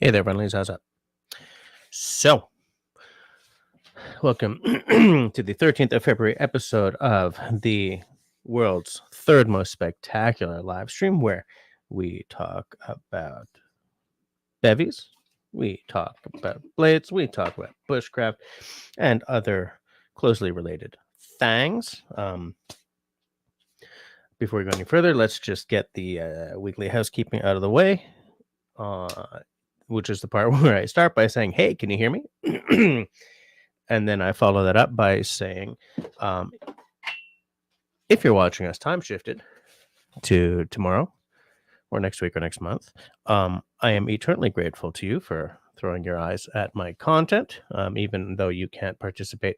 Hey there, friendlies. How's up? So, welcome to the 13th of February episode of the world's third most spectacular live stream, where we talk about bevies, we talk about blades, we talk about bushcraft, and other closely related things. Before we go any further, let's just get the weekly housekeeping out of the way, which is the part where I start by saying, hey, can you hear me? And then I follow that up by saying, if you're watching us time shifted to tomorrow or next week or next month, I am eternally grateful to you for throwing your eyes at my content, even though you can't participate,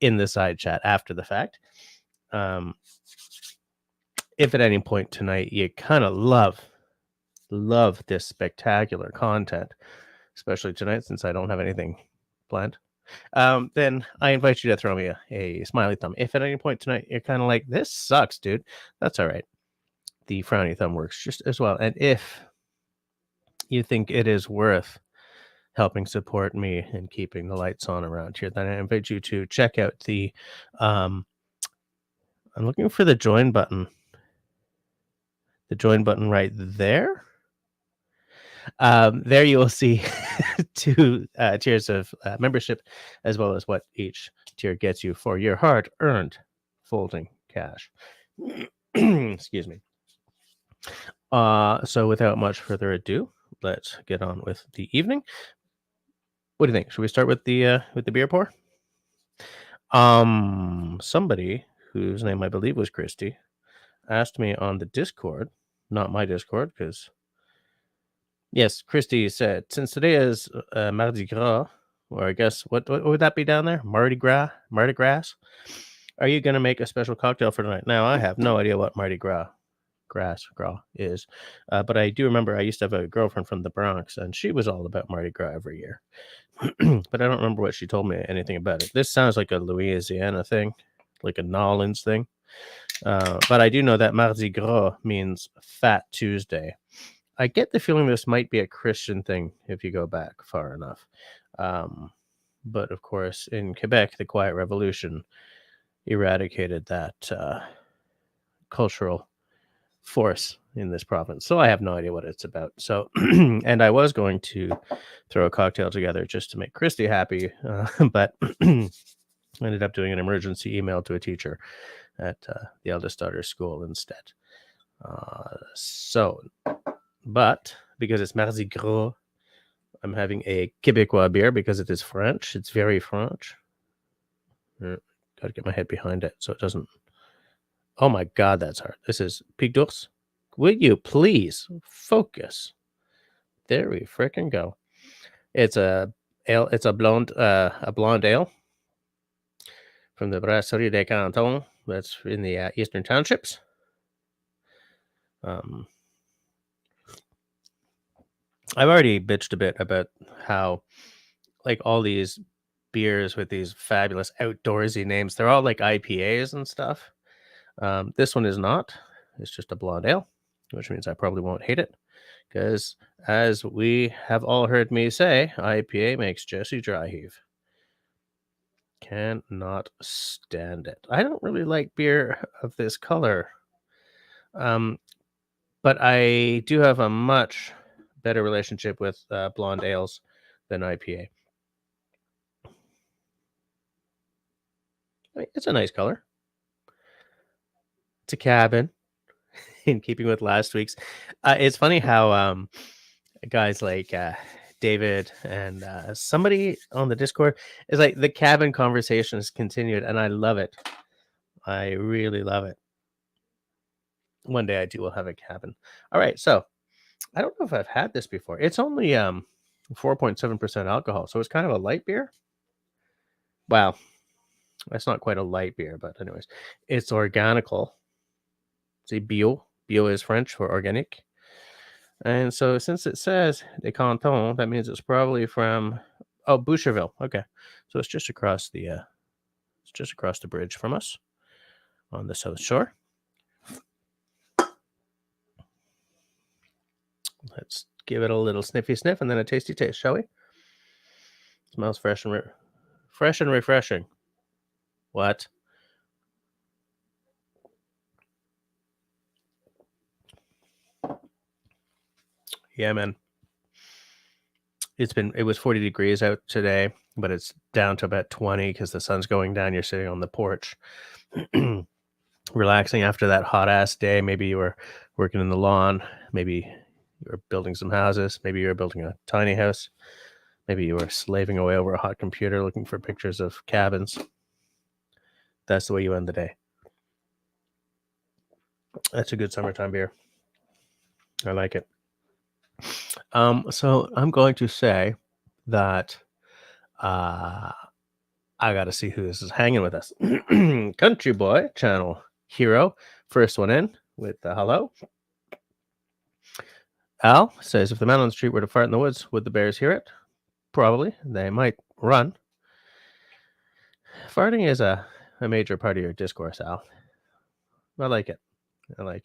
in the side chat after the fact. If at any point tonight you kind of love this spectacular content, especially tonight since I don't have anything planned, then I invite you to throw me a smiley thumb. If at any point tonight you're kind of like, this sucks, dude, that's all right. The frowny thumb works just as well. And if you think it is worth helping support me and keeping the lights on around here, then I invite you to check out the, I'm looking for the join button. The join button right there. There you will see two tiers of membership, as well as what each tier gets you for your hard-earned folding cash. Excuse me. So without much further ado, let's get on with the evening. What do you think? Should we start with the beer pour? Somebody whose name I believe was Christy asked me on the Discord, not my Discord, because yes, Christy said, since today is Mardi Gras, or I guess, what would that be down there? Mardi Gras? Are you going to make a special cocktail for tonight? Now, I have no idea what Mardi Gras is, but I do remember I used to have a girlfriend from the Bronx, and she was all about Mardi Gras every year. But I don't remember what she told me anything about it. This sounds like a Louisiana thing, like a Nolans thing. But I do know that Mardi Gras means Fat Tuesday. I get the feeling this might be a Christian thing if you go back far enough. But of course, in Quebec, the Quiet Revolution eradicated that cultural force in this province. So I have no idea what it's about. So, and I was going to throw a cocktail together just to make Christy happy, but ended up doing an emergency email to a teacher at the eldest daughter's school instead. But because it's Mardi Gras, I'm having a Québécois beer because it is French. It's very French. Got to get my head behind it so it doesn't. Oh my God, that's hard. This is Pic d'Ours. Will you please focus? There we frickin' go. It's a ale. It's a blonde ale from the Brasserie des Cantons. That's in the Eastern Townships. I've already bitched a bit about how, like, all these beers with these fabulous outdoorsy names, they're all like IPAs and stuff. This one is not. It's just a blonde ale, which means I probably won't hate it, because as we have all heard me say, IPA makes Jesse dry heave. Cannot stand it. I don't really like beer of this color. But I do have a much better relationship with blonde ales than IPA. I mean, it's a nice color. It's a cabin, in keeping with last week's. It's funny how guys like David and somebody on the Discord is like, the cabin conversation has continued, and I love it. I really love it. One day I will have a cabin. All right, so I don't know if I've had this before. It's only 4.7% alcohol, so it's kind of a light beer. Wow, that's not quite a light beer, but anyways, it's organical. See, bio is French for organic, and so since it says des Cantons, that means it's probably from Boucherville. Okay, so it's just across the bridge from us on the South Shore. Let's give it a little sniffy sniff and then a tasty taste, shall we? Smells fresh and refreshing. What? Yeah, man. It was 40 degrees out today, but it's down to about 20 because the sun's going down. You're sitting on the porch, relaxing after that hot ass day. Maybe you were working in the lawn. Maybe you were building some houses. Maybe you were building a tiny house. Maybe you were slaving away over a hot computer looking for pictures of cabins. That's the way you end the day. That's a good summertime beer. I like it. So I'm going to say that I got to see who this is hanging with us. Country Boy, Channel Hero, first one in with hello. Al says, if the man on the street were to fart in the woods, would the bears hear it? Probably. They might run. Farting is a major part of your discourse, Al. I like it. I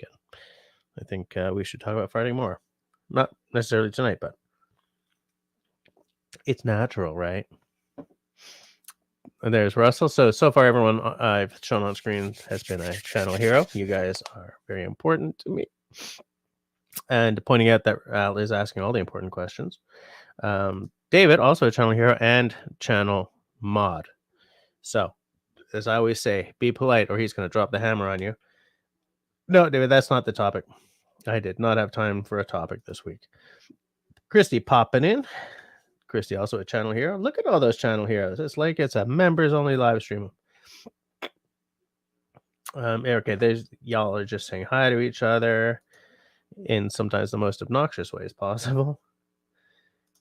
think we should talk about farting more. Not necessarily tonight, but it's natural, right? And there's Russell. So far, everyone I've shown on screen has been a channel hero. You guys are very important to me. And pointing out that Al is asking all the important questions. David, also a channel hero and channel mod. So, as I always say, be polite or he's going to drop the hammer on you. No, David, that's not the topic. I did not have time for a topic this week. Christy popping in. Christy, also a channel hero. Look at all those channel heroes. It's like it's a members-only live stream. Okay, there's y'all are just saying hi to each other in sometimes the most obnoxious ways possible.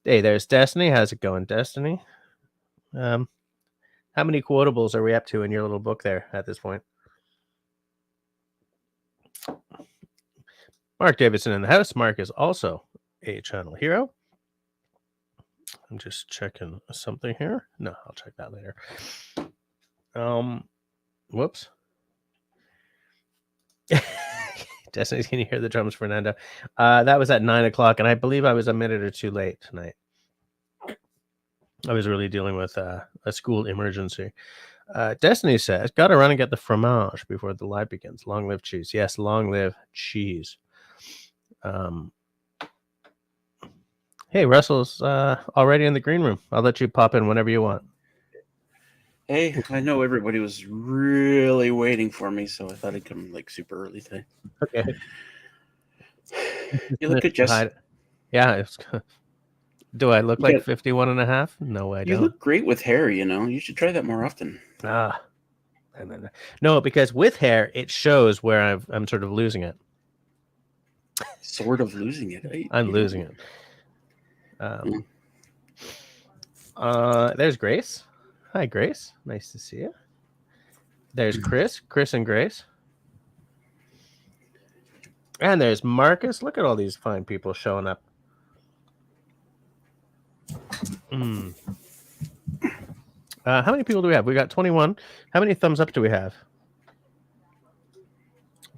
Hey, there's Destiny. How's it going, Destiny? How many quotables are we up to in your little book there at this point? Mark Davidson in the house. Mark is also a channel hero. I'm just checking something here. No, I'll check that later. Whoops. Destiny's, can you hear the drums, Fernando? That was at 9 o'clock, and I believe I was a minute or two late tonight. I was really dealing with a school emergency. Destiny says, gotta run and get the fromage before the live begins. Long live cheese. Yes, long live cheese. Hey, Russell's already in the green room. I'll let you pop in whenever you want. Hey, I know everybody was really waiting for me, so I thought I'd come like super early today. Okay. You look good, Jess. Yeah. Do I look like 51 and a half? No, I don't. You look great with hair, you know. You should try that more often. No, because with hair, it shows where I'm sort of losing it. Sort of losing it. I'm losing it. There's Grace. Hi, Grace. Nice to see you. There's Chris and Grace. And there's Marcus. Look at all these fine people showing up. How many people do we have? We got 21. How many thumbs up do we have?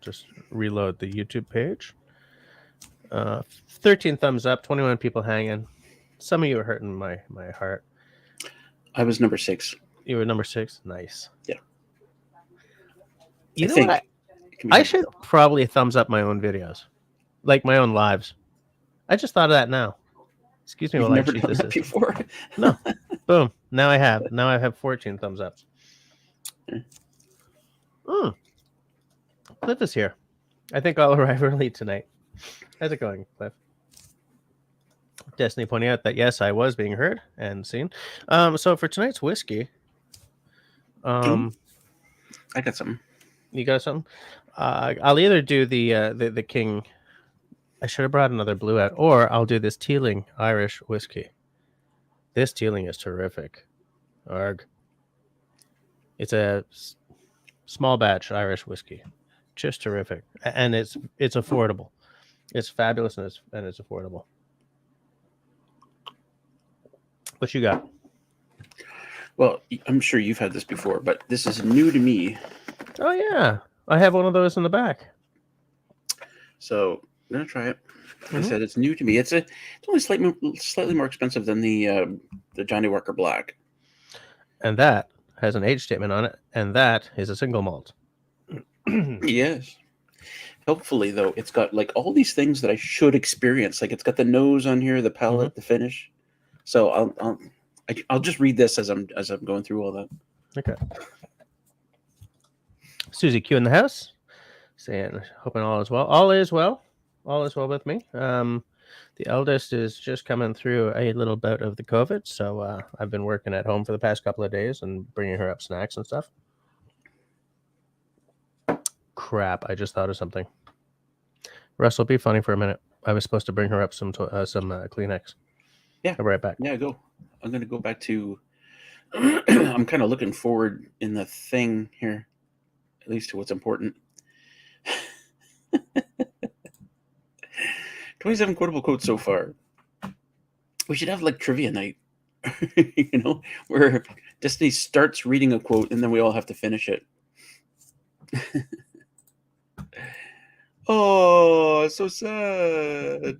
Just reload the YouTube page. 13 thumbs up, 21 people hanging. Some of you are hurting my heart. I was number 6. You were number 6? Nice. Yeah. You know what? I should probably thumbs up my own videos. Like my own lives. I just thought of that now. Excuse me while I cheat this before. No. Boom. Now I have. Now I have 14 thumbs up. Cliff is here. I think I'll arrive early tonight. How's it going, Cliff? Destiny pointing out that yes, I was being heard and seen. So for tonight's whiskey, I got something. You got something? I'll either do the King. I should have brought another blue out, or I'll do this Teeling Irish whiskey. This Teeling is terrific. Arg. It's a small batch Irish whiskey, just terrific, and it's affordable. It's fabulous and it's affordable. What you got? Well, I'm sure you've had this before, but this is new to me. Oh yeah, I have one of those in the back. So gonna try it. Like I said, it's new to me. It's only slightly more expensive than the Johnny Walker Black. And that has an age statement on it, and that is a single malt. Yes. Hopefully, though, it's got like all these things that I should experience. Like it's got the nose on here, the palate, the finish. So I'll just read this as I'm going through all that. Okay. Susie Q in the house, saying, hoping all is well. All is well. All is well with me. The eldest is just coming through a little bout of the COVID, so I've been working at home for the past couple of days and bringing her up snacks and stuff. Crap! I just thought of something. Russell, be funny for a minute. I was supposed to bring her up some Kleenex. Yeah, I'll be right back. Yeah, go. I'm gonna go back to. I'm kind of looking forward in the thing here, at least to what's important. 27 quotable quotes so far. We should have like trivia night, where Destiny starts reading a quote and then we all have to finish it. Oh, so sad.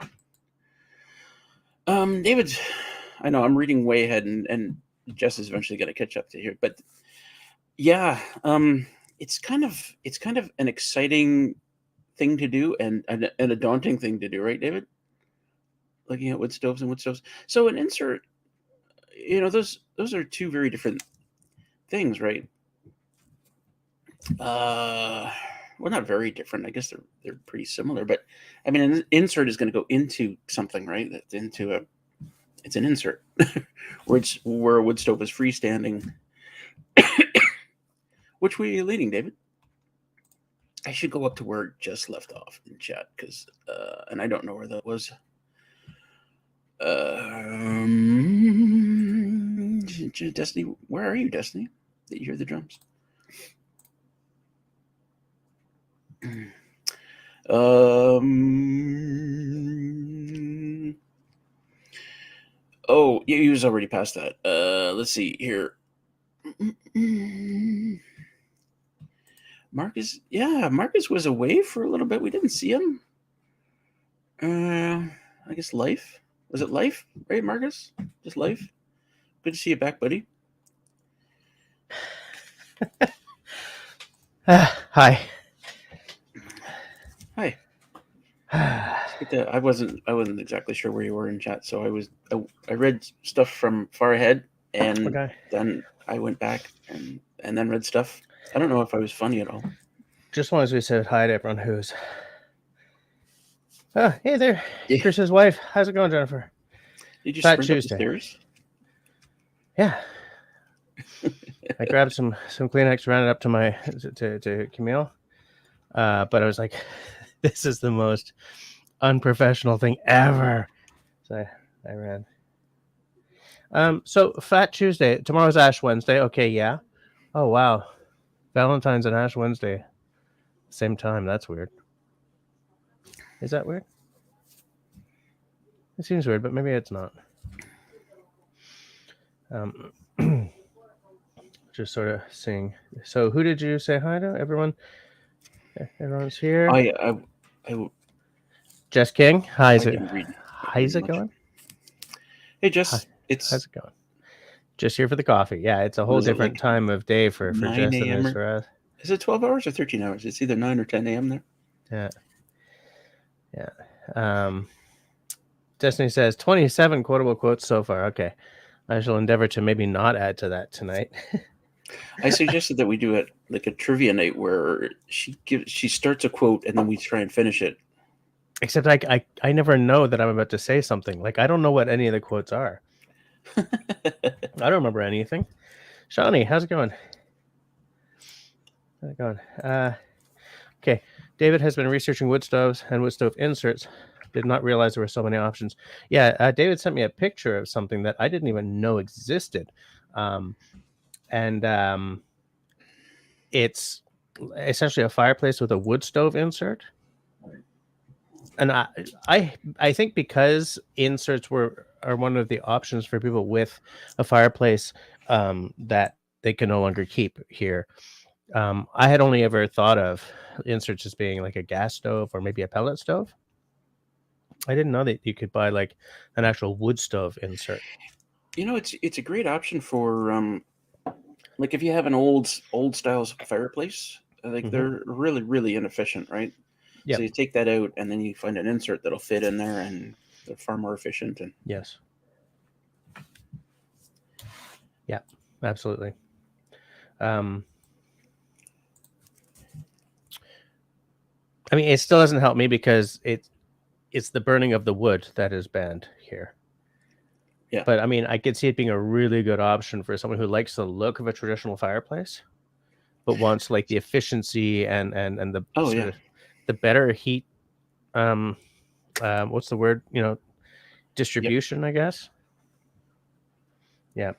David's. I know I'm reading way ahead, and Jess is eventually going to catch up to here. But yeah, it's kind of an exciting thing to do and a daunting thing to do, right, David? Looking at wood stoves and wood stoves. So an insert, those are two very different things, right? Well, not very different. I guess they're pretty similar, but I mean, an insert is going to go into something, right? That's it's an insert, where a wood stove is freestanding. Which way are you leaning, David? I should go up to where it just left off in chat because, and I don't know where that was. Destiny, where are you, Destiny? That you hear the drums? Oh, you was already past that. Let's see here. Marcus was away for a little bit. We didn't see him. I guess life. Was it life, right, Marcus? Just life. Good to see you back, buddy. Hi. Hi. I wasn't exactly sure where you were in chat, so I read stuff from far ahead, and then I went back and then read stuff. I don't know if I was funny at all. Just wanted to say hi to everyone who's. Oh, hey there, Chris's wife. How's it going, Jennifer? Did you sprint up the stairs? Yeah. I grabbed some Kleenex, ran it up to Camille, but I was like, this is the most unprofessional thing ever. So I ran. So Fat Tuesday. Tomorrow's Ash Wednesday. Okay, yeah. Oh wow, Valentine's and Ash Wednesday, same time. That's weird. Is that weird? It seems weird, but maybe it's not. Just sort of seeing. So who did you say hi to? Everyone. Everyone's here. I Jess King. How's it going? Hey Jess, how's it going? Just here for the coffee. Yeah, it's a whole different time of day for Jess than it is for us. Is it 12 hours or 13 hours? It's either 9 or 10 a.m. there. Yeah. Destiny says 27 quotable quotes so far. Okay. I shall endeavor to maybe not add to that tonight. I suggested that we do it like a trivia night where she starts a quote and then we try and finish it. Except I never know that I'm about to say something. Like, I don't know what any of the quotes are. I don't remember anything. Shawnee, how's it going? Okay. David has been researching wood stoves and wood stove inserts. Did not realize there were so many options. Yeah, David sent me a picture of something that I didn't even know existed. It's essentially a fireplace with a wood stove insert. And I think because inserts are one of the options for people with a fireplace that they can no longer keep here. I had only ever thought of inserts as being like a gas stove or maybe a pellet stove. I didn't know that you could buy like an actual wood stove insert. It's a great option for like if you have an old styles fireplace, like Hmm. they're really really inefficient, right? So Yep. you take that out and then you find an insert that'll fit in there, and they're far more efficient. And Yes. Yeah. Absolutely. Um, I mean, it still doesn't help me because it's the burning of the wood that is banned here. yeah, But I mean, I could see it being a really good option for someone who likes the look of a traditional fireplace, but wants like the efficiency and the oh sort yeah, of the better heat. What's the word? yep. Distribution, I guess. Yeah.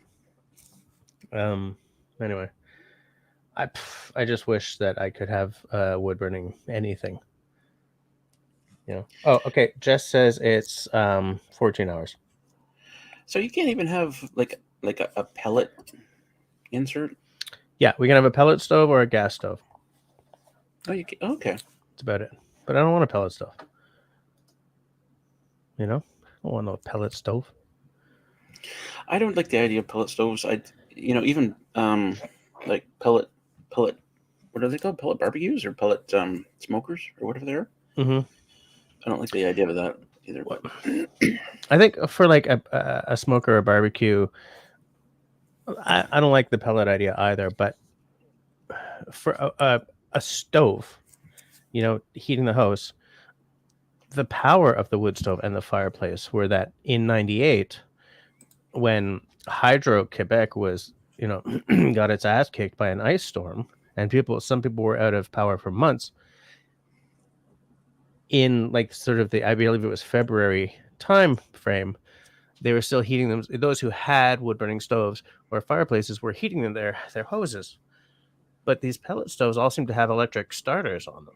Um. Anyway, I just wish that I could have wood burning anything. Oh, okay. Jess says it's 14 hours. So you can't even have like a pellet insert. Yeah, we can have a pellet stove or a gas stove. Oh, you can, okay. That's about it. But I don't want a pellet stove. I don't want no pellet stove. I don't like the idea of pellet stoves. Even like pellet. What are they called? Pellet barbecues or pellet smokers or whatever they are. Mm-hmm. I don't like the idea of that either. What? But I think for like a smoker or a barbecue, I don't like the pellet idea either. But for a stove, heating the house, the power of the wood stove and the fireplace were that in '98, when Hydro Quebec was, got its ass kicked by an ice storm, and some people were out of power for months. In like sort of I believe it was February time frame, they were still heating them. Those who had wood burning stoves or fireplaces were heating them their hoses. But these pellet stoves all seem to have electric starters on them.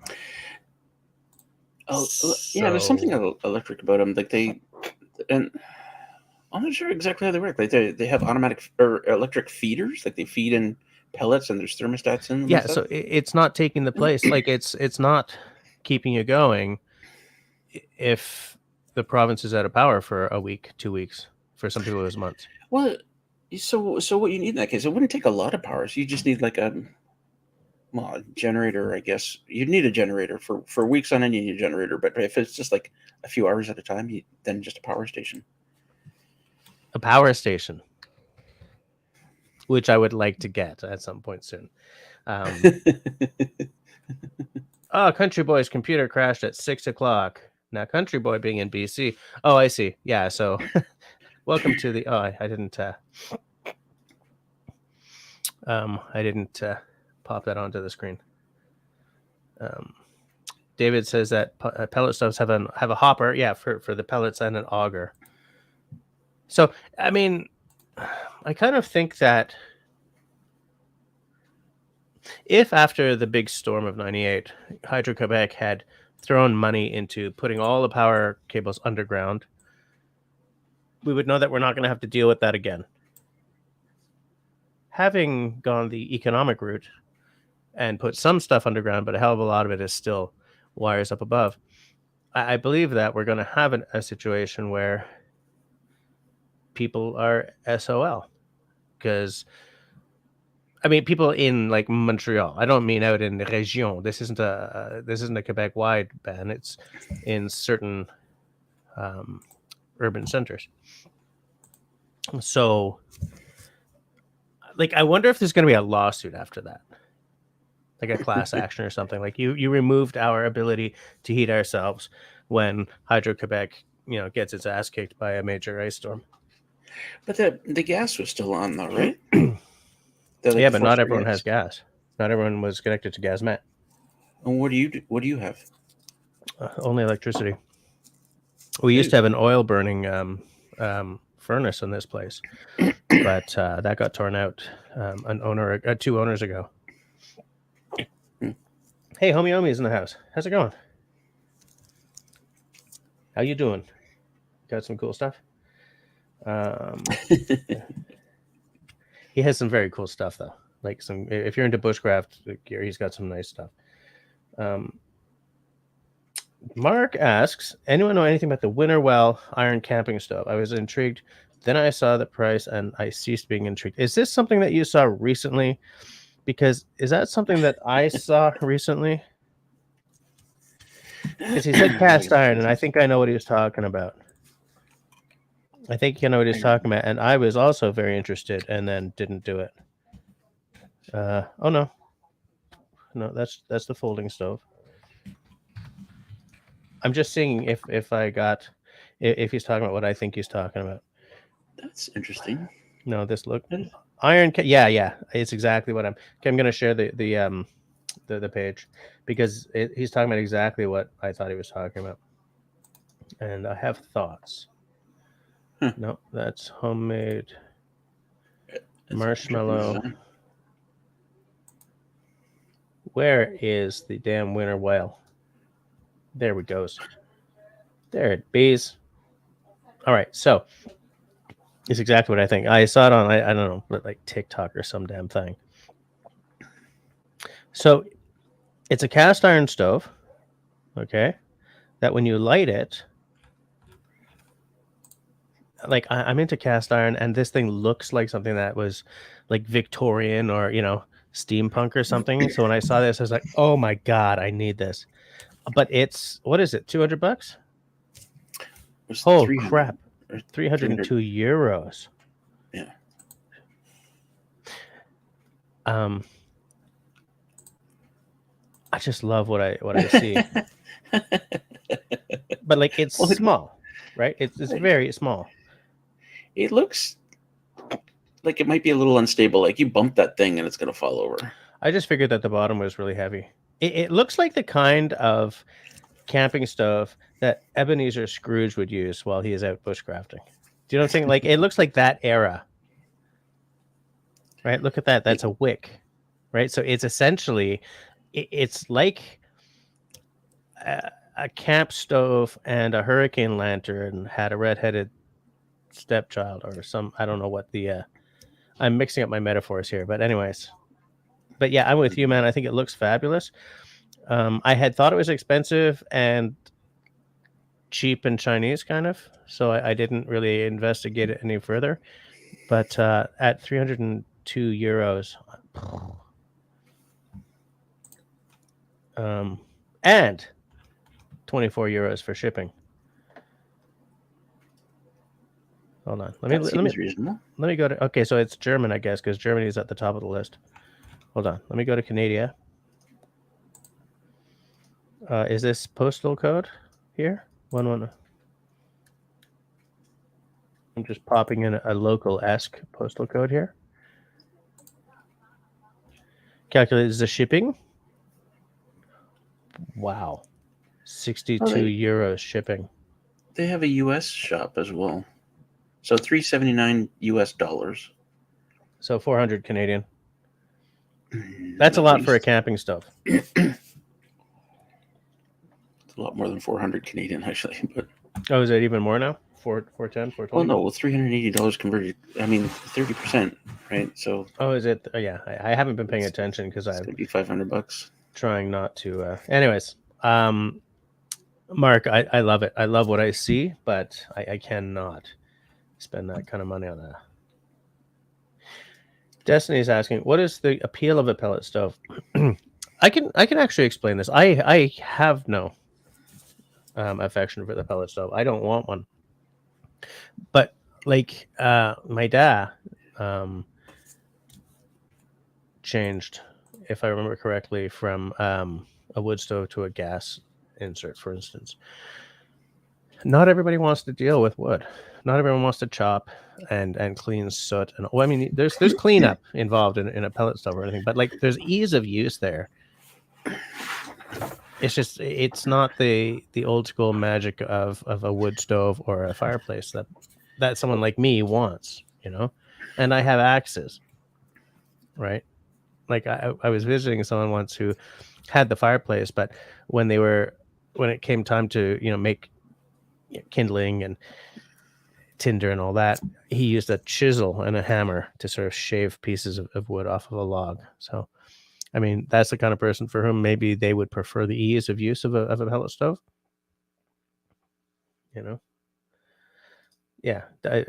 oh yeah, there's something electric about them. And I'm not sure exactly how they work. Like they have automatic or electric feeders. Like they feed in pellets and there's thermostats in them and Yeah, stuff. so it's not taking the place. Like it's not keeping you going if the province is out of power for a week, 2 weeks. For some people, it was months. Well, so what you need in that case? It wouldn't take a lot of power. So you just need like a generator, I guess. You'd need a generator for weeks on end. You need a generator, but if it's just like a few hours at a time, then just a power station. A power station, which I would like to get at some point soon. Country Boy's computer crashed at 6:00. Now, Country Boy being in BC. Oh, I see. Yeah. So, welcome to the. Oh, I didn't. I didn't pop that onto the screen. David says that pellet stoves have a hopper. Yeah, for the pellets and an auger. So, I mean, I kind of think that if after the big storm of '98, Hydro Quebec had thrown money into putting all the power cables underground, we would know that we're not going to have to deal with that again. Having gone the economic route and put some stuff underground, but a hell of a lot of it is still wires up above, I believe that we're going to have a situation where people are SOL. Because I mean, people in like Montreal. I don't mean out in the région. This isn't a Quebec wide ban. It's in certain urban centers. So, like, I wonder if there's going to be a lawsuit after that, like a class action or something. Like you removed our ability to heat ourselves when Hydro Quebec, gets its ass kicked by a major ice storm. But the gas was still on though, right? Yeah, but not everyone has gas. Not everyone was connected to GasMet. And what do you do? What do you have? Only electricity. We used to have an oil burning furnace in this place, but that got torn out two owners ago. Hey, Homie Omi's in the house. How's it going? How you doing? Got some cool stuff? He has some very cool stuff though. Like if you're into bushcraft gear, he's got some nice stuff. Mark asks, anyone know anything about the Winterwell iron camping stove? I was intrigued. Then I saw the price and I ceased being intrigued. Is this something that you saw recently? Because is that something that I saw recently? Because he said cast iron, and I think I know what he was talking about. I think you know what he's talking about, and I was also very interested, and then didn't do it. Oh no, that's the folding stove. I'm just seeing if he's talking about what I think he's talking about. That's interesting. No, this look iron. Yeah, it's exactly what I'm going to share the page because he's talking about exactly what I thought he was talking about, and I have thoughts. Huh. No, that's homemade That's marshmallow. Where is the damn winter whale? There we goes. There it bees. All right, so it's exactly what I think. I saw it on I don't know, like TikTok or some damn thing. So it's a cast iron stove, okay, that when you light it, like I'm into cast iron, and this thing looks like something that was like Victorian or steampunk or something. So when I saw this, I was like, oh my god, I need this. But it's, what is it, $200? Oh crap, 302 euros. Yeah. I just love what I see. But like it's small, right? It's very small. It looks like it might be a little unstable. Like you bump that thing and it's going to fall over. I just figured that the bottom was really heavy. It looks like the kind of camping stove that Ebenezer Scrooge would use while he is out bushcrafting. Do you know what I'm saying? Like it looks like that era, right? Look at that. That's a wick, right? So it's essentially, it's like a camp stove and a hurricane lantern had a redheaded stepchild or some, I don't know what the I'm mixing up my metaphors here, but anyways. But yeah, I'm with you, man. I think it looks fabulous. I had thought it was expensive and cheap and Chinese kind of, so I didn't really investigate it any further. But at 302 euros, and 24 euros for shipping. Hold on. Let me go to, okay, so it's German, I guess, because Germany is at the top of the list. Hold on. Let me go to Canada. Is this postal code here? 11. I'm just popping in a local-esque postal code here. Calculates the shipping. Wow. 62 euros shipping. They have a US shop as well. So $379 US. So 400 Canadian. That's a lot for a camping stove. It's a lot more than 400 Canadian, actually. But oh, is it even more now? 410, 420? Well, no, well, $380 converted. I mean, 30%, right? So. Oh, is it? Oh, yeah. I haven't been paying attention because it's gonna be $500. Trying not to. Anyways, Mark, I love it. I love what I see, but I cannot spend that kind of money on that. Destiny is asking, what is the appeal of a pellet stove? I can actually explain this. I have no affection for the pellet stove. I don't want one. But like my dad changed, if I remember correctly, from a wood stove to a gas insert, for instance. Not everybody wants to deal with wood. Not everyone wants to chop and clean soot. And well, I mean, there's cleanup involved in a pellet stove or anything, but like there's ease of use there. It's just, it's not the old school magic of a wood stove or a fireplace that someone like me wants, and I have axes, right? Like I was visiting someone once who had the fireplace, but when it came time to, make kindling and tinder and all that, he used a chisel and a hammer to sort of shave pieces of wood off of a log. So, I mean, that's the kind of person for whom maybe they would prefer the ease of use of a pellet stove. you know. Yeah,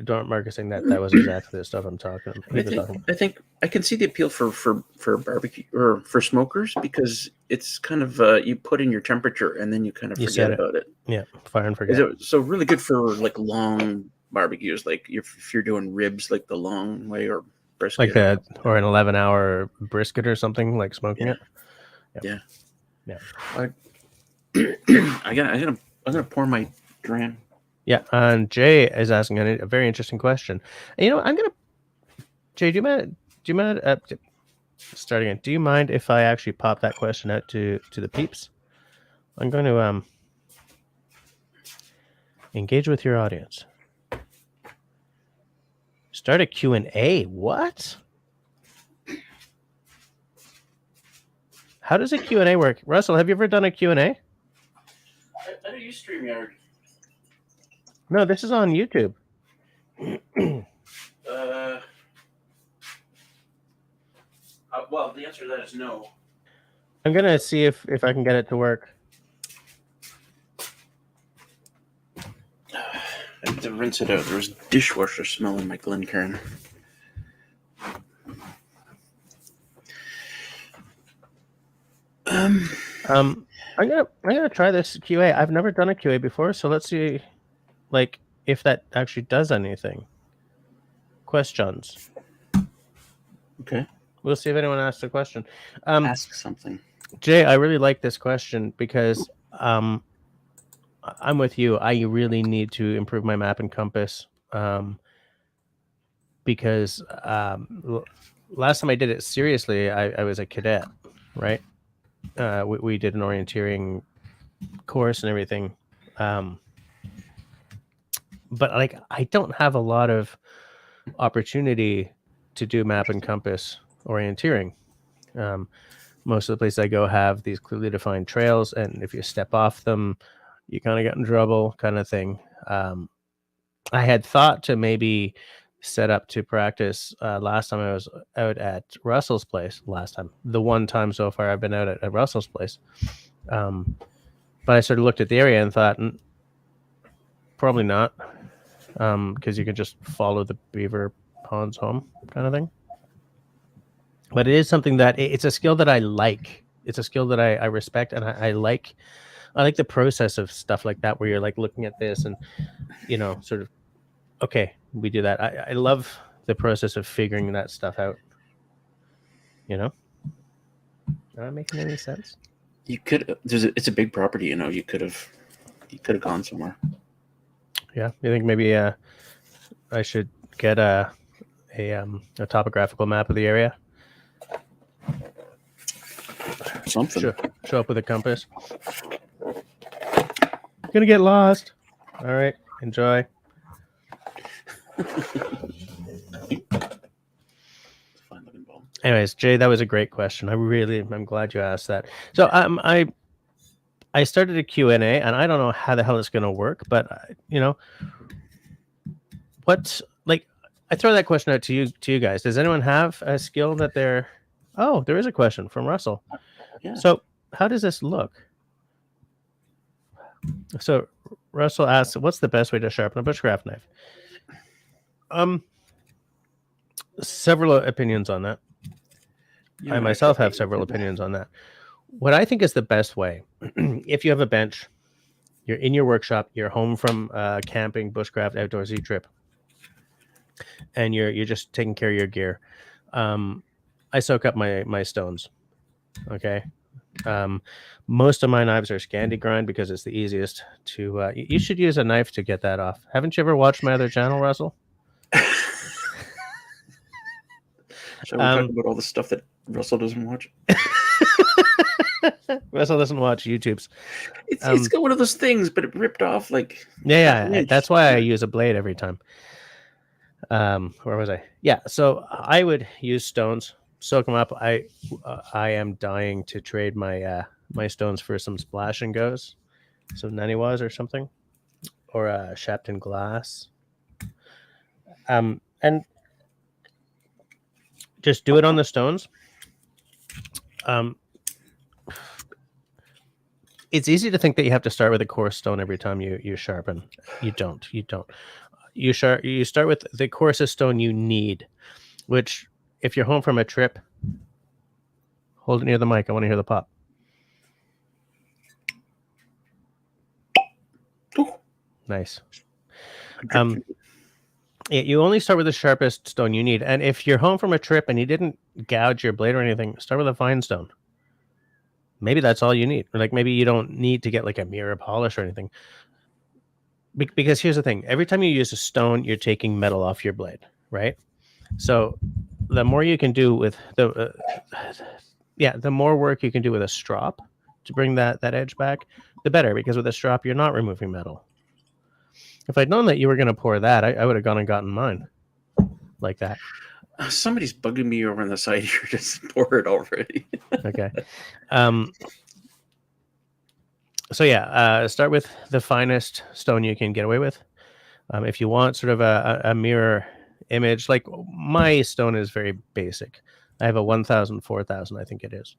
Marcus saying that was exactly the stuff I'm talking about. I think I can see the appeal for barbecue or for smokers, because it's kind of you put in your temperature and then you kind of forget about it. Yeah, fire and forget. So really good for like long barbecues, like if you're doing ribs like the long way, or brisket, or an 11-hour brisket or something, like smoking it. Yeah. I'm gonna pour my dram. Yeah, and Jay is asking a very interesting question. And, I'm gonna. Jay, do you mind? Starting again. Do you mind if I actually pop that question out to the peeps? I'm going to engage with your audience. Start a Q&A. What? How does a Q&A work? Russell, have you ever done a Q&A? I don't use StreamYard. No, this is on YouTube. Well, the answer to that is no. I'm going to see if I can get it to work. I have to rinse it out. There was dishwasher smell in my Glencairn. I'm gonna try this QA. I've never done a QA before, so let's see, like, if that actually does anything. Questions. Okay. We'll see if anyone asks a question. Ask something. Jay, I really like this question because I'm with you. I really need to improve my map and compass because last time I did it seriously, I was a cadet, right? We did an orienteering course and everything. But like, I don't have a lot of opportunity to do map and compass orienteering. Most of the places I go have these clearly defined trails, and if you step off them, you kind of get in trouble, kind of thing. I had thought to maybe set up to practice last time I was out at Russell's place. The one time so far I've been out at Russell's place. But I sort of looked at the area and thought, probably not, because you can just follow the beaver ponds home, kind of thing. But it is something that it's a skill that I like. It's a skill that I respect, and I like the process of stuff like that, where you're like looking at this and sort of, okay, we do that. I love the process of figuring that stuff out. Am I making any sense? You could. It's a big property. You could have gone somewhere. Yeah, you think maybe I should get a topographical map of the area? Something. Show up with a compass. Gonna get lost. All right, enjoy. Anyways, Jay, that was a great question. I'm glad you asked that. So I started a Q&A, and I don't know how the hell it's going to work, but I throw that question out to you guys. Does anyone have a skill that they're... Oh, there is a question from Russell. Yeah. So how does this look? So Russell asks, what's the best way to sharpen a bushcraft knife? Several opinions on that. I myself have several opinions on that. What I think is the best way, if you have a bench, you're in your workshop, you're home from camping, bushcraft, outdoorsy trip, and you're just taking care of your gear. I soak up my stones. Okay. Most of my knives are Scandi grind because it's the easiest to. You should use a knife to get that off. Haven't you ever watched my other channel, Russell? Shall we talk about all the stuff that Russell doesn't watch? Russell doesn't watch YouTube's. It's got one of those things, but it ripped off like. Yeah. That's why I use a blade every time. Where was I? Yeah. So I would use stones, soak them up. I am dying to trade my my stones for some splash and goes, some naniwas or something, or a Shapton glass. And just do it on the stones. It's easy to think that you have to start with a coarse stone every time you sharpen. You don't. You start with the coarsest stone you need, which if you're home from a trip, hold it near the mic. I want to hear the pop. Oh, Nice. You only start with the sharpest stone you need. And if you're home from a trip and you didn't gouge your blade or anything, start with a fine stone. Maybe that's all you need. Like maybe you don't need to get like a mirror polish or anything. Because here's the thing. Every time you use a stone, you're taking metal off your blade, right? So the more you can do with the more work you can do with a strop to bring that edge back, the better, because with a strop, you're not removing metal. If I'd known that you were going to pour that, I would have gone and gotten mine like that. Somebody's bugging me over on the side here. Just pour it already. Okay. So yeah, start with the finest stone you can get away with. If you want sort of a mirror image, like my stone is very basic. I have a 1000, 4000, I think it is.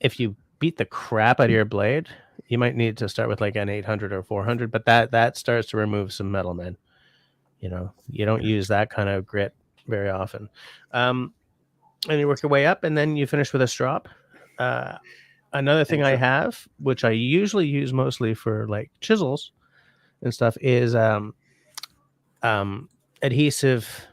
If you beat the crap out of your blade, you might need to start with like an 800 or 400, but that starts to remove some metal, man. You know, you don't use that kind of grit very often. And you work your way up, and then you finish with a strop. Another thing I have, which I usually use mostly for like chisels and stuff, is adhesive.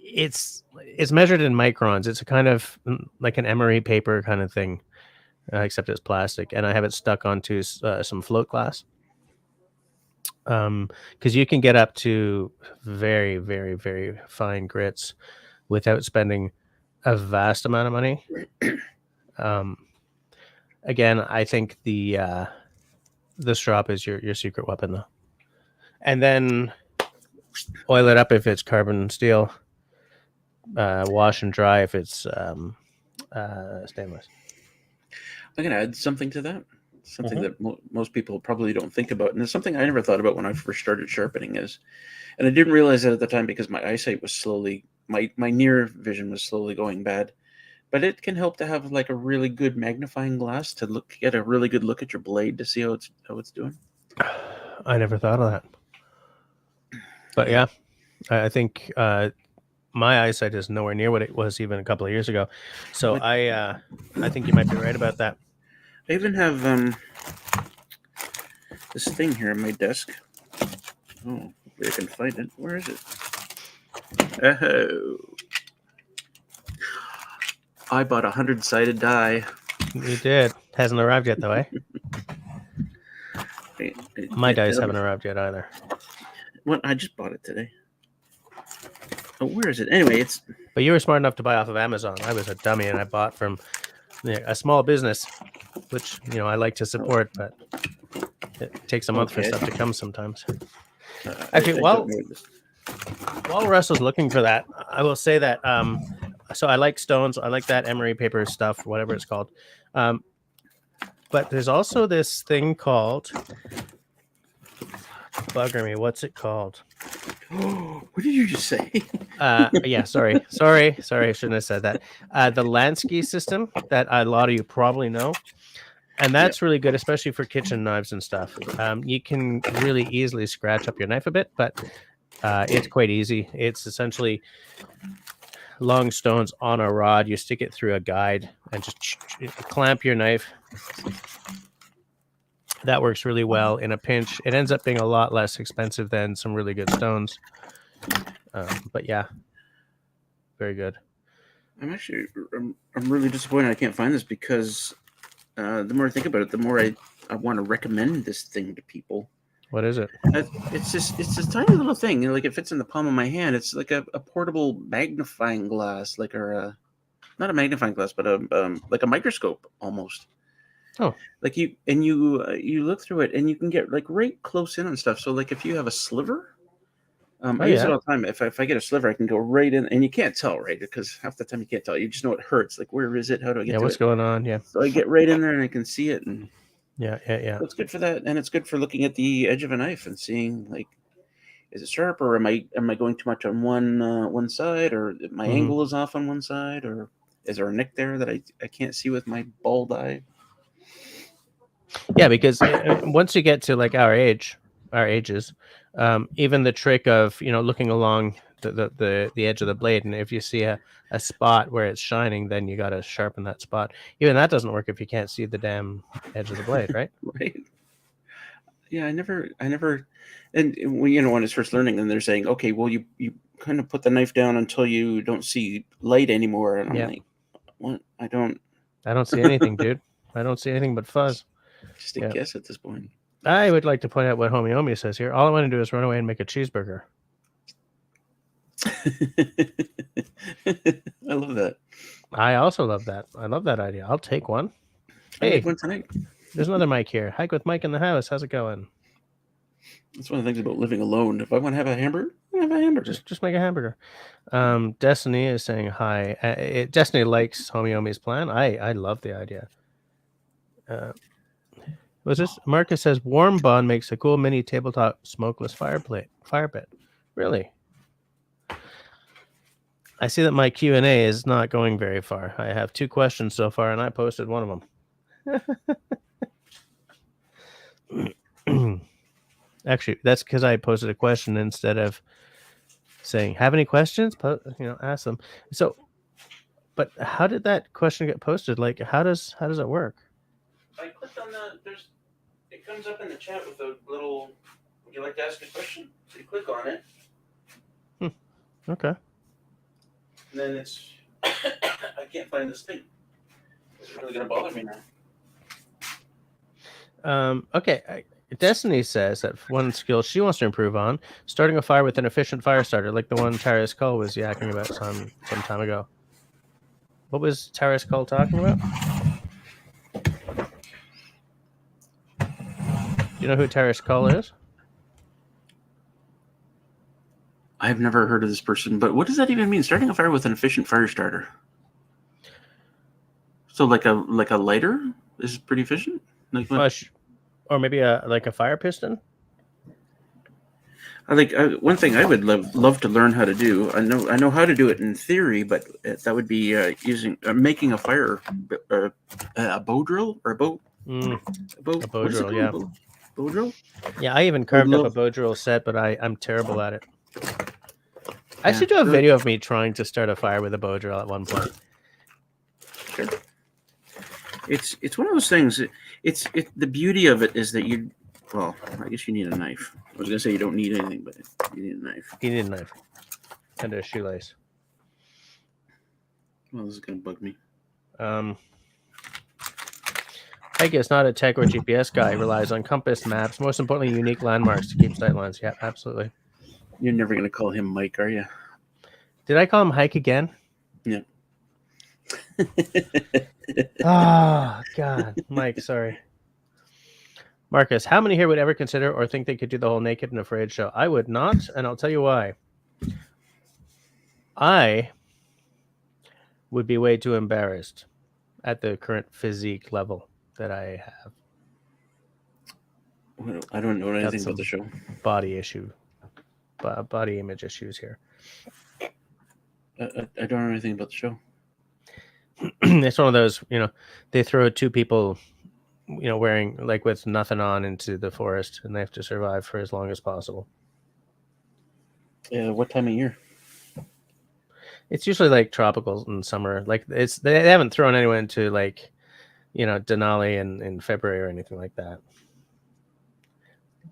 It's measured in microns. It's a kind of like an emery paper kind of thing, except it's plastic, and I have it stuck onto some float glass. Because you can get up to very, very, very fine grits without spending a vast amount of money. Again, I think the strop is your secret weapon, though. And then oil it up if it's carbon steel. Wash and dry if it's stainless. I'm going to add something to that. Something that most people probably don't think about. And it's something I never thought about when I first started sharpening is, and I didn't realize that at the time because my eyesight was slowly, my near vision was slowly going bad. But it can help to have like a really good magnifying glass to get a really good look at your blade to see how it's doing. I never thought of that. But yeah, I think my eyesight is nowhere near what it was even a couple of years ago. So I think you might be right about that. I even have this thing here on my desk. Oh, hopefully I can find it. Where is it? Oh. I bought a 100-sided die. You did. Hasn't arrived yet, though, eh? My dice haven't arrived yet either. What? I just bought it today. Oh, where is it? Anyway, it's... But you were smart enough to buy off of Amazon. I was a dummy, and I bought from a small business, which, I like to support, but it takes a month for stuff to come sometimes. Actually, while Russ was looking for that, I will say that... so I like stones. I like that emery paper stuff, whatever it's called. But there's also this thing called... Bugger me. What's it called? What did you just say? Yeah, sorry. I shouldn't have said that. The Lansky system that a lot of you probably know. And that's really good, especially for kitchen knives and stuff. You can really easily scratch up your knife a bit, but it's quite easy. It's essentially... long stones on a rod. You stick it through a guide and just clamp your knife. That works really well in a pinch. It ends up being a lot less expensive than some really good stones. But yeah, very good. I'm really disappointed I can't find this because the more I think about it, the more I want to recommend this thing to people. What is it? It's this tiny little thing. Like it fits in the palm of my hand. It's like a portable magnifying glass, not a magnifying glass, but like a microscope almost. Oh, like you look through it and you can get like right close in on stuff. So like if you have a sliver, I use it all the time. If I get a sliver, I can go right in, and you can't tell, right? Because half the time you can't tell. You just know it hurts. Like where is it? How do I get to it? What's going on? Yeah. So I get right in there and I can see it and. Yeah. So it's good for that, and it's good for looking at the edge of a knife and seeing like, is it sharp, or am I going too much on one side, or my angle is off on one side, or is there a nick there that I can't see with my bald eye? Yeah, because once you get to like our ages, even the trick of looking along the edge of the blade, and if you see a spot where it's shining, then you got to sharpen that spot. Even that doesn't work if you can't see the damn edge of the blade, right? Right. Yeah, I never, and when it's first learning, and they're saying, okay, well, you kind of put the knife down until you don't see light anymore, and I'm like, what? I don't see anything, dude. I don't see anything but fuzz. Just a guess at this point. I would like to point out what Homie Omi says here. All I want to do is run away and make a cheeseburger. I love that. I also love that. I love that idea. I'll take one. Hey, I made one tonight. There's another Mike here. Hike with Mike in the house. How's it going? That's one of the things about living alone. If I want to have a hamburger, I have a hamburger. Just make a hamburger. Destiny is saying hi. Destiny likes Homie Omi's plan. I love the idea. What's this? Marcus says Warm Bun makes a cool mini tabletop smokeless fire pit. Really? I see that my Q&A is not going very far. I have 2 questions so far, and I posted one of them. Actually, that's because I posted a question instead of saying, have any questions? Ask them. So, but how did that question get posted? Like, how does it work? I clicked on it comes up in the chat with a little, would you like to ask a question? So you click on it. Okay. And then I can't find this thing. It's really going to bother me now. Okay. Destiny says that one skill she wants to improve on, starting a fire with an efficient fire starter, like the one Tara's Call was yakking about some time ago. What was Tara's Call talking about? Do you know who Tara's Call is? I've never heard of this person, but what does that even mean? Starting a fire with an efficient fire starter. So like a lighter is pretty efficient? Like what? Or maybe a fire piston? One thing I would love to learn how to do. I know how to do it in theory, but that would be making a fire, a bow drill or a bow. A bow drill, yeah. Bow drill. Yeah, I even carved up a bow drill set, but I'm terrible at it. I should do a video of me trying to start a fire with a bow drill at one point. Sure. It's one of those things. The beauty of it is that well, I guess you need a knife. I was gonna say you don't need anything, but you need a knife. You need a knife and a shoelace. Well, this is gonna bug me. Ike is not a tech or GPS guy. He relies on compass, maps, most importantly, unique landmarks to keep sight lines. Yeah, absolutely. You're never gonna call him Mike, are you? Did I call him Hike again? Yeah. Oh, God. Mike, sorry. Marcus, how many here would ever consider or think they could do the whole Naked and Afraid show? I would not, and I'll tell you why. I would be way too embarrassed at the current physique level that I have. I don't know anything about the show. Body image issues here. I don't know anything about the show. It's one of those, they throw 2 people, wearing like with nothing on into the forest, and they have to survive for as long as possible. Yeah, what time of year? It's usually like tropical in summer. Like they haven't thrown anyone into like, Denali in February or anything like that.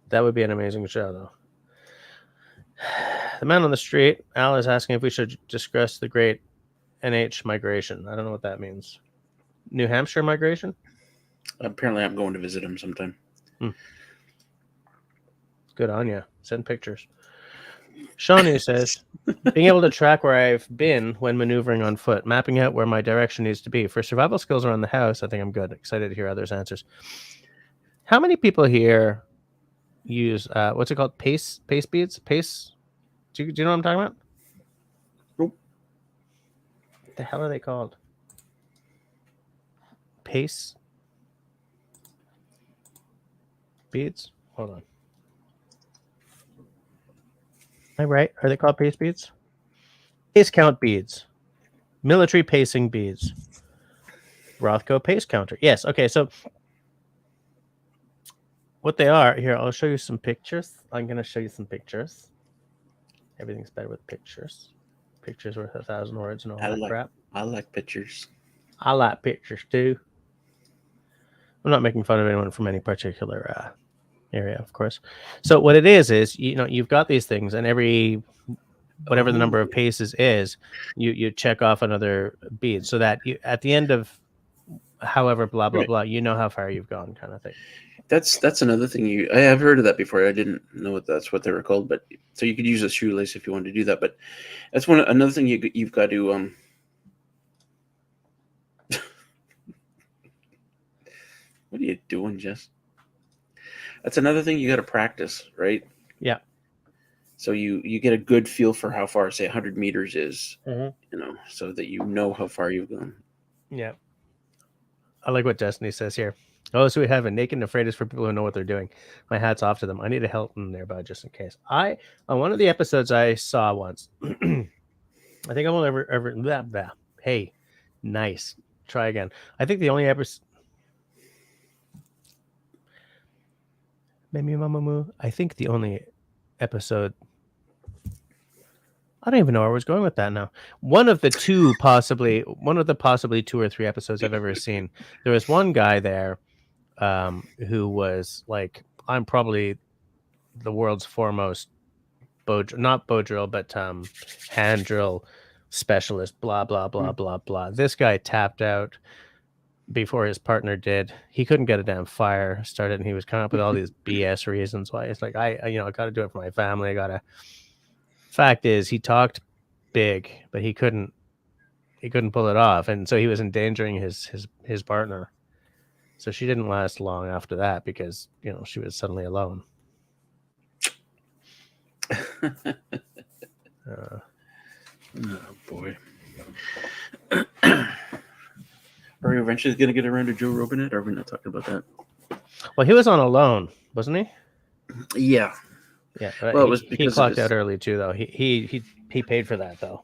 That would be an amazing show, though. The man on the street, Al, is asking if we should discuss the great NH migration. I don't know what that means. New Hampshire migration? Apparently, I'm going to visit him sometime. Good on you. Send pictures. Shawnee says, being able to track where I've been when maneuvering on foot, mapping out where my direction needs to be. For survival skills around the house, I think I'm good. Excited to hear others' answers. How many people here use, what's it called? Pace beads? Pace? Do you know what I'm talking about? Nope. What the hell are they called? Pace beads? Hold on. Am I right? Are they called pace beads? Pace count beads. Military pacing beads. Rothko pace counter. Yes. Okay. So what they are here, I'll show you some pictures. I'm going to show you some pictures. Everything's better with pictures. Pictures worth 1,000 words and all that crap. I like pictures. I like pictures too. I'm not making fun of anyone from any particular area, of course. So what it is you've got these things, and every whatever the number of paces is, you check off another bead, so that you, at the end of however blah blah blah, you know how far you've gone, kind of thing. That's another thing. I have heard of that before. I didn't know that's what they were called, but so you could use a shoelace if you wanted to do that. But that's another thing you've got to What are you doing, Jess? That's another thing you got to practice, right? Yeah. So you get a good feel for how far, say, 100 meters is, Mm-hmm. so that you know how far you've gone. Yeah. I like what Destiny says here. Oh, so we have a naked and afraid is for people who know what they're doing. My hat's off to them. I need a help in there, but just in case. On one of the episodes I saw once, I think I won't ever blah, blah. Hey, nice. Try again. I think the only episode. I think the only episode. I don't even know where I was going with that now. One of the possibly 2 or 3 episodes I've ever seen. There was one guy there who was like, I'm probably the world's foremost not bow drill, but hand drill specialist, blah, blah, blah, blah, blah. This guy tapped out before his partner did. He couldn't get a damn fire started, and he was coming up with all these BS reasons why. It's like, I got to do it for my family. Fact is, he talked big, but he couldn't pull it off, and so he was endangering his partner. So she didn't last long after that because she was suddenly alone. Oh boy. Are we eventually going to get around to Joe Rogan yet? Or are we not talking about that? Well, he was on Alone, wasn't he? Yeah. Yeah. Well, it was because he clocked out early too, though. He paid for that, though.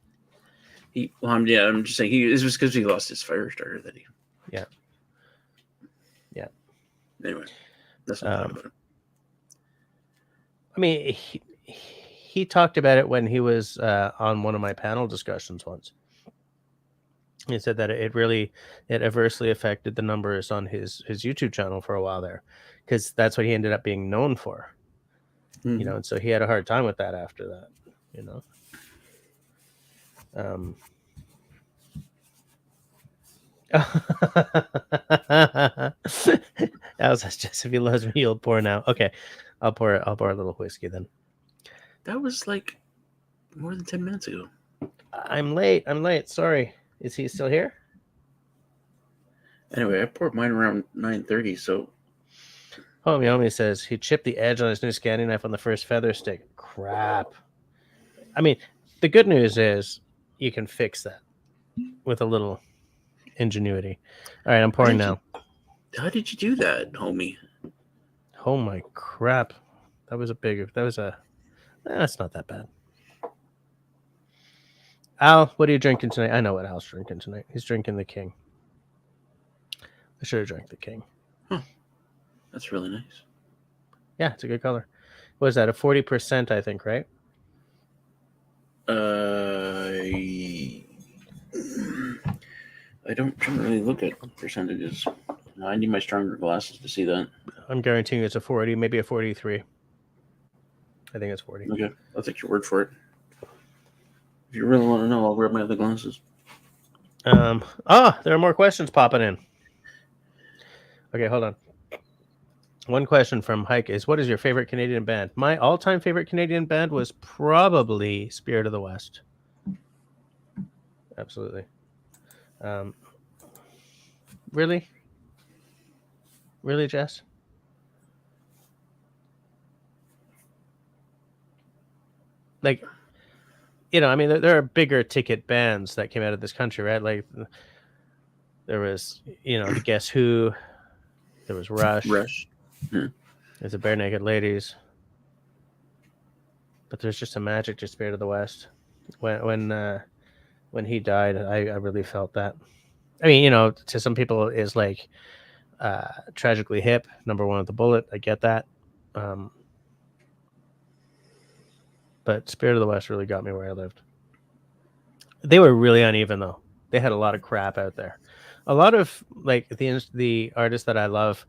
I'm just saying this was because he lost his fire starter that he. Yeah. Yeah. Anyway, that's not about it. I mean, he talked about it when he was on one of my panel discussions once. He said that it adversely affected the numbers on his YouTube channel for a while there, because that's what he ended up being known for. Mm-hmm. And so he had a hard time with that after that. Alice says, "Just if he loves me, you'll pour now." Okay, I'll pour a little whiskey then. That was like more than 10 minutes ago. I'm late. Sorry. Is he still here? Anyway, I poured mine around 9:30. So, Homie says he chipped the edge on his new scanning knife on the first feather stick. Crap. I mean, the good news is you can fix that with a little ingenuity. All right, I'm pouring now. How did you do that, homie? Oh my crap. That's not that bad. Al, what are you drinking tonight? I know what Al's drinking tonight. He's drinking the King. I should have drank the King. Huh. That's really nice. Yeah, it's a good color. What is that? A 40%, I think, right? I don't really look at percentages. I need my stronger glasses to see that. I'm guaranteeing it's a 40, maybe a 43. I think it's 40. Okay, I'll take your word for it. If you really want to know, I'll grab my other glasses. There are more questions popping in. Okay, hold on. One question from Hike is, what is your favorite Canadian band? My all-time favorite Canadian band was probably Spirit of the West. Absolutely. Really? Really, Jess? Like, I mean, there are bigger ticket bands that came out of this country, right? Like, there was, the Guess Who. There was Rush. Yeah. There's the Bare Naked Ladies. But there's just a magic to Spirit of the West. When when he died, I really felt that. I mean, you know, to some people is like tragically hip, number one with the bullet. I get that. But Spirit of the West really got me where I lived. They were really uneven, though. They had a lot of crap out there. A lot of like the artists that I love,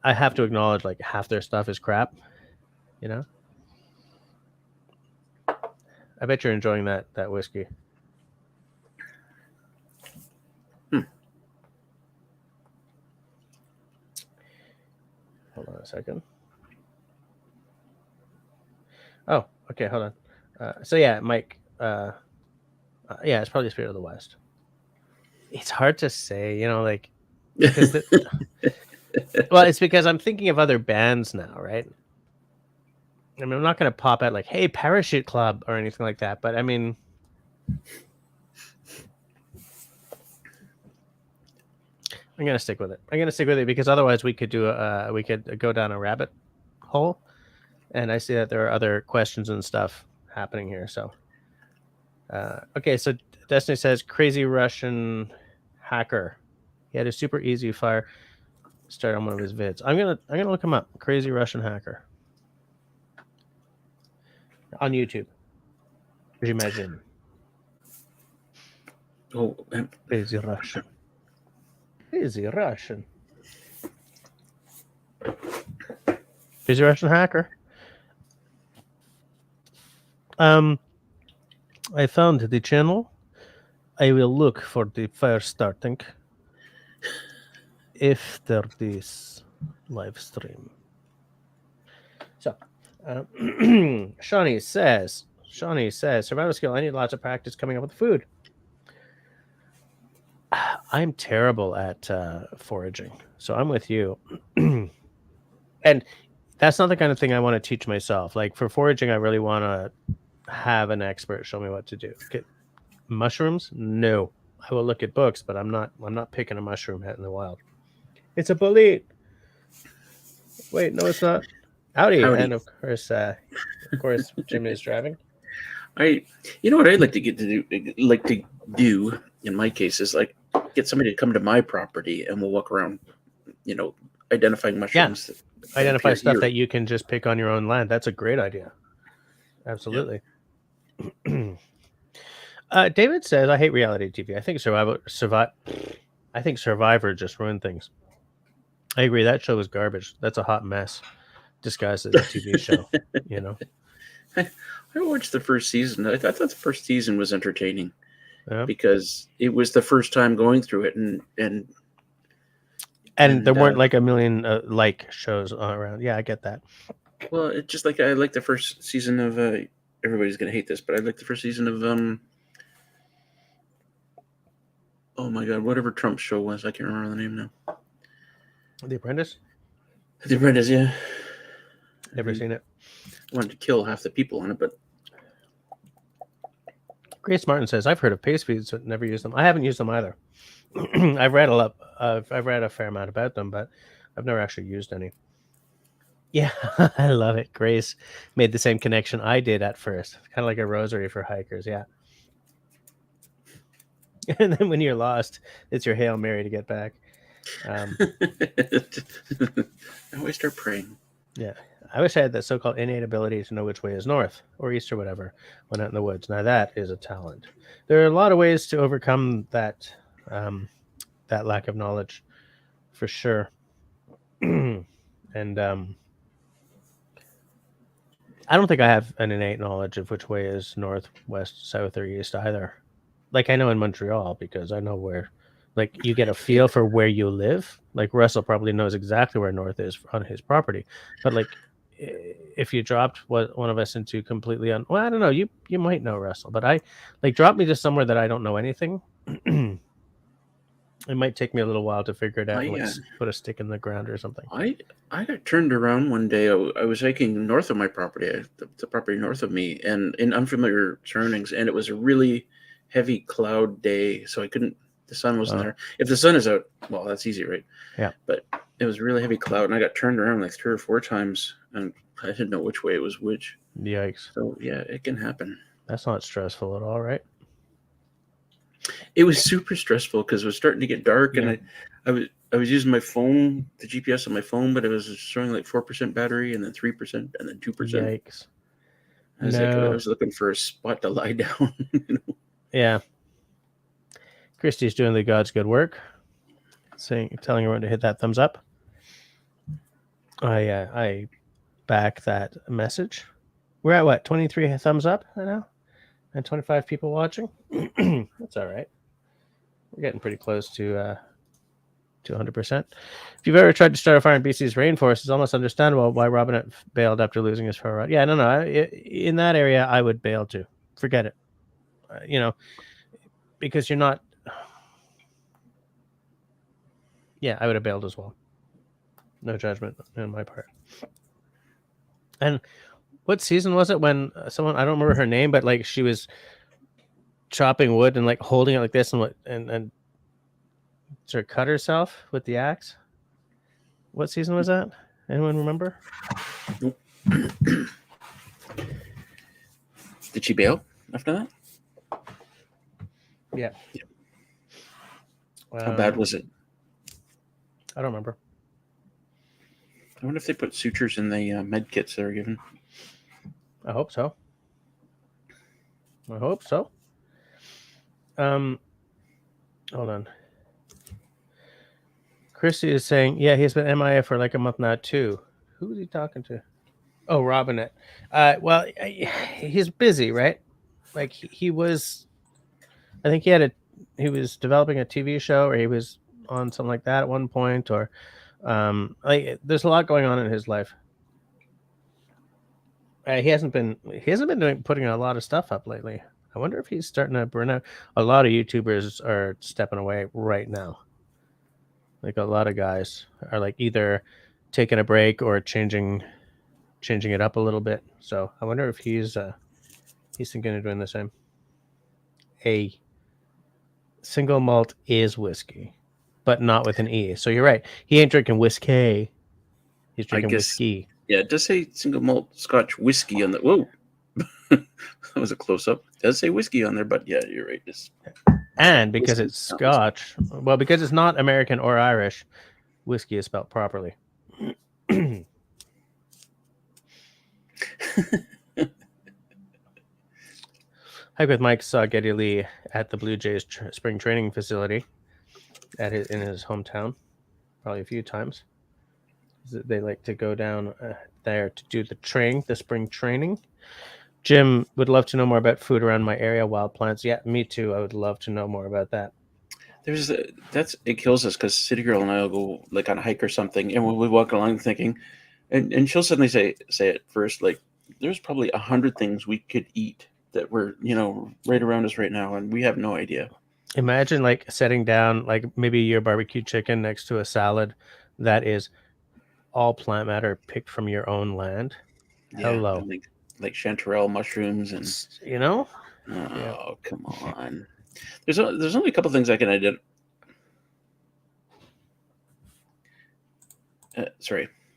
I have to acknowledge like half their stuff is crap. You know. I bet you're enjoying that whiskey. Hold on a second. Oh, okay. Hold on. So yeah, Mike. Yeah, it's probably Spirit of the West. It's hard to say, you know, like because well, it's because I'm thinking of other bands now, right? I mean, I'm not going to pop out like, "Hey, Parachute Club" or anything like that, but I mean, I'm going to stick with it. I'm going to stick with it because otherwise we could go down a rabbit hole, and I see that there are other questions and stuff happening here. So, okay, so Destiny says crazy Russian hacker. He had a super easy fire start on one of his vids. I'm gonna look him up. Crazy Russian hacker on YouTube. J'imagine. Oh, Crazy Russian. Crazy Russian. Crazy Russian hacker. I found the channel. I will look for the fire starting after this live stream. So, Shawnee says, survival skill. I need lots of practice coming up with food. I'm terrible at foraging, so I'm with you. And that's not the kind of thing I want to teach myself. Like for foraging, I really want to have an expert show me what to do. Get mushrooms? No, I will look at books, but I'm not picking a mushroom out in the wild. It's a bullet. Wait, no, it's not. Howdy. And of course, Jimmy is driving. You know what I'd like to do in my case is like get somebody to come to my property and we'll walk around, you know, identifying mushrooms. Yeah. Identify stuff that you can just pick on your own land. That's a great idea. Absolutely. Yeah. David says, I hate reality TV. I think Survivor just ruined things. I agree. That show was garbage. That's a hot mess disguised as a TV show, you know. I watched the first season. I thought the first season was entertaining because it was the first time going through it, and there weren't like a million like shows around. Yeah, I get that. Well, it's just like I like the first season of. Everybody's gonna hate this, but I like the first season of. Oh my God! Whatever Trump's show was, I can't remember the name now. The Apprentice. The Apprentice, yeah. Never seen it. Wanted to kill half the people on it, but. Grace Martin says, "I've heard of paste feeds, but never used them. I haven't used them either. I've read a lot. I've read a fair amount about them, but I've never actually used any." Yeah, I love it. Grace made the same connection I did at first. Kind of like a rosary for hikers, yeah. And then when you're lost, it's your Hail Mary to get back. I always start praying. Yeah. I wish I had that so-called innate ability to know which way is north or east or whatever when out in the woods. Now that is a talent. There are a lot of ways to overcome that that lack of knowledge, for sure. And I don't think I have an innate knowledge of which way is north, west, south, or east either. Like I know in Montreal because I know where. Like you get a feel for where you live. Like Russell probably knows exactly where north is on his property, but like if you dropped one of us into completely well, I don't know. You might know Russell, but I like drop me to somewhere that I don't know anything. It might take me a little while to figure it out. And, like, put a stick in the ground or something. I got turned around one day. I was hiking north of my property, the property north of me, and in unfamiliar surroundings, and it was a really heavy cloud day, so I couldn't. The sun wasn't there. If the sun is out, well, that's easy, right? Yeah. But it was really heavy cloud, and I got turned around like 3 or 4 times, and I didn't know which way it was which. Yikes! So yeah, it can happen. That's not stressful at all, right? It was super stressful because it was starting to get dark, Yeah. and I was using my phone, the GPS on my phone, but it was showing like 4% battery, and then 3%, and then 2%. Yikes. I was like, I was looking for a spot to lie down. Yeah. Christy's doing the God's good work, telling everyone to hit that thumbs up. I back that message. We're at what, 23 thumbs up right now, and 25 people watching. That's all right. We're getting pretty close to 100%. If you've ever tried to start a fire in BC's rainforest, it's almost understandable why Robinette bailed after losing his fur rod. Yeah, no. In that area, I would bail too. Forget it. Because you're not. Yeah, I would have bailed as well. No judgment on my part. And what season was it when someone, I don't remember her name, but like she was chopping wood and like holding it like this and sort of cut herself with the axe? What season was that? Anyone remember? Nope. Did she bail after that? Yeah. How bad was it? I don't remember. I wonder if they put sutures in the med kits that are given. I hope so. Hold on. Christy is saying, yeah, he's been MIA for like a month now too. Who is he talking to? Oh, Robinette. Well, he's busy, right? Like he was, I think he was developing a TV show, or he was on something like that at one point, or like there's a lot going on in his life. He hasn't been putting a lot of stuff up lately. I wonder if he's starting to burn out. A lot of YouTubers are stepping away right now. Like a lot of guys are like either taking a break or changing it up a little bit. So I wonder if he's thinking of doing the same. A single malt is whiskey, but not with an E. So you're right. He ain't drinking whiskey. He's drinking whiskey. Yeah, it does say single malt Scotch whiskey on the. Whoa, that was a close up. It does say whiskey on there, but yeah, you're right. And because it's Scotch, well, because it's not American or Irish, whiskey is spelled properly. Hike with Mike saw Geddy Lee at the Blue Jays spring training facility in his hometown, probably a few times. They like to go down there to do the spring training. Jim would love to know more about food around my area, wild plants. Yeah, me too. I would love to know more about that. It kills us because City Girl and I will go like on a hike or something, and we walk along thinking, and she'll suddenly say it first, like there's probably 100 things we could eat that were right around us right now, and we have no idea. Imagine like setting down like maybe your barbecue chicken next to a salad that is all plant matter picked from your own land. Yeah, hello, like chanterelle mushrooms and come on. There's only a couple things I can identify.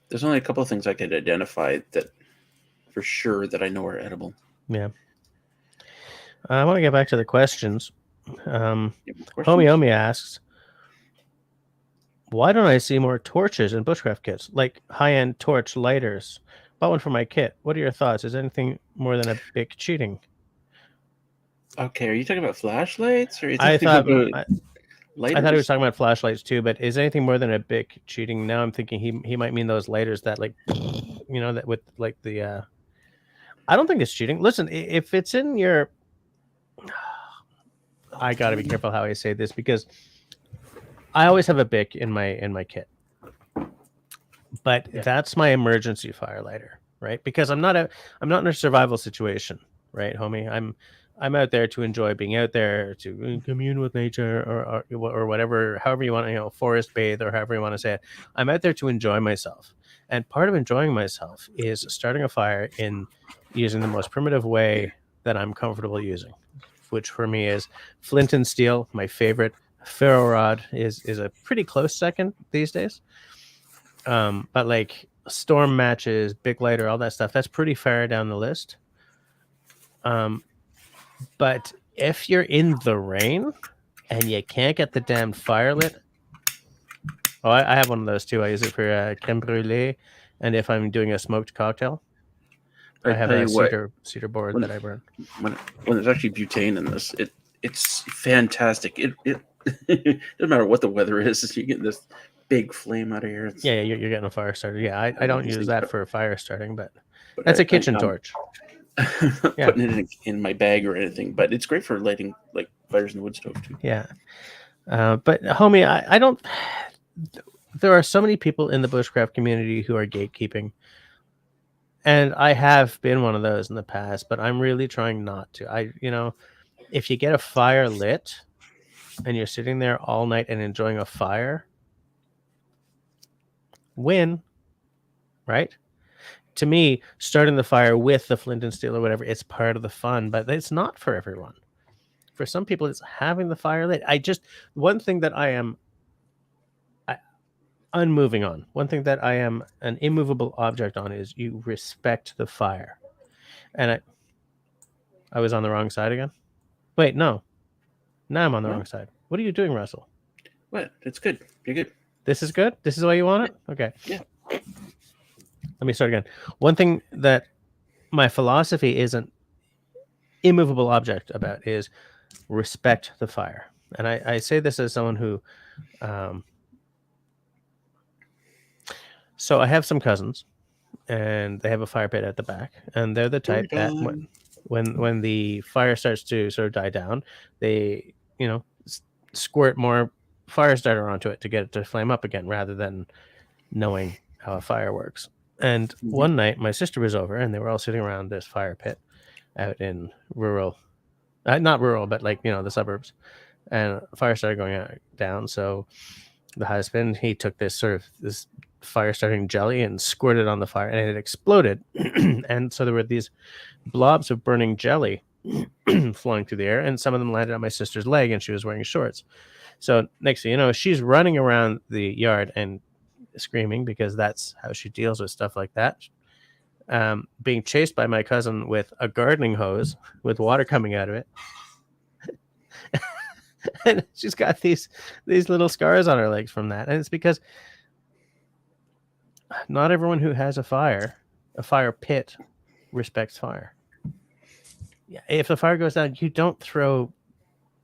There's only a couple of things I could identify that for sure that I know are edible. Yeah. I want to get back to the questions. Homie Omi asks, why don't I see more torches in bushcraft kits, like high-end torch lighters? Bought one for my kit. What are your thoughts? Is anything more than a big cheating? Okay, are you talking about flashlights? Or I thought lighters? I thought he was talking about flashlights too, but is anything more than a big cheating? Now I'm thinking he might mean those lighters that like, that with like the. I don't think it's cheating. Listen, if it's in your, I got to be careful how I say this because I always have a Bic in my kit, but that's my emergency fire lighter, right? Because I'm not in a survival situation, right, homie? I'm out there to enjoy being out there, to commune with nature, or whatever, however you want to, forest bathe, or however you want to say it. I'm out there to enjoy myself, and part of enjoying myself is starting a fire in using the most primitive way that I'm comfortable using, which for me is flint and steel. My favorite ferro rod is a pretty close second these days. But like storm matches, big lighter, all that stuff, that's pretty far down the list. But if you're in the rain, and you can't get the damn fire lit. Oh, I have one of those too. I use it for creme brulee, and if I'm doing a smoked cocktail, I I have tell a you what, cedar board when that I burn. when there's actually butane in this, it's fantastic. It doesn't matter what the weather is, you get this big flame out of here. Yeah, you're getting a fire starter. Yeah, I One of don't these use things, that for fire starting, but but that's a I, kitchen I'm torch. not Yeah. putting it in my bag or anything. But it's great for lighting like fires in the wood stove too. Yeah. But homie, I don't. There are so many people in the bushcraft community who are gatekeeping, and I have been one of those in the past. But I'm really trying not to. If you get a fire lit, and you're sitting there all night and enjoying a fire, win, right? To me, starting the fire with the flint and steel or whatever, it's part of the fun, but it's not for everyone. For some people, it's having the fire lit. One thing that I am unmoving on, one thing that I am an immovable object on is you respect the fire. And I was on the wrong side again. Wait, no. Now I'm on the What? wrong side. What are you doing, Russell? What? It's good. You're good. This is good? This is why you want it? Okay. Yeah. Let me start again. One thing that my philosophy is an immovable object about is respect the fire. And I say this as someone who so I have some cousins and they have a fire pit at the back, and they're the type that when the fire starts to sort of die down, they squirt more fire starter onto it to get it to flame up again, rather than knowing how a fire works. And one night, my sister was over, and they were all sitting around this fire pit out in rural, not rural, but like the suburbs, and a fire started going down. So the husband, he took this fire starting jelly and squirted on the fire, and it exploded. And so there were these blobs of burning jelly flying through the air, and some of them landed on my sister's leg, and she was wearing shorts. So next thing you know, she's running around the yard and screaming, because that's how she deals with stuff like that. Being chased by my cousin with a gardening hose with water coming out of it. And she's got these little scars on her legs from that. And it's because not everyone who has a fire pit, respects fire. Yeah, if the fire goes down, you don't throw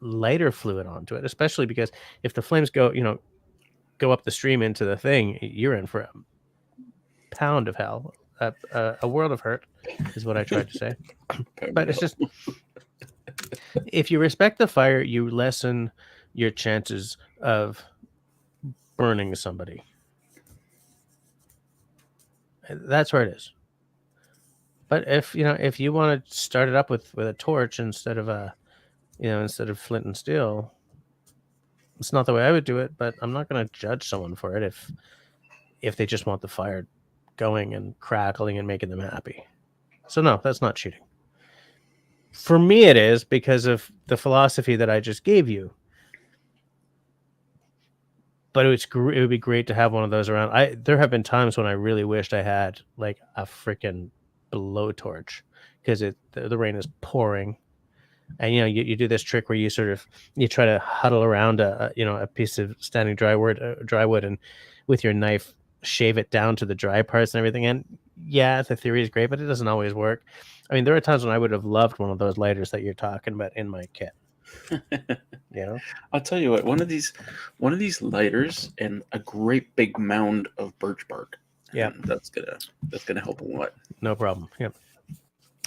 lighter fluid onto it, especially because if the flames go up the stream into the thing, you're in for a pound of hell, a world of hurt, is what I tried to say. But it's just, if you respect the fire, you lessen your chances of burning somebody. That's where it is. But if you want to start it up with a torch instead of flint and steel, it's not the way I would do it. But I'm not going to judge someone for it if they just want the fire going and crackling and making them happy. So no, that's not cheating. For me, it is, because of the philosophy that I just gave you. But it would be great to have one of those around. There have been times when I really wished I had like a freaking blowtorch, because the rain is pouring, and you do this trick where you try to huddle around a piece of standing dry wood, and with your knife shave it down to the dry parts and everything. And yeah, the theory is great, but it doesn't always work. I mean, there are times when I would have loved one of those lighters that you're talking about in my kit. I'll tell you what, one of these lighters and a great big mound of birch bark. Yeah, that's gonna help a lot. No problem. Yeah,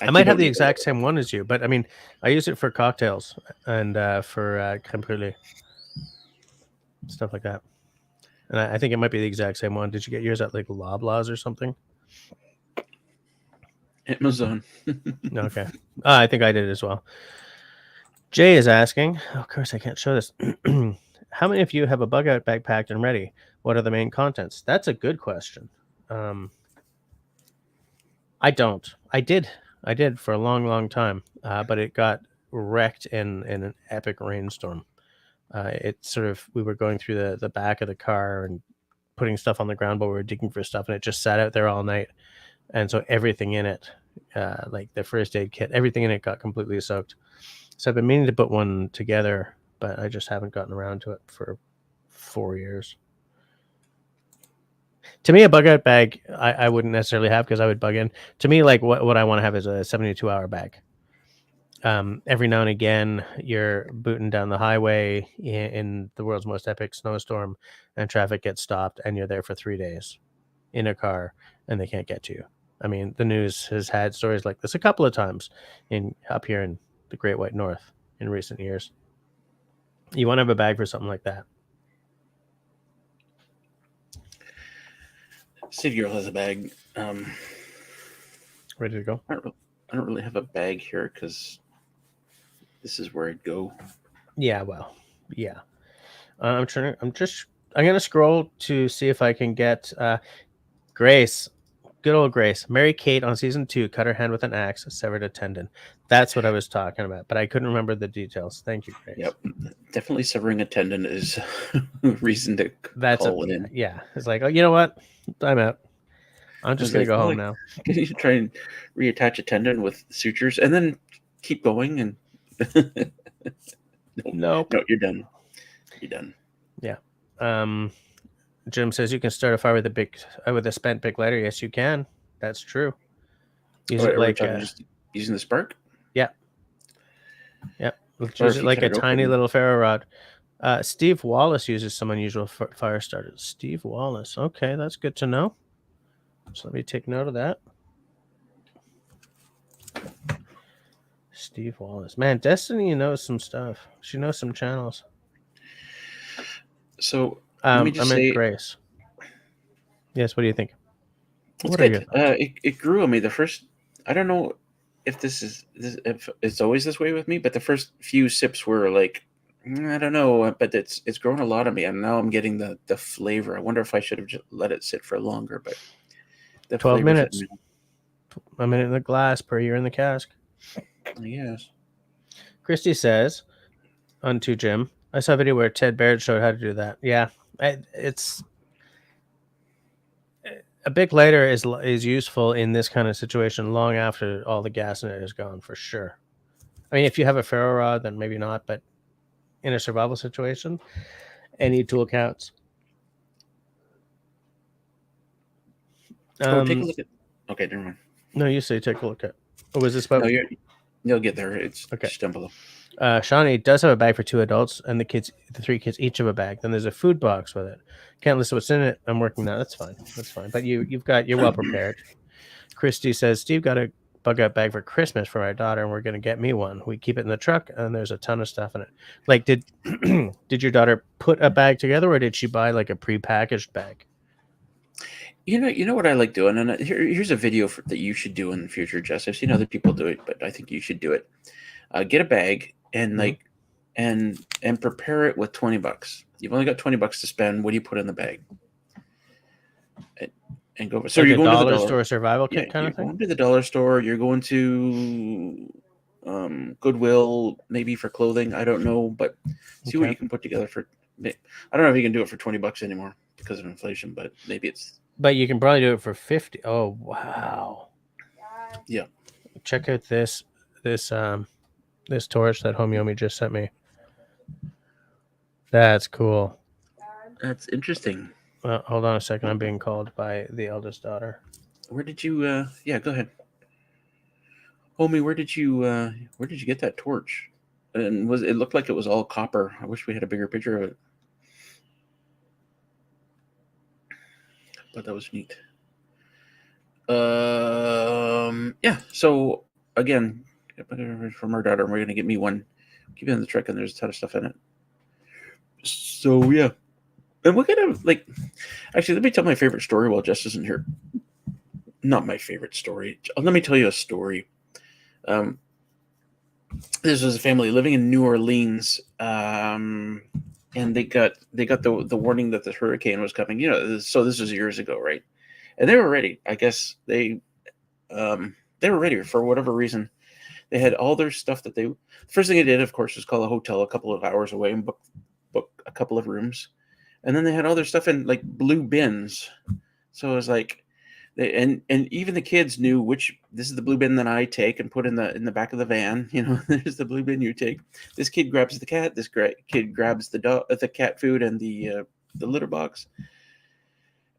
I might have the exact same one as you, but I mean, I use it for cocktails and for creme brulee, stuff like that. And I think it might be the exact same one. Did you get yours at like Loblaws or something? Amazon. Okay. I think I did as well. Jay is asking, of course I can't show this. How many of you have a bug out bag packed and ready? What are the main contents? That's a good question. I don't. I did for a long, long time, but it got wrecked in an epic rainstorm. We were going through the back of the car and putting stuff on the ground while we were digging for stuff, and it just sat out there all night. And so everything in it, like the first aid kit, everything in it got completely soaked. So I've been meaning to put one together but I just haven't gotten around to it for 4 years. To me, a bug out bag I wouldn't necessarily have because I would bug in. To me, like what I want to have is a 72-hour bag. Every now and again, you're booting down the highway in the world's most epic snowstorm, and traffic gets stopped, and you're there for 3 days in a car, and they can't get to you. I mean, the news has had stories like this a couple of times up here in the Great White North in recent years. You want to have a bag for something like that. City Girl has a bag. Ready to go? I don't really have a bag here because this is where I'd go. Yeah, well, yeah. I'm gonna scroll to see if I can get Grace. Good old Grace. Mary Kate on season 2 cut her hand with an axe, severed a tendon. That's what I was talking about, but I couldn't remember the details. Thank you, Grace. Yep, definitely severing a tendon is a reason to call it in. Yeah, it's like, oh, you know what? I'm out. I'm just gonna go home now. Can you try and reattach a tendon with sutures and then keep going? And Nope. No, you're done. You're done. Yeah. Jim says you can start a fire with a spent big lighter. Yes, you can. That's true. Use it like just using the spark. Yeah. Yep. Use it like a tiny little ferro rod. Steve Wallace uses some unusual fire starters. Steve Wallace. Okay, that's good to know. So let me take note of that. Steve Wallace. Man, Destiny knows some stuff. She knows some channels. So let me just say, Grace. Yes, what do you think? What are your thoughts? It grew on me. The first, I don't know if if it's always this way with me, but the first few sips were like, I don't know, but it's grown a lot on me, and now I'm getting the flavor. I wonder if I should have just let it sit for longer, but the 12 minutes. A minute in the glass per year in the cask. Yes. Christy says, unto Jim, I saw a video where Ted Baird showed how to do that. Yeah, it's a big lighter is useful in this kind of situation long after all the gas in it is gone, for sure. I mean, if you have a ferro rod, then maybe not, but in a survival situation, any tool counts. Take a look at. Okay, never mind. No, you say take a look at. What was this about? No, you'll get there. It's okay. Stumble. Shawnee does have a bag for 2 adults, and the 3 kids each have a bag. Then there's a food box with it. Can't list what's in it. I'm working that. That's fine. That's fine. But you're well prepared. Christy says Steve got a bug out bag for Christmas for my daughter, and we're gonna get me one. We keep it in the truck, and there's a ton of stuff in it. Like, did your daughter put a bag together, or did she buy like a prepackaged bag? You know what I like doing, and here's a video that you should do in the future, Jess. I've seen other people do it, but I think you should do it. Get a bag and and prepare it with $20. You've only got $20 to spend. What do you put in the bag? And go. So like you're going to the dollar store survival kit kind of thing. You're going to the dollar store. You're going to Goodwill, maybe for clothing. I don't know, but see what you can put together for. I don't know if you can do it for $20 anymore because of inflation, but maybe it's. But you can probably do it for 50. Oh wow! Yeah. Check out this torch that Homyomi just sent me. That's cool. That's interesting. Hold on a second. I'm being called by the eldest daughter. Where did you? Yeah, go ahead. Homie, where did you get that torch? And it looked like it was all copper. I wish we had a bigger picture of it. But that was neat. Yeah. So again, from our daughter, we're gonna get me one. Keep it in the truck, and there's a ton of stuff in it. So yeah, and we're gonna actually, let me tell my favorite story while Jess isn't here. Not my favorite story. Let me tell you a story. This was a family living in New Orleans, and they got the warning that the hurricane was coming. So this was years ago, right? And they were ready. I guess they were ready for whatever reason. They had all their stuff that the first thing they did, of course, was call a hotel a couple of hours away and book a couple of rooms. And then they had all their stuff in like blue bins. So it was like And even the kids knew which, this is the blue bin that I take and put in the back of the van. You know, there's the blue bin you take. This kid grabs the cat. This kid grabs the cat food and the litter box.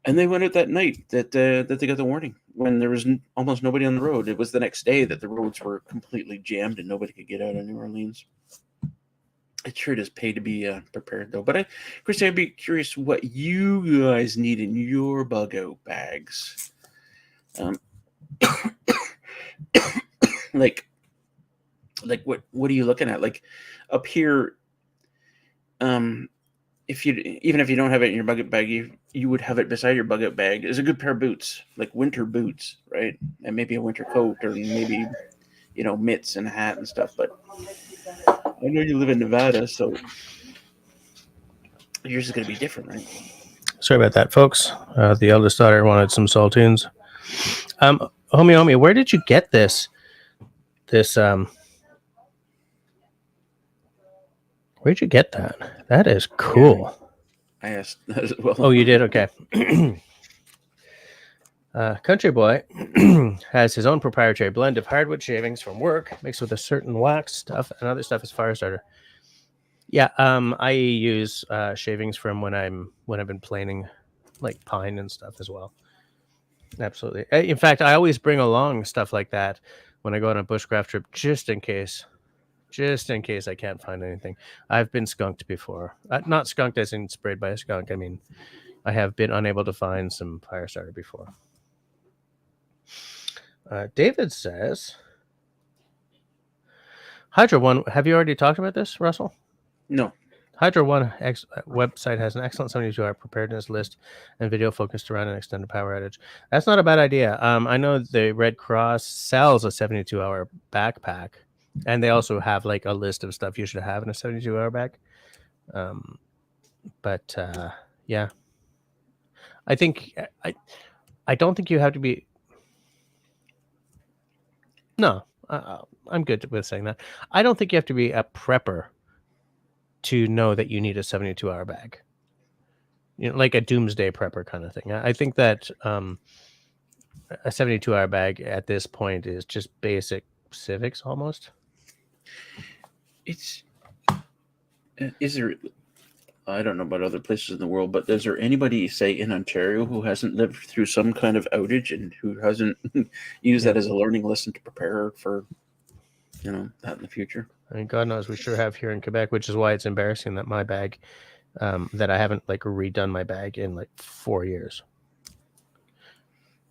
And they went out that night that they got the warning when there was almost nobody on the road. It was the next day that the roads were completely jammed and nobody could get out of New Orleans. It sure does pay to be prepared, though. But Christy, I'd be curious what you guys need in your bug out bags. Like what are you looking at? Like up here, even if you don't have it in your bug out bag, you would have it beside your bug out bag. Is a good pair of boots, like winter boots, right? And maybe a winter coat, or maybe mitts and a hat and stuff. But I know you live in Nevada, so yours is going to be different, right? Sorry about that, folks. The eldest daughter wanted some saltines. Homie, where did you get this? Where'd you get that? That is cool. I asked that as well. Oh, you did? Okay. Country Boy has his own proprietary blend of hardwood shavings from work, mixed with a certain wax stuff and other stuff as fire starter. Yeah, I use shavings from when I've been planing, like pine and stuff as well. Absolutely. In fact, I always bring along stuff like that when I go on a bushcraft trip, just in case I can't find anything. I've been skunked before. Not skunked as in sprayed by a skunk. I mean, I have been unable to find some fire starter before. David says, Hydro One. Have you already talked about this, Russell? No. Hydro One website has an excellent 72-hour preparedness list and video focused around an extended power outage. That's not a bad idea. I know the Red Cross sells a 72-hour backpack, and they also have like a list of stuff you should have in a 72-hour bag. Yeah, I think I don't think you have to be. No, I'm good with saying that. I don't think you have to be a prepper to know that you need a 72-hour bag. Like a doomsday prepper kind of thing. I think that a 72-hour bag at this point is just basic civics almost. Is there? I don't know about other places in the world, but is there anybody, say, in Ontario who hasn't lived through some kind of outage and who hasn't used that as a learning lesson to prepare for, that in the future? I mean, God knows we sure have here in Quebec, which is why it's embarrassing that my bag, that I haven't like redone my bag in like 4 years.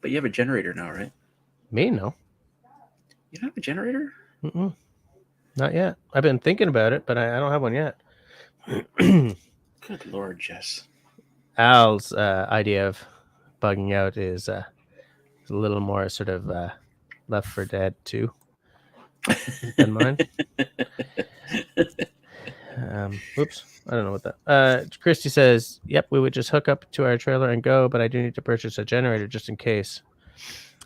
But you have a generator now, right? Me? No. You don't have a generator? Mm-mm. Not yet. I've been thinking about it, but I don't have one yet. Good Lord, Jess. Al's idea of bugging out is a little more sort of Left 4 Dead 2 than mine. Oops, I don't know what that. Christy says, "Yep, we would just hook up to our trailer and go, but I do need to purchase a generator just in case."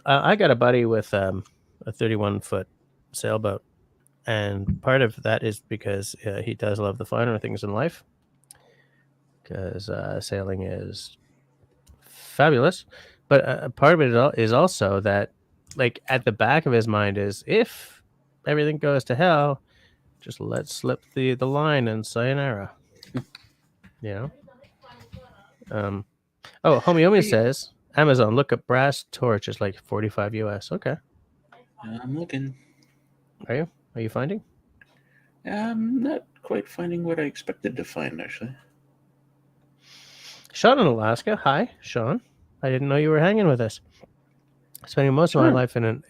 I got a buddy with a 31-foot sailboat, and part of that is because he does love the finer things in life. Because sailing is fabulous, but part of it is also that, like, at the back of his mind is, if everything goes to hell, just let's slip the line and sayonara. Oh, Homie says, Amazon, look up brass torch is like $45 US. Okay. I'm looking. Are you finding? I'm not quite finding what I expected to find, actually. Sean in Alaska. Hi, Sean. I didn't know you were hanging with us. Spending most of my life spending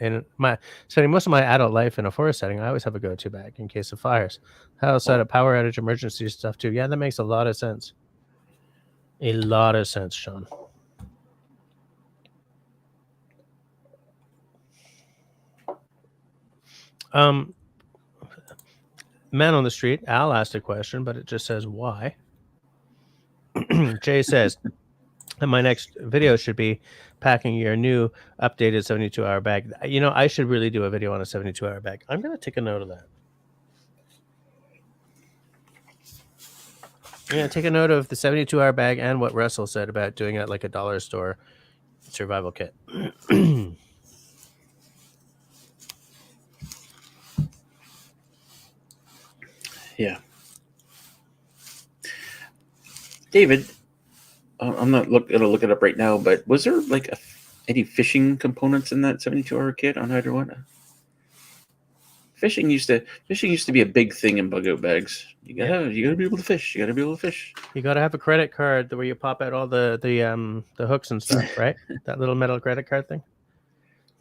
most of my adult life in a forest setting, I always have a go-to bag in case of fires. House set of power outage emergency stuff too. Yeah, that makes a lot of sense. A lot of sense, Sean. Man on the street, Al asked a question, but it just says why. Jay says, and my next video should be packing your new updated 72-hour bag. I should really do a video on a 72-hour bag. I'm going to take a note of that. I'm going to take a note of the 72-hour bag and what Russell said about doing it at like a dollar store survival kit. Yeah. David, I'm not gonna look it up right now, but was there like any fishing components in that 72-hour kit on either one? Fishing used to be a big thing in bug out bags. You gotta be able to fish. You gotta have a credit card where you pop out all the hooks and stuff, right? That little metal credit card thing.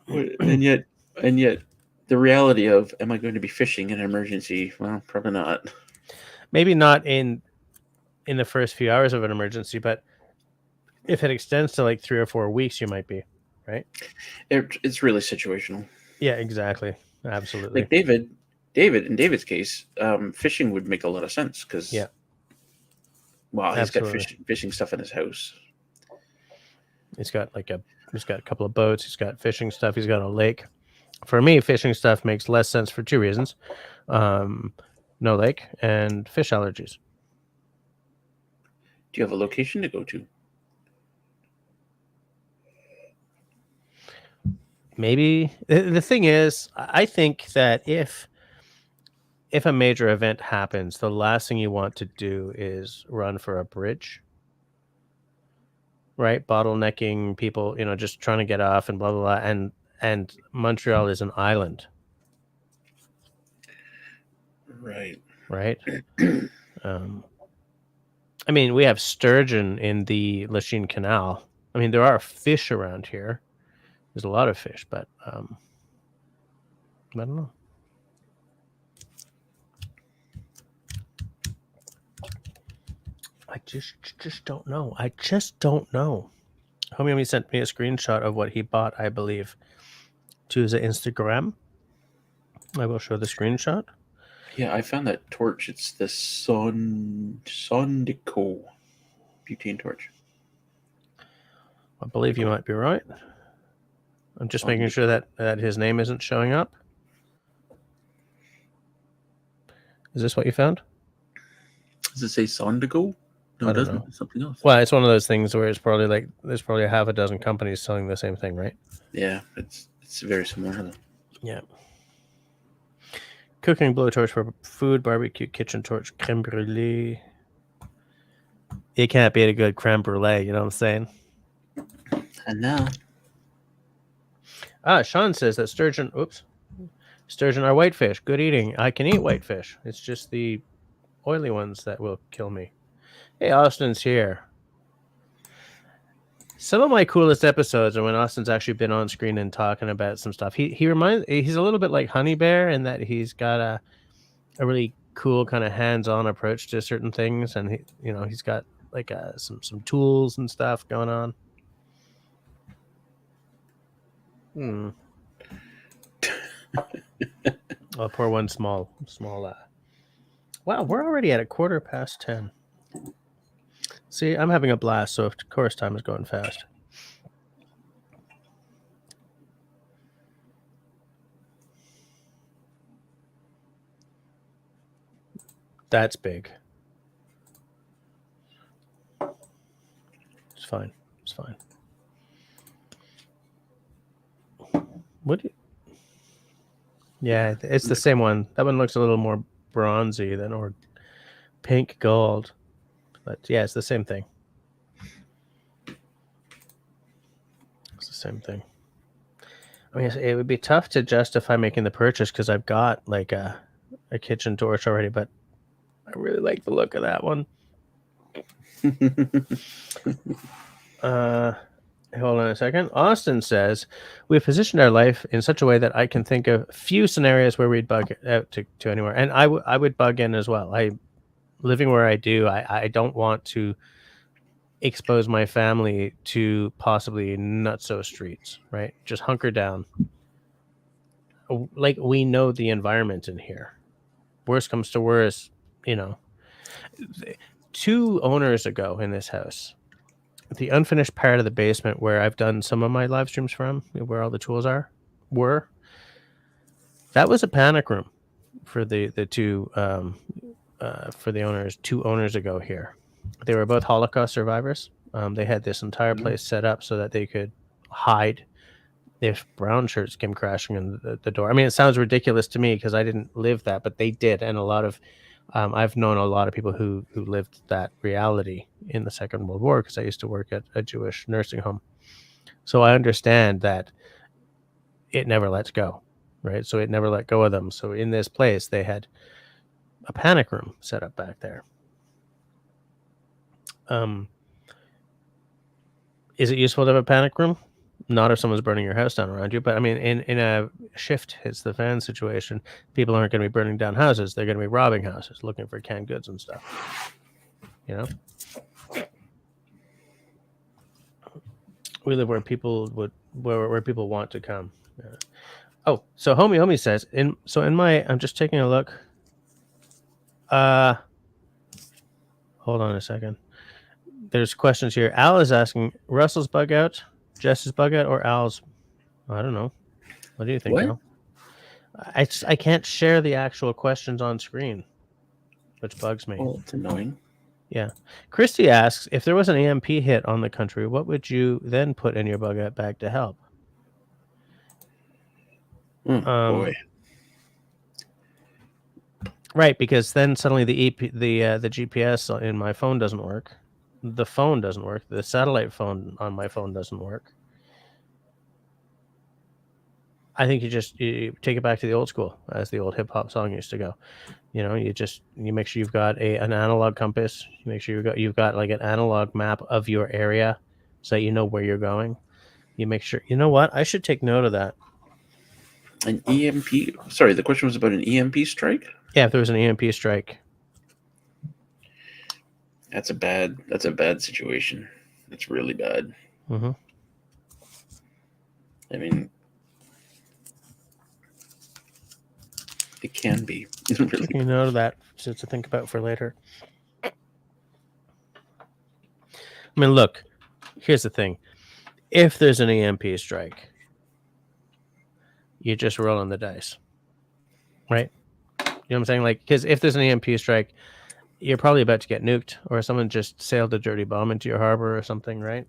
And yet, the reality of, am I going to be fishing in an emergency? Well, probably not. Maybe not in the first few hours of an emergency, but if it extends to like 3 or 4 weeks, you might be, right? It's really situational. Yeah, exactly. Absolutely. Like in David's case, fishing would make a lot of sense because, yeah, well, he's got fishing stuff in his house. He's got a couple of boats. He's got fishing stuff. He's got a lake. For me, fishing stuff makes less sense for 2 reasons: no lake and fish allergies. Do you have a location to go to? Maybe. The thing is, I think that if a major event happens, the last thing you want to do is run for a bridge, right? Bottlenecking people, just trying to get off and blah, blah, blah. And Montreal is an island. Right. I mean, we have sturgeon in the Lachine Canal. I mean, there are fish around here. There's a lot of fish, but I don't know. I just don't know. I just don't know. Homie sent me a screenshot of what he bought, I believe, to his Instagram. I will show the screenshot. Yeah, I found that torch. It's the Sondico butane torch. I believe you might be right. I'm just making sure that his name isn't showing up. Is this what you found? Does it say Sondico? No, it doesn't. It's something else. Well, it's one of those things where it's probably like there's probably a half a dozen companies selling the same thing, right? Yeah, it's very similar though. Yeah. Cooking blowtorch for food, barbecue, kitchen torch, creme brulee. You can't beat a good creme brulee, you know what I'm saying? I know. Sean says that sturgeon are whitefish. Good eating. I can eat whitefish. It's just the oily ones that will kill me. Hey, Austin's here. Some of my coolest episodes are when Austin's actually been on screen and talking about some stuff. He's a little bit like Honey Bear in that he's got a really cool kind of hands-on approach to certain things, and he's got like some tools and stuff going on. I'll pour one small. Wow, we're already at 10:15. See, I'm having a blast, so of course time is going fast. That's big. It's fine. Yeah, it's the same one. That one looks a little more bronzy or pink gold. But yeah, it's the same thing. I mean, it would be tough to justify making the purchase because I've got like a kitchen torch already, but I really like the look of that one. Hold on a second. Austin says, we've positioned our life in such a way that I can think of few scenarios where we'd bug out to anywhere. And I would bug in as well. Living where I do, I don't want to expose my family to possibly nutso streets, right? Just hunker down. Like, we know the environment in here. Worst comes to worst, 2 owners ago in this house, the unfinished part of the basement where I've done some of my live streams from, where all the tools that was a panic room for the 2 for the owners 2 owners ago here. They were both Holocaust survivors. They had this entire place set up so that they could hide if brown shirts came crashing in the door. I mean, it sounds ridiculous to me because I didn't live that, but they did. And a lot of, I've known a lot of people who lived that reality in the Second World War because I used to work at a Jewish nursing home. So I understand that it never lets go, right? So it never let go of them. So in this place, they had a panic room set up back there. Is it useful to have a panic room? Not if someone's burning your house down around you, but I mean, in a shift hits the fan situation, people aren't going to be burning down houses. They're going to be robbing houses, looking for canned goods and stuff. You know, we live where people where people want to come. Yeah. Oh, so Homie says in my, I'm just taking a look. Hold on a second. There's questions here. Al is asking Russell's bug out, Jess's bug out, or Al's. I don't know. What do you think, Al? I can't share the actual questions on screen, which bugs me. Well, it's annoying. Yeah. Christy asks, if there was an EMP hit on the country, what would you then put in your bug out bag to help? Boy. Right, because then suddenly the GPS in my phone doesn't work. The phone doesn't work. The satellite phone on my phone doesn't work. I think you take it back to the old school, as the old hip hop song used to go. You know, you make sure you've got an analog compass. You make sure you've got like an analog map of your area, so that you know where you're going. You make sure. You know what? I should take note of that. An EMP. Sorry, the question was about an EMP strike. Yeah, if there was an EMP strike. That's a bad situation. That's really bad. Mm-hmm. I mean, it can be. Really taking note of that to think about for later. I mean, look, here's the thing. If there's an EMP strike, you're just rolling the dice. Right? You know what I'm saying? Like, because if there's an EMP strike, you're probably about to get nuked, or someone just sailed a dirty bomb into your harbor or something, right?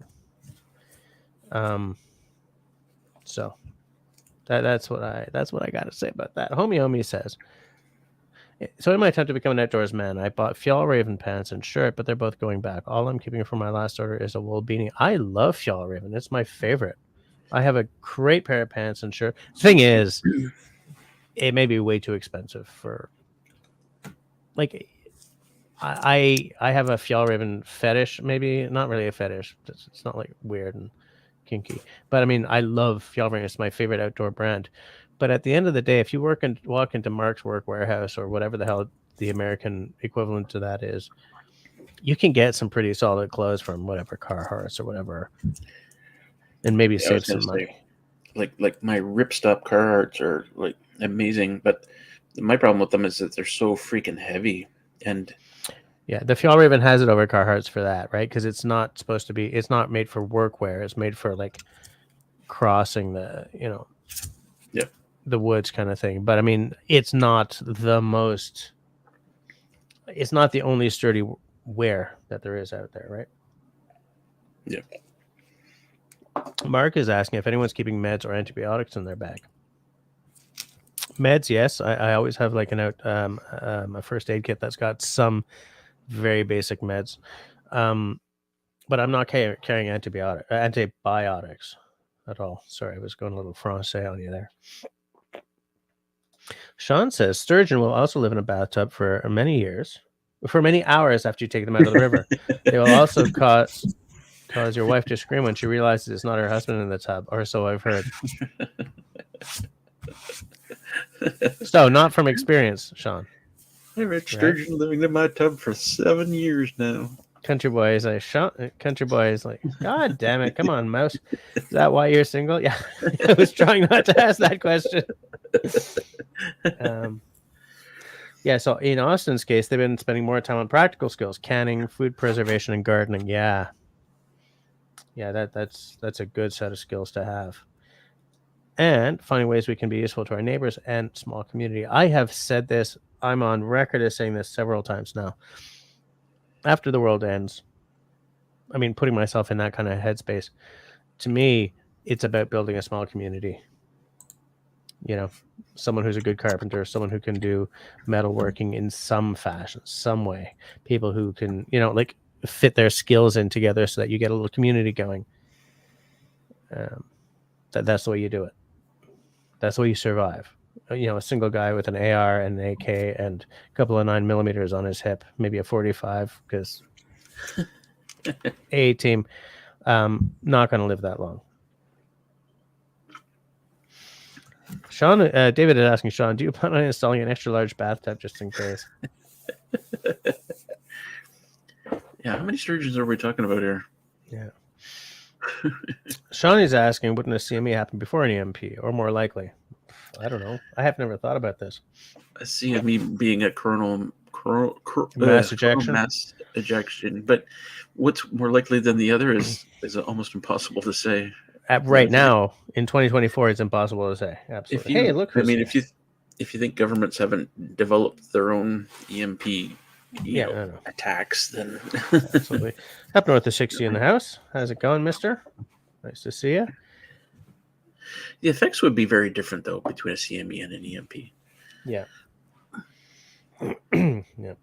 So that's what I got to say about that. Homie says, so in my attempt to become an outdoors man, I bought Fjallraven pants and shirt, but they're both going back. All I'm keeping from my last order is a wool beanie. I love Fjallraven. It's my favorite. I have a great pair of pants and shirt. Thing is, it may be way too expensive for, like, I have a Fjallraven fetish, maybe not really a fetish. It's not like weird and kinky, but I mean, I love Fjallraven. It's my favorite outdoor brand. But at the end of the day, if you walk into Mark's Work Warehouse or whatever the hell the American equivalent to that is, you can get some pretty solid clothes from whatever Carhartt or whatever, and maybe save some money. Like my ripstop Carhartts are like amazing, but my problem with them is that they're so freaking heavy. And yeah, the Fjallraven has it over Carhartts for that, right? Because it's not supposed to be. It's not made for workwear. It's made for like crossing the, the woods kind of thing. But I mean, it's not the most. It's not the only sturdy wear that there is out there, right? Yeah. Mark is asking if anyone's keeping meds or antibiotics in their bag. Meds, yes. I always have like a first aid kit that's got some very basic meds, but I'm not carrying antibiotics at all. Sorry, I was going a little français on you there. Sean says sturgeon will also live in a bathtub for many hours after you take them out of the river. They will also cause your wife to scream when she realizes it's not her husband in the tub, or so I've heard. So, not from experience, Sean. I've had sturgeon living in my tub for 7 years now. Country boy is like, God damn it, come on, mouse. Is that why you're single? Yeah, I was trying not to ask that question. Yeah, so in Austin's case, they've been spending more time on practical skills, canning, food preservation, and gardening. Yeah, that's a good set of skills to have. And finding ways we can be useful to our neighbors and small community. I have said this. I'm on record as saying this several times now. After the world ends, I mean, putting myself in that kind of headspace, to me, it's about building a small community. You know, someone who's a good carpenter, someone who can do metalworking in some fashion, some way. People who can, like fit their skills in together so that you get a little community going. That's the way you do it. That's the way you survive. A single guy with an AR and an AK and a couple of 9mm on his hip, maybe a 45, because A team, not going to live that long. Sean, David is asking Sean, do you plan on installing an extra large bathtub just in case? Yeah, how many sturgeons are we talking about here? Yeah. Sean is asking, wouldn't a CME happen before an EMP, or more likely? I don't know. I have never thought about this. A CME being a coronal mass ejection. Mass ejection, but what's more likely than the other is almost impossible to say. Right now, in 2024, it's impossible to say. Absolutely. Hey, look. I mean, if you think governments haven't developed their own EMP, attacks, then absolutely. Up north of 60 in the house. How's it going, Mister? Nice to see you. The effects would be very different, though, between a CME and an EMP. Yeah. Yeah.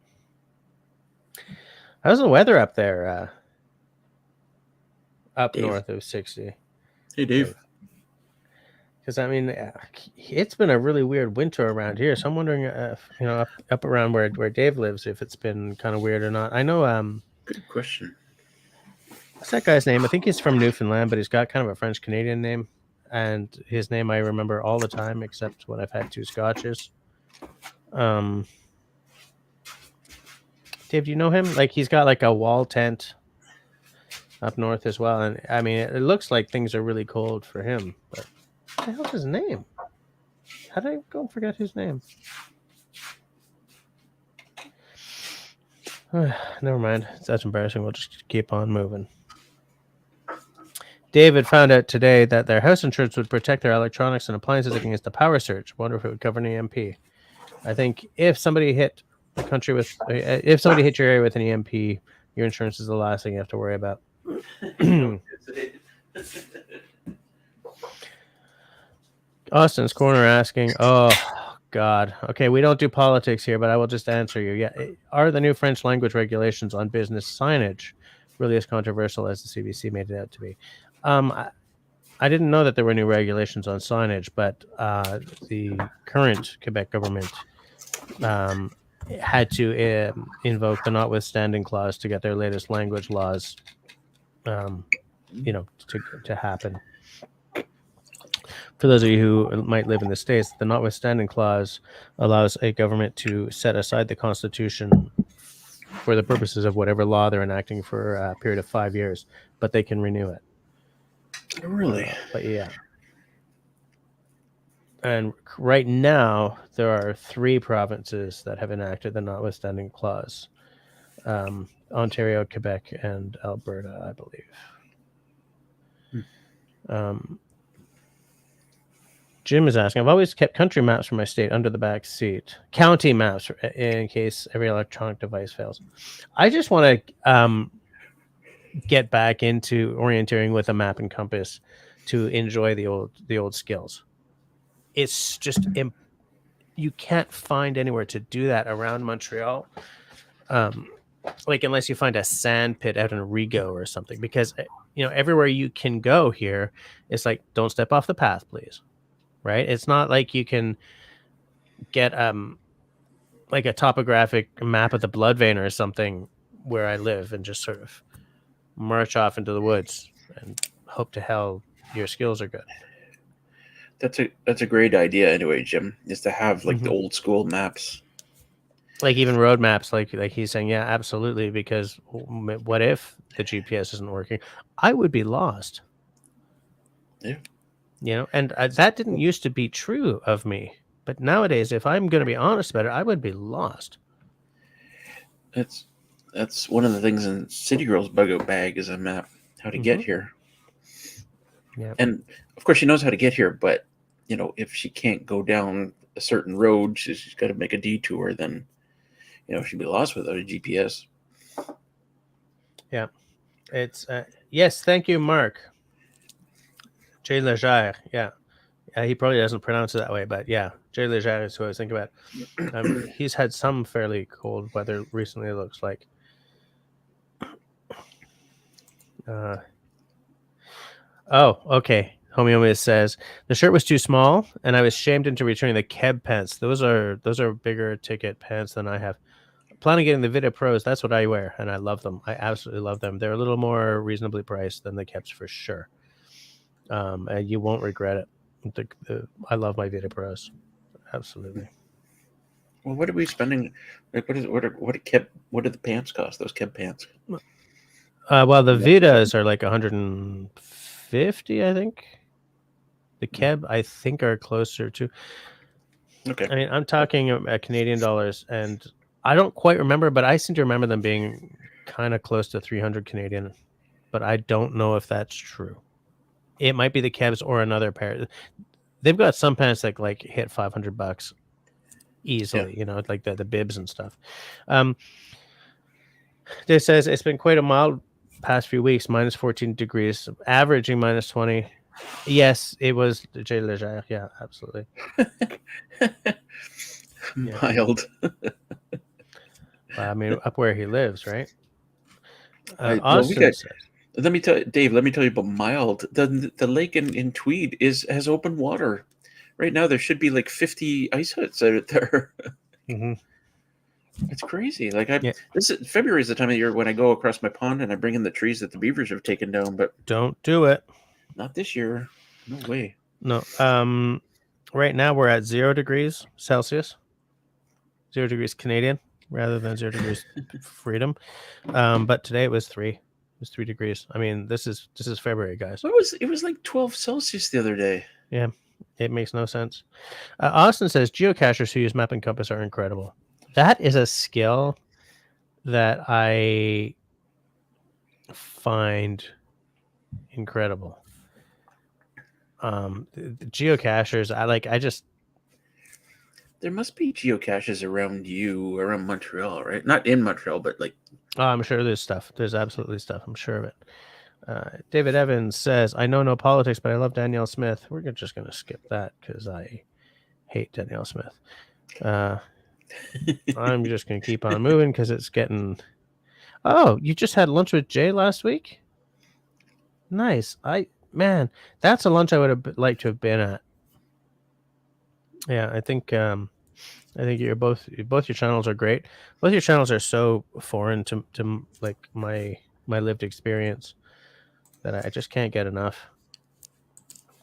How's the weather up there? Up Dave. North of 60. Hey, Dave. Because, I mean, it's been a really weird winter around here. So I'm wondering, up around where Dave lives, if it's been kind of weird or not. I know. Good question. What's that guy's name? I think he's from Newfoundland, but he's got kind of a French-Canadian name. And his name I remember all the time, except when I've had 2 scotches. Dave, do you know him? Like, he's got like a wall tent up north as well. And I mean, it looks like things are really cold for him. But what the hell's his name? How did I go and forget his name? Never mind. That's embarrassing. We'll just keep on moving. David found out today that their house insurance would protect their electronics and appliances against the power surge. Wonder if it would cover an EMP. I think if somebody hit the country if somebody hit your area with an EMP, your insurance is the last thing you have to worry about. Austin's Corner asking, oh, God. Okay, we don't do politics here, but I will just answer you. Yeah, are the new French language regulations on business signage really as controversial as the CBC made it out to be? I didn't know that there were new regulations on signage, but the current Quebec government had to invoke the notwithstanding clause to get their latest language laws, to happen. For those of you who might live in the States, the notwithstanding clause allows a government to set aside the Constitution for the purposes of whatever law they're enacting for a period of 5 years, but they can renew it. Really? But yeah. And right now, there are 3 provinces that have enacted the notwithstanding clause. Ontario, Quebec, and Alberta, I believe. Jim is asking, I've always kept country maps for my state under the back seat. County maps in case every electronic device fails. I just want to get back into orienteering with a map and compass to enjoy the old skills. It's just you can't find anywhere to do that around Montreal. Like unless you find a sand pit out in Rigaud or something, because everywhere you can go here, it's like, don't step off the path, please. Right? It's not like you can get like a topographic map of the blood vein or something where I live and just sort of march off into the woods and hope to hell your skills are good. That's a great idea anyway, Jim, is to have like the old school maps. Like even road maps, like he's saying, yeah, absolutely, because what if the GPS isn't working? I would be lost. Yeah. And that didn't used to be true of me. But nowadays, if I'm going to be honest about it, I would be lost. That's one of the things in City Girl's bug-out bag is a map, how to get here. Yeah. And, of course, she knows how to get here, but, if she can't go down a certain road, she's got to make a detour, then, she'd be lost without a GPS. Yeah. It's, yes, thank you, Mark. Jay Leger, yeah. He probably doesn't pronounce it that way, but yeah, Jay Leger is who I was thinking about. He's had some fairly cold weather recently, it looks like. Oh, okay. Homeomeus says the shirt was too small, and I was shamed into returning the Keb pants. Those are bigger ticket pants than I have. Planning getting the Vita Pros. That's what I wear, and I love them. I absolutely love them. They're a little more reasonably priced than the Kebs for sure. And you won't regret it. I love my Vita Pros. Absolutely. Well, what are we spending? Like, what do the pants cost? Those Keb pants. Well, the Vitas are like 150, I think. The Keb, I think, are closer to. Okay. I mean, I'm talking Canadian dollars, and I don't quite remember, but I seem to remember them being kind of close to 300 Canadian. But I don't know if that's true. It might be the Kebs or another pair. They've got some pants that like hit $500 easily. Yeah. You know, like the bibs and stuff. This says it's been quite a mild past few weeks, minus 14 degrees, averaging minus 20. Yes, it was Jay Leger. Yeah, absolutely. Mild. I mean, up where he lives, right? Let me tell you, Dave. Let me tell you about mild. The lake in Tweed has open water. Right now, there should be like 50 ice huts out there. Mm-hmm. It's crazy. Like February is the time of year when I go across my pond and I bring in the trees that the beavers have taken down. But don't do it. Not this year. No way. No. Right now we're at 0 degrees Celsius, 0 degrees Canadian, rather than 0 degrees freedom. But today it was 3. It was 3 degrees. I mean, this is February, guys. It was like 12 Celsius the other day. Yeah, it makes no sense. Austin says geocachers who use map and compass are incredible. That is a skill that I find incredible. The geocachers, there must be geocaches around Montreal, right? Not in Montreal, but like. Oh, I'm sure there's stuff. There's absolutely stuff. I'm sure of it. David Evans says, I know no politics, but I love Danielle Smith. We're just going to skip that because I hate Danielle Smith. I'm just going to keep on moving because it's getting... Oh, you just had lunch with Jay last week? Nice. Man, that's a lunch I would have liked to have been at. Yeah, I think you're both your channels are great. Both your channels are so foreign to like my lived experience that I just can't get enough.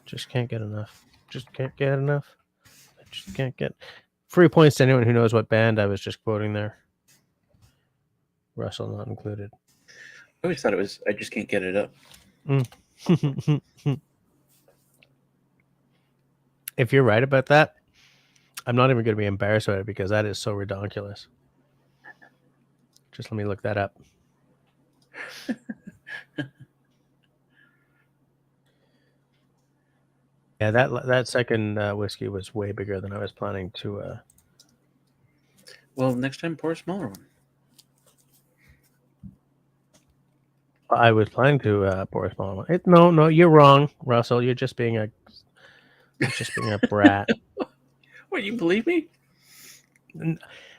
Just can't get enough. Just can't get enough. I just can't get... Free points to anyone who knows what band I was just quoting there. Russell not included. I always thought it was I Just Can't Get It Up. If you're right about that, I'm not even going to be embarrassed about it because that is so redonkulous. Just let me look that up. Yeah, that second whiskey was way bigger than I was planning to. Well, next time pour a smaller one. I was planning to pour a smaller one. No, you're wrong, Russell. You're just being a brat. What, you believe me?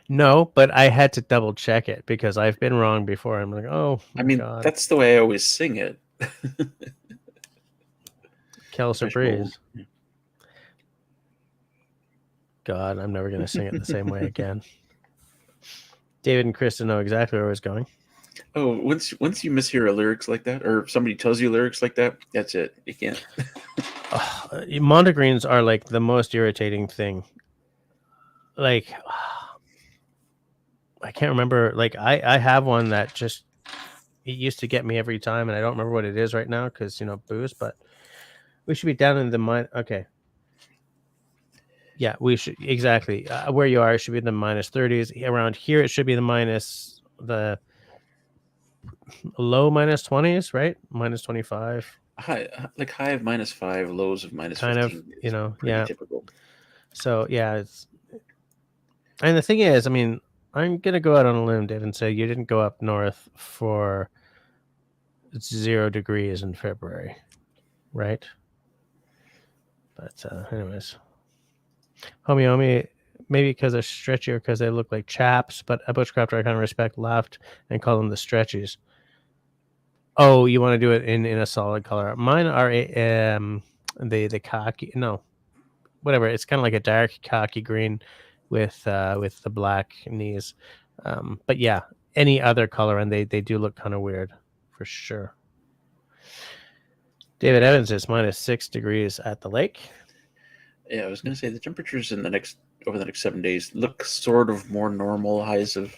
No, but I had to double check it because I've been wrong before. I'm like, oh, I mean, God. That's the way I always sing it. Quelle surprise. God, I'm never going to sing it the same way again. David and Kristen know exactly where I was going. Oh, once you mishear a lyrics like that, or somebody tells you lyrics like that, that's it. You can't. Montegreens are like the most irritating thing. Like, I can't remember. Like, I have one that just, it used to get me every time, and I don't remember what it is right now because, booze, but we should be down in the mine. Okay. Yeah, we should. Exactly. Where you are, it should be in the minus 30s. Around here, it should be the low minus 20s, right? Minus 25. High of -5, lows of -15. Kind of, yeah. Typical. So, yeah, and the thing is, I mean, I'm going to go out on a limb, Dave, and say you didn't go up north for 0 degrees in February, right? But anyways, homie, maybe because they're stretchy or because they look like chaps, but a bushcrafter I kind of respect laughed and called them the stretchies. Oh, you want to do it in a solid color? Mine are the khaki. No, whatever. It's kind of like a dark khaki green with the black knees. But yeah, any other color, and they do look kind of weird for sure. David Evans is -6 degrees at the lake. Yeah, I was going to say the temperatures over the next 7 days look sort of more normal. Highs of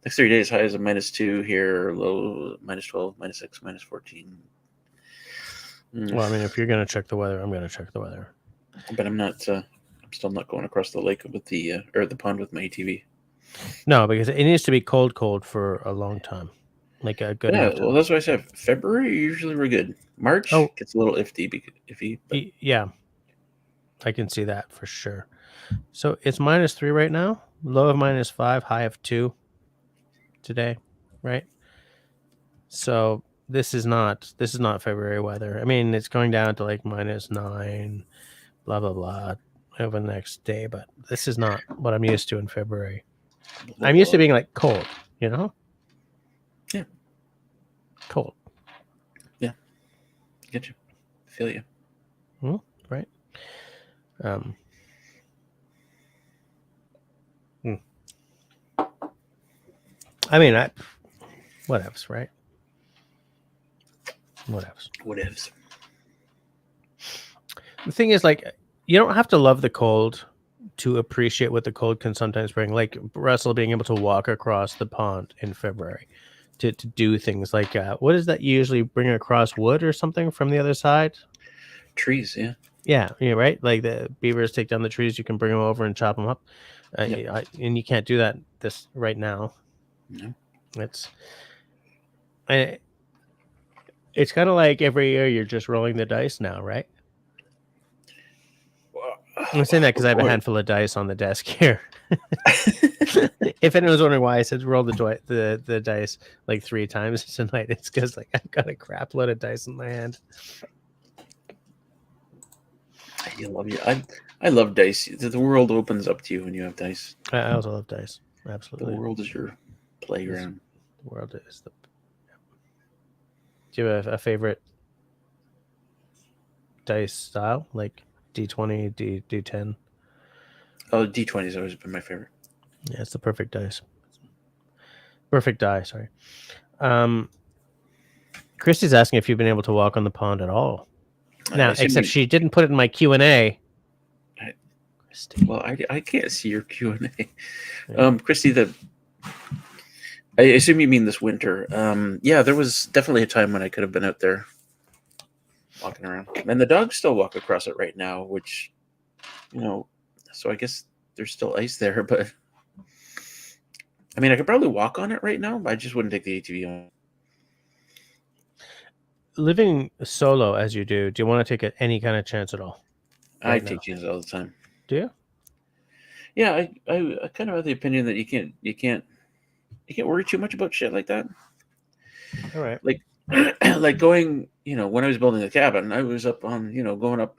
next 3 days, highs of -2 here, low -12, -6, -14. Well, I mean, if you're going to check the weather, I'm going to check the weather. But I'm not. I'm still not going across the lake with the pond with my ATV. No, because it needs to be cold for a long time, like a good. Yeah, well, that's why I said February usually we're good. March gets a little iffy. But... Yeah, I can see that for sure. So it's -3 right now, low of -5, high of 2 today, right? So this is not February weather. I mean, it's going down to like -9, blah blah blah over the next day, but this is not what I'm used to in February. I'm used to being like cold, you know? Yeah. Cold. Yeah. Get you. Feel you. Right. I mean, whatevs, right? Whatevs. The thing is, like, you don't have to love the cold to appreciate what the cold can sometimes bring. Like Russell being able to walk across the pond in February to do things like what is that you usually bring across, wood or something from the other side? Trees, yeah. Yeah, right. Like the beavers take down the trees, you can bring them over and chop them up. Yep. And you can't do that right now. No. It's kind of like every year you're just rolling the dice now, right? I'm saying that because I have a handful of dice on the desk here. If anyone's wondering why I said roll the dice like 3 times tonight, it's because like I've got a crap load of dice in my hand. I love dice. The world opens up to you when you have dice. I also love dice. Absolutely. The world is your playground. The world is the. Do you have a favorite dice style, like D20, D10? Oh, D20 has always been my favorite. Yeah, it's the perfect dice. Perfect die, sorry. Christy's asking if you've been able to walk on the pond at all. Now, except she didn't put it in my Q&A. Well, I can't see your Q&A. Yeah. Christy, I assume you mean this winter. Yeah, there was definitely a time when I could have been out there walking around. And the dogs still walk across it right now, which, so I guess there's still ice there. But, I mean, I could probably walk on it right now, but I just wouldn't take the ATV on. Living solo as you do you want to take any kind of chance at all? I take chances all the time. Do you? Yeah, I kind of have the opinion that you can't worry too much about shit like that. All right. Like going, when I was building the cabin, I was up on, going up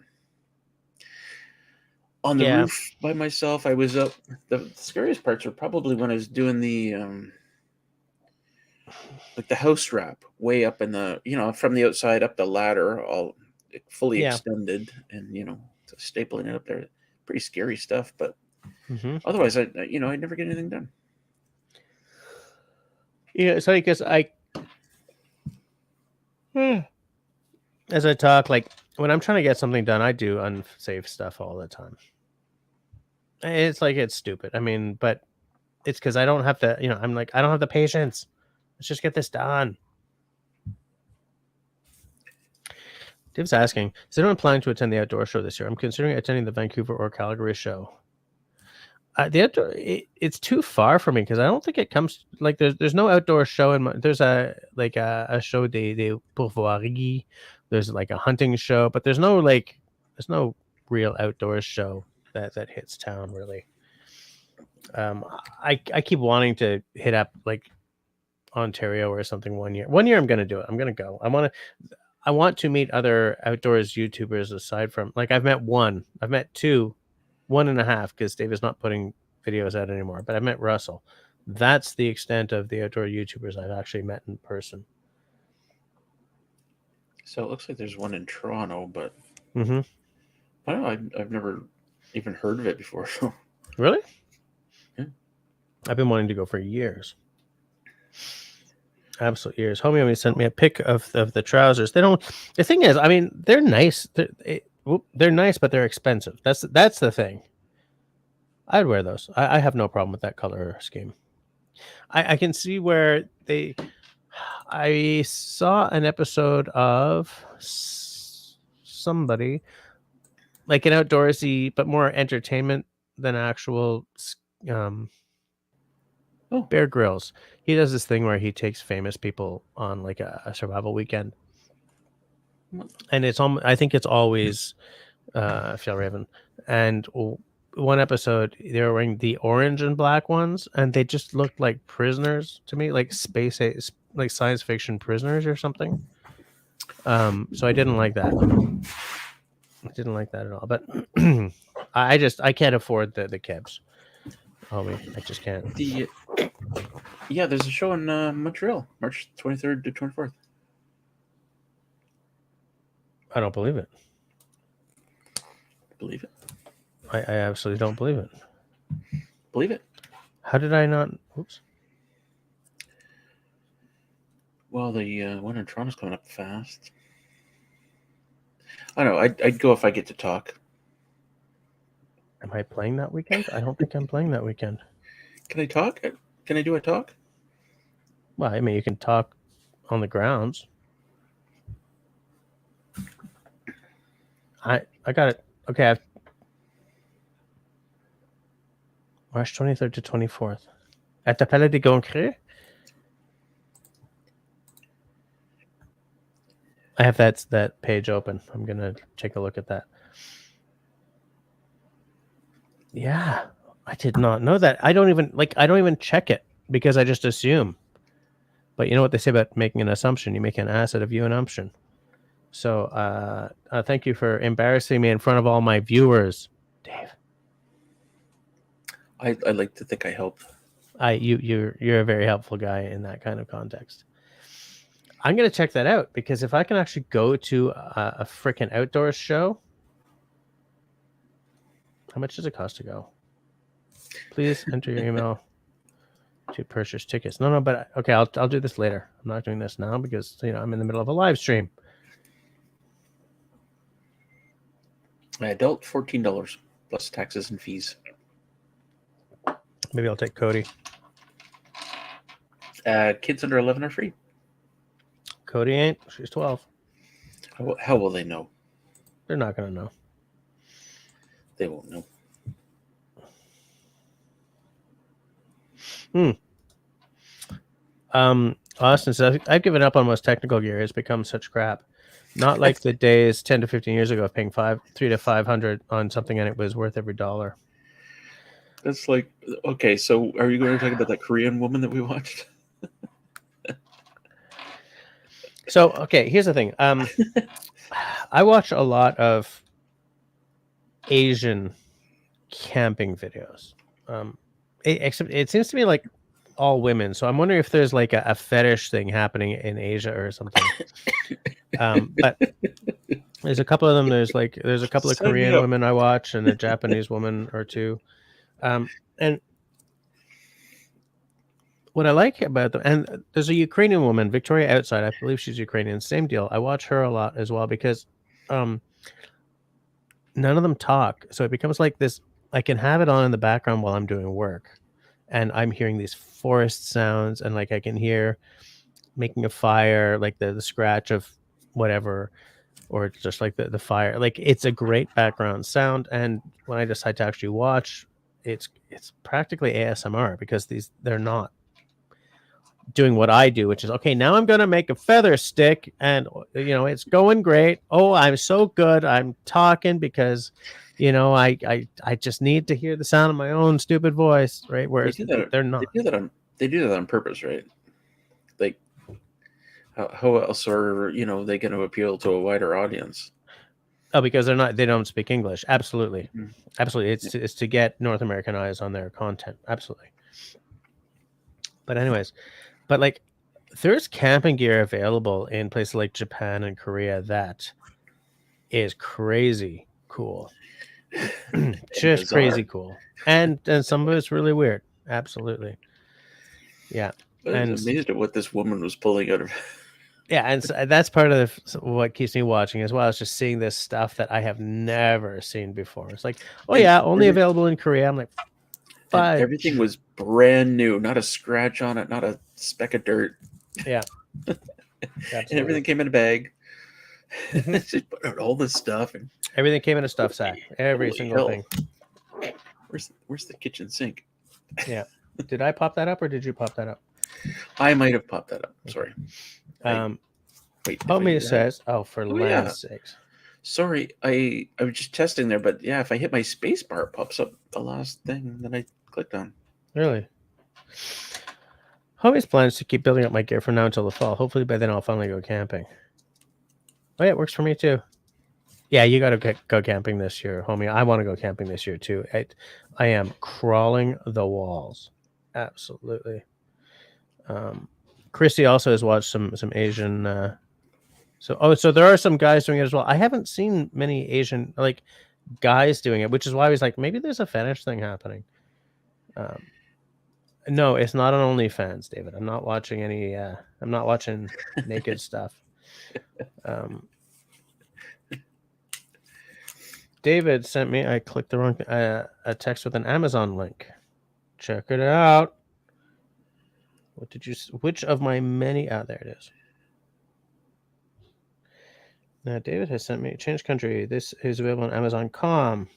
on the roof by myself. I was up. The scariest parts were probably when I was doing the like the house wrap way up in the, from the outside up the ladder, all fully extended, and stapling it up there. Pretty scary stuff, but otherwise, I'd never get anything done. Yeah, it's funny because as I talk, like when I'm trying to get something done, I do unsafe stuff all the time. It's like it's stupid. I mean, but it's because I don't have the, I'm like, I don't have the patience. Let's just get this done. Dave's asking, is anyone planning to attend the outdoor show this year? I'm considering attending the Vancouver or Calgary show. The outdoor, it's too far for me because I don't think it comes like there's no outdoor show there's a show de pourvoirie. There's like a hunting show, but there's no real outdoor show that hits town really. I keep wanting to hit up like Ontario or something one year. One year I'm going to do it. I'm going to go. I want to meet other outdoors YouTubers aside from, like, I've met two, 1.5, because Dave is not putting videos out anymore. But I've met Russell. That's the extent of the outdoor YouTubers I've actually met in person. So it looks like there's one in Toronto, but Mm-hmm. I don't know. I've never even heard of it before. So Really? Yeah. I've been wanting to go for years. Absolute years. Homie sent me a pic of the trousers. They don't. The thing is, I mean, they're nice. They're nice, but they're expensive. That's the thing. I'd wear those. I have no problem with that color scheme. I can see where they. I saw an episode of somebody, like an outdoorsy, but more entertainment than actual. Bear Grylls. He does this thing where he takes famous people on like a survival weekend, and it's I think it's always Fjellraven. And one episode they were wearing the orange and black ones, and they just looked like prisoners to me, like like science fiction prisoners or something. So I didn't like that. I didn't like that at all. But I can't afford the kebs. Homie, I just can't. Yeah, there's a show in Montreal, March 23rd to 24th. I don't believe it. Believe it. I absolutely don't believe it. Believe it. How did I not? Oops. Well, the one in Toronto's coming up fast. I don't know. I'd go if I get to talk. Am I playing that weekend? I don't think I'm playing that weekend. Can I talk? Can I do a talk? Well, I mean, you can talk on the grounds. I got it. Okay. March 23rd to 24th. At the Palais de Goncourt? I have that page open. I'm going to take a look at that. Yeah. I did not know that. I don't even check it because I just assume. But you know what they say about making an assumption? You make an ass out of you an umption. So thank you for embarrassing me in front of all my viewers, Dave. I like to think I helped. You're a very helpful guy in that kind of context. I'm gonna check that out because if I can actually go to a freaking outdoors show, how much does it cost to go? Please enter your email to purchase tickets. No, but okay, I'll do this later. I'm not doing this now because I'm in the middle of a live stream. Adult $14 plus taxes and fees. Maybe I'll take Cody. Kids under 11 are free. Cody ain't. She's 12. How will they know? They're not gonna know. They won't know. Austin says, I've given up on most technical gear. It's become such crap. Not like the days 10 to 15 years ago of paying $300 to $500 on something and it was worth every dollar. That's like, okay, so are you going to talk about that Korean woman that we watched? So, okay, here's the thing. I watch a lot of Asian camping videos. Except it seems to be like all women. So I'm wondering if there's like a fetish thing happening in Asia or something. But there's a couple of them. There's a couple of Korean women I watch and a Japanese woman or two. And what I like about them, and there's a Ukrainian woman, Victoria Outside. I believe she's Ukrainian. Same deal. I watch her a lot as well because none of them talk. So it becomes like this. I can have it on in the background while I'm doing work. And I'm hearing these forest sounds and like I can hear making a fire, like the scratch of whatever, or just like the fire. Like it's a great background sound. And when I decide to actually watch, it's practically ASMR because they're not doing what I do, which is, okay, now I'm going to make a feather stick and it's going great. Oh, I'm so good. I'm talking because I just need to hear the sound of my own stupid voice, right? Whereas they're not. They do that on purpose, right? Like, How else are they going to appeal to a wider audience? Oh, because they don't speak English. Absolutely. Mm. Absolutely. It's to get North American eyes on their content. Absolutely. But anyways, but like there's camping gear available in places like Japan and Korea that is crazy cool. Just bizarre. crazy cool. And some of it's really weird. Absolutely. Yeah. But I was amazed at what this woman was pulling out of. Yeah, and so that's part of what keeps me watching as well. Is just seeing this stuff that I have never seen before. It's like, oh And yeah, only available in Korea. I'm like, and fudge. everything was brand new, not a scratch on it, not a speck of dirt. Yeah. And everything came in a bag. Mhm. Just put out all this stuff, and Everything came in a stuff sack. Every holy single hell. thing. Where's the kitchen sink? Yeah. Did I pop that up or did you pop that up? I might have popped that up. Sorry. Wait. if I Homie do that- says, "Oh, for land's sakes." Sorry, I was just testing there, but yeah, if I hit my space bar, it pops up the last thing that I clicked on. Really? Homie's plans to keep building up my gear from now until the fall. Hopefully by then I'll finally go camping. Oh yeah, it works for me too. Yeah, you got to go camping this year, homie. I want to go camping this year too. I am crawling the walls. Absolutely. Christy also has watched some Asian. So there are some guys doing it as well. I haven't seen many Asian guys doing it, which is why I was like, maybe there's a fetish thing happening. No, it's not on OnlyFans, David. I'm not watching any. I'm not watching naked stuff. David sent me. I clicked the wrong. A text with an Amazon link. Check it out. What did you? Which of my many? Ah, there it is. Now, David has sent me change country. This is available on Amazon.com.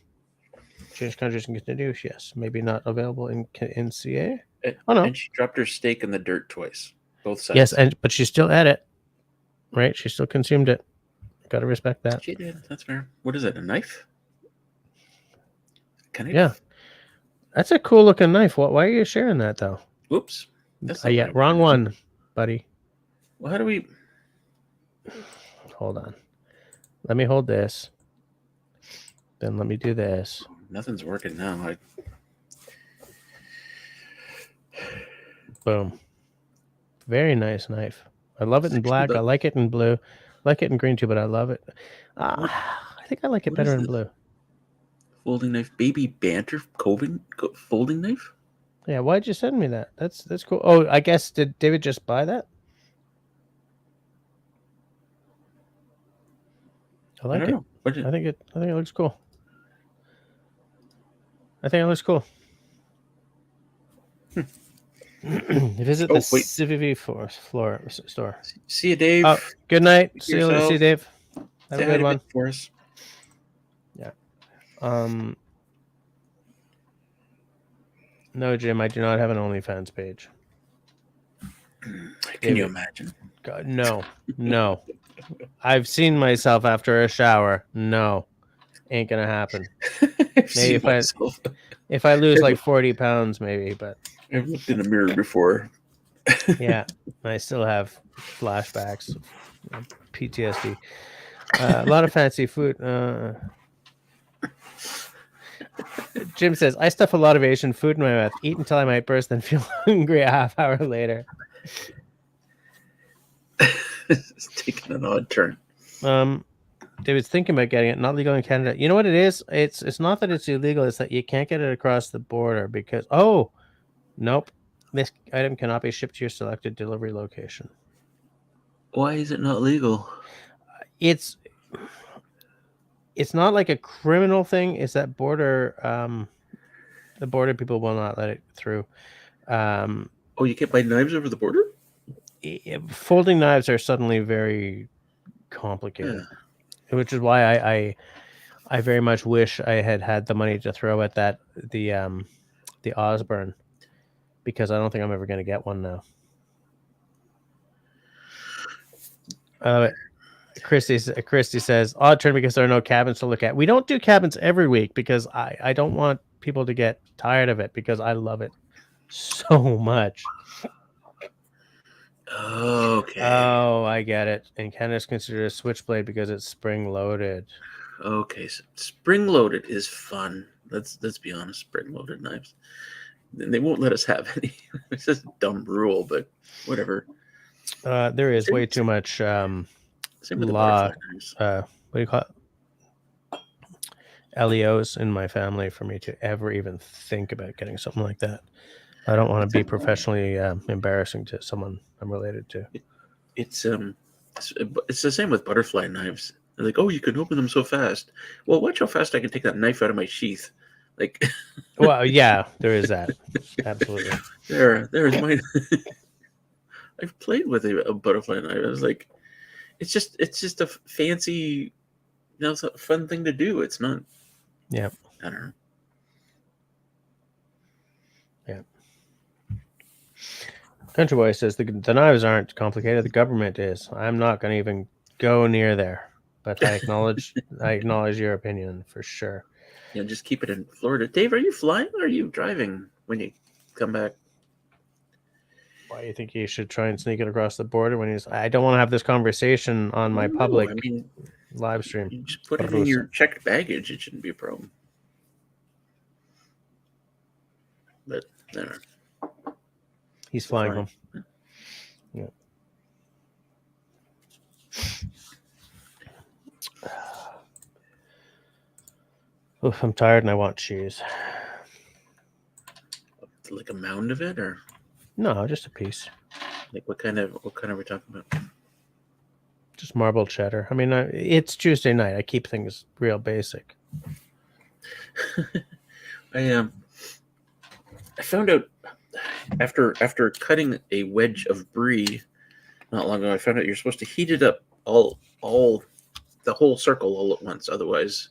Change countries and continue. Yes, maybe not available in CA. Oh no! And she dropped her steak in the dirt twice, both sides. Yes, but she still ate it. Right? She still consumed it. Got to respect that. She did. That's fair. What is it? A knife? Yeah, that's a cool looking knife. Why are you sharing that though? Oops. Yeah, wrong one, buddy. Well, how do we? Hold on. Let me hold this. Then let me do this. Nothing's working now. Boom. Very nice knife. I love it in black. I like it in blue. I like it in green too, but I love it. I think I like it better in blue. Folding knife, baby banter, folding knife. Yeah, why'd you send me that? That's cool. Oh, I guess did David just buy that? I like it. I think it looks cool. I think it looks cool. Visit the CVV floor store. See you, Dave. Oh, good night. See you, Dave. Have a good one for us. Yeah. No, Jim, I do not have an OnlyFans page. Can you imagine? God, no. I've seen myself after a shower. No, ain't gonna happen. Maybe if I lose like 40 pounds, maybe. But I've looked in a mirror before. Yeah, I still have flashbacks, PTSD. A lot of fancy food. Jim says, I stuff a lot of Asian food in my mouth, eat until I might burst, then feel hungry a half hour later. It's taking an odd turn. David's thinking about getting it, not legal in Canada. You know what it is? It's not that it's illegal, it's that you can't get it across the border because, nope, this item cannot be shipped to your selected delivery location. Why is it not legal? It's not like a criminal thing. It's that border, the border people will not let it through. You can't buy knives over the border? Folding knives are suddenly very complicated, which is why I very much wish I had the money to throw at the Osborne, because I don't think I'm ever going to get one now. I love it. Christy says, odd turn because there are no cabins to look at. We don't do cabins every week because I don't want people to get tired of it because I love it so much. Okay. Oh, I get it. And Canada's considered a switchblade because it's spring-loaded. Okay, so spring-loaded is fun. Let's be honest, spring-loaded knives. Then they won't let us have any. It's just a dumb rule, but whatever. There is way too much Same with the law. butterfly knives. What do you call it? LEOs in my family for me to ever even think about getting something like that. I don't want to be professionally embarrassing to someone I'm related to. It's the same with butterfly knives. They're like, oh, you can open them so fast. Well, watch how fast I can take that knife out of my sheath. Like, Well, yeah, there is that. Absolutely. there's mine. I've played with a butterfly knife. I was like, it's just a fancy, it's a fun thing to do. It's not. Yeah. I don't know. Yeah. Country Boy says the knives aren't complicated. The government is. I'm not going to even go near there, but I acknowledge your opinion for sure. Yeah, just keep it in Florida. Dave, are you flying or are you driving when you come back? Why do you think you should try and sneak it across the border when he's? I don't want to have this conversation on my public live stream. You just put it in your checked baggage. It shouldn't be a problem. But I don't know. He's flying home. Yeah. Oof, I'm tired and I want cheese. Like a mound of it, or no, just a piece. Like what kind are we talking about? Just marbled cheddar. I mean, it's Tuesday night. I keep things real basic. I found out after cutting a wedge of brie not long ago. I found out you're supposed to heat it up all the whole circle all at once. Otherwise,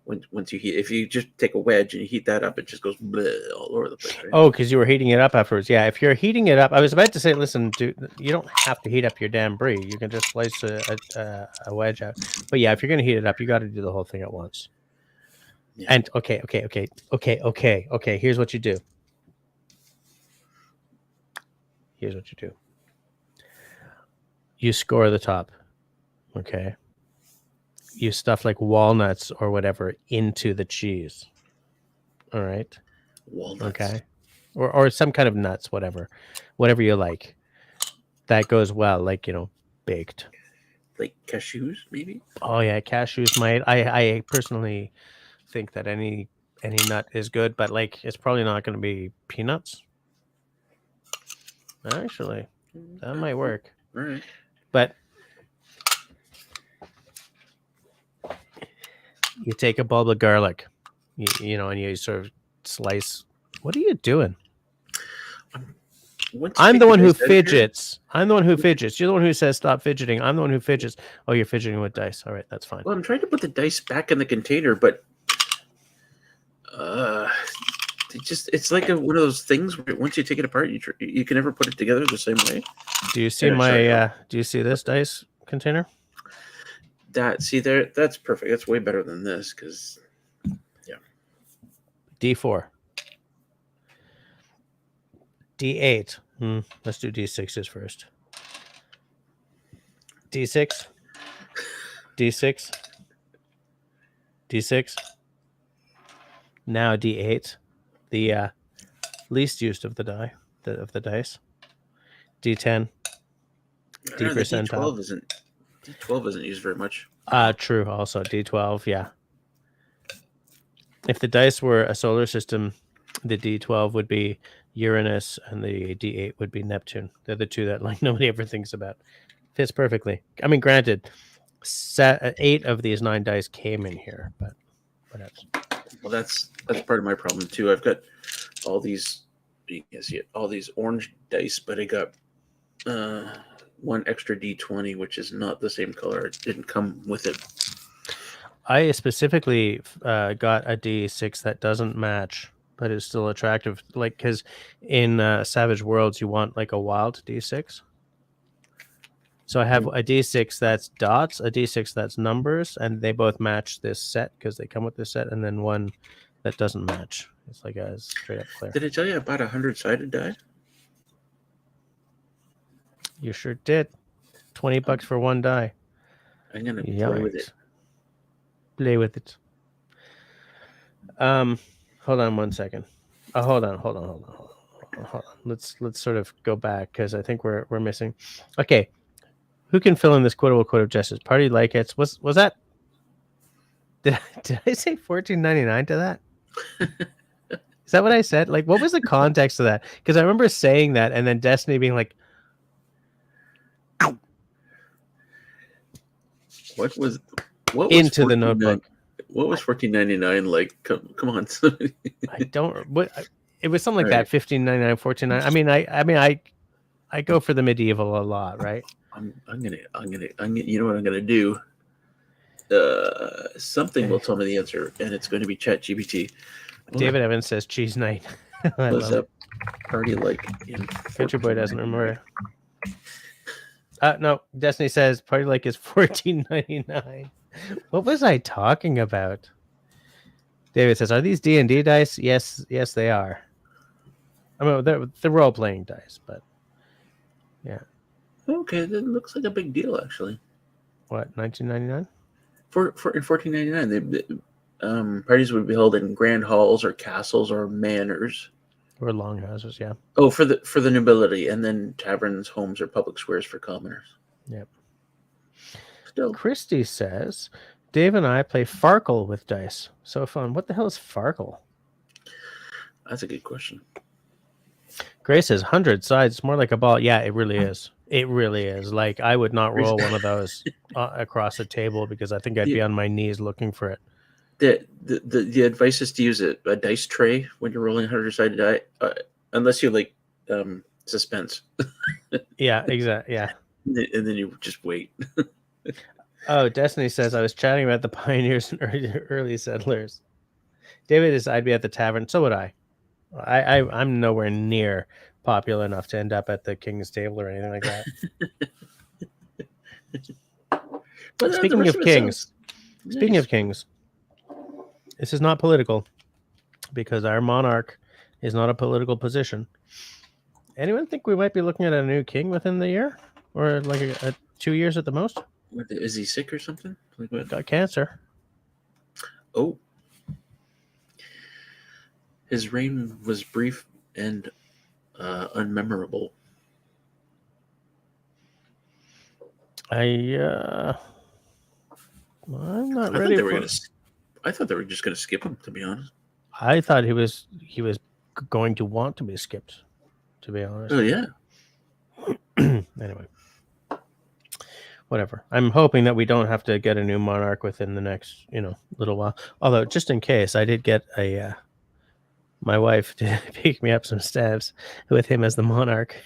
once you heat, if you just take a wedge and you heat that up, it just goes bleh, all over the place. Right? Oh, because you were heating it up afterwards. Yeah, if you're heating it up, I was about to say, listen, dude, you don't have to heat up your damn brie. You can just slice a wedge out. But yeah, if you're gonna heat it up, you got to do the whole thing at once. Yeah. And okay. Here's what you do. You score the top. Okay. You stuff like walnuts or whatever into the cheese. All right. Walnuts. Okay. Or some kind of nuts, whatever you like. That goes well, like, baked. Like cashews, maybe? Oh yeah, cashews might. I personally think that any nut is good, but like it's probably not going to be peanuts. Actually, that might work. All right. But you take a bulb of garlic, and you sort of slice. What are you doing? I'm the one who fidgets. You're the one who says stop fidgeting. I'm the one who fidgets. Oh, you're fidgeting with dice. All right, that's fine. Well, I'm trying to put the dice back in the container, but it's like one of those things where once you take it apart, you can never put it together the same way. Do you see do you see this dice container? That's perfect. That's way better than this because, yeah. D4. D8. Let's do D6s first. D6. D6. D6. Now D8. The least used of the dice. D10. D percentile. D12 isn't used very much. True. Also D12. Yeah. If the dice were a solar system, the D12 would be Uranus and the D8 would be Neptune. They're the two that like nobody ever thinks about. Fits perfectly. I mean, granted, 8 of these 9 dice came in here, but whatever. Well, that's part of my problem too. I've got all these, you can see it, all these orange dice, but I got one extra D20, which is not the same color. It didn't come with it. I specifically got a D6 that doesn't match, but is still attractive. Like, because in Savage Worlds, you want like a wild D6. So I have a D6 that's dots, a D6 that's numbers, and they both match this set because they come with this set, and then one that doesn't match. It's like a straight up clear. Did I tell you about 100-sided die? You sure did. $20 for one die. I'm gonna play with it. Play with it. Hold on 1 second. Hold on. Let's sort of go back because I think we're missing. Okay, who can fill in this quotable quote of justice? Party like it's was that? Did I say $14.99 to that? Is that what I said? Like, what was the context of that? Because I remember saying that, and then Destiny being like, What was into the notebook? What was $14.99 like? Come on. I don't. It was something like that. $15.99, $14.99. I mean, I go for the medieval a lot, right? I'm gonna. You know what I'm gonna do? Something will tell me the answer, and it's going to be ChatGPT. David Evans says cheese night. What's up? Party like in Country Boy doesn't remember. No, Destiny says party like is $14.99. What was I talking about? David says, "Are these D&D dice?" Yes, they are. I mean, they're role-playing dice, but yeah. Okay, that looks like a big deal, actually. What, $19.99? For $14.99, parties would be held in grand halls or castles or manors. Or longhouses, yeah. Oh, for the nobility, and then taverns, homes, or public squares for commoners. Yep. Still, Christy says, Dave and I play Farkle with dice. So fun. What the hell is Farkle? That's a good question. Grace says 100 sides. It's more like a ball. Yeah, it really is. It really is. Like, I would not roll one of those across a table because I think I'd be on my knees looking for it. The advice is to use a dice tray when you're rolling 100-sided die, unless you like suspense. Yeah, exactly. Yeah. And then you just wait. Oh, Destiny says, I was chatting about the pioneers and early settlers. David is, I'd be at the tavern. So would I. I'm nowhere near popular enough to end up at the King's Table or anything like that. Speaking of kings, this is not political because our monarch is not a political position. Anyone think we might be looking at a new king within the year, or like a 2 years at the most? Is he sick or something? Like what? Got cancer. Oh, his reign was brief and unmemorable. I'm not ready. I thought they were just going to skip him. To be honest, I thought he was going to want to be skipped. To be honest. Oh yeah. Anyway, whatever. I'm hoping that we don't have to get a new monarch within the next little while. Although, just in case, I did get my wife to pick me up some stabs with him as the monarch,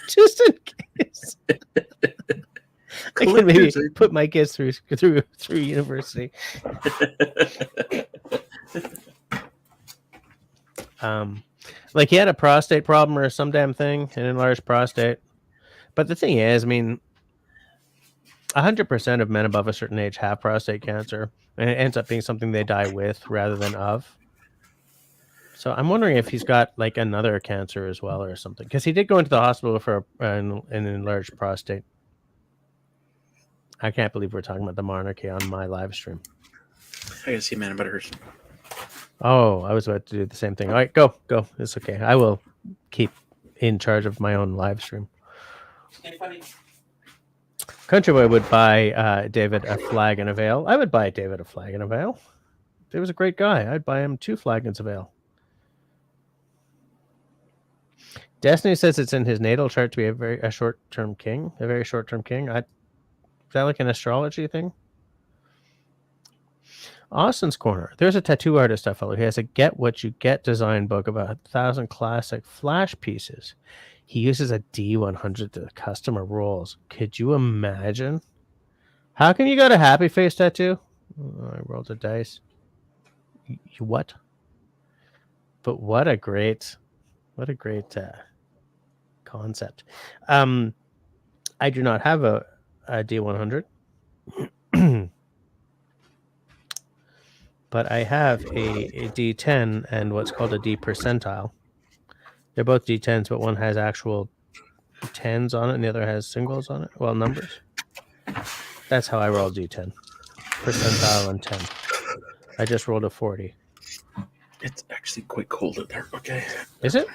just in case. I can maybe put my kids through university. Like he had a prostate problem or some damn thing, an enlarged prostate. But the thing is, I mean, 100% of men above a certain age have prostate cancer, and it ends up being something they die with rather than of. So I'm wondering if he's got like another cancer as well or something, because he did go into the hospital for an enlarged prostate. I can't believe we're talking about the monarchy on my live stream. I gotta see Man About Hers. Oh, I was about to do the same thing. All right, go. It's okay. I will keep in charge of my own live stream. Country Boy would buy David a flag and a veil. I would buy David a flag and a veil. If he was a great guy, I'd buy him 2 flagons of veil. Destiny says it's in his natal chart to be a very short-term king. Is that like an astrology thing? Austin's Corner. There's a tattoo artist I follow. He has a Get What You Get design book of 1,000 classic flash pieces. He uses a D100 to customer rolls. Could you imagine? How can you got a happy face tattoo? Oh, I rolled a dice. You what? But what a great concept. I do not have a D100. But I have a D10 and what's called a D percentile. They're both D10s, but one has actual tens on it and the other has singles on it. Well, numbers. That's how I roll D10. Percentile and 10. I just rolled a 40. It's actually quite cold out there. Okay. Is it?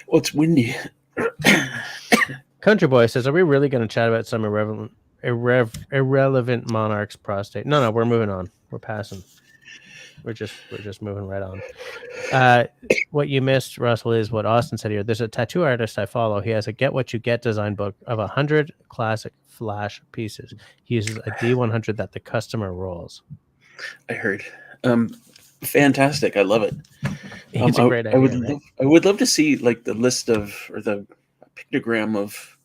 Well, it's windy. Country Boy says, "Are we really going to chat about some irrelevant monarch's prostate?" No, we're moving on. We're passing. We're just moving right on. What you missed, Russell, is what Austin said here. There's a tattoo artist I follow. He has a Get What You Get design book of 100 classic flash pieces. He uses a D100 that the customer rolls. I heard. Fantastic. I love it. It's a great idea. I would love to see like the list of, or the pictogram of,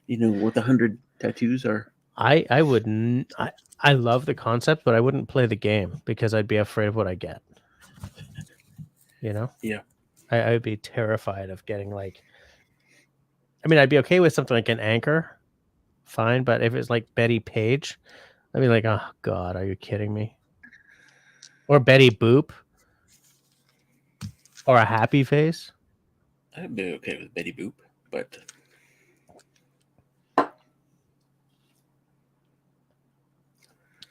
what the 100 tattoos are. I wouldn't. I love the concept, but I wouldn't play the game because I'd be afraid of what I get. Yeah. I would be terrified of getting like. I mean, I'd be okay with something like an anchor, fine. But if it's like Betty Page, I'd be like, oh God, are you kidding me? Or Betty Boop, or a happy face. I'd be okay with Betty Boop, but.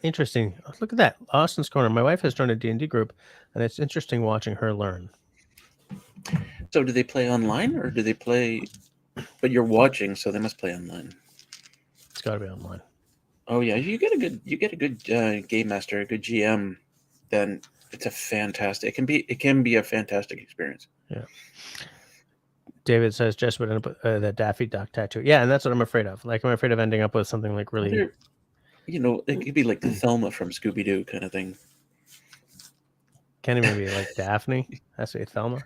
Interesting. Look at that. Austin's Corner. My wife has joined a D&D group, and it's interesting watching her learn. So do they play online, or do they play... But you're watching, so they must play online. It's got to be online. Oh, yeah. You get a good game master, a good GM, then it's a fantastic... It can be a fantastic experience. Yeah. David says, just would end up with the Daffy Duck tattoo. Yeah, and that's what I'm afraid of. Like, I'm afraid of ending up with something like really... it could be like the Thelma from Scooby-Doo kind of thing. Can't even be like Daphne. That's a Thelma.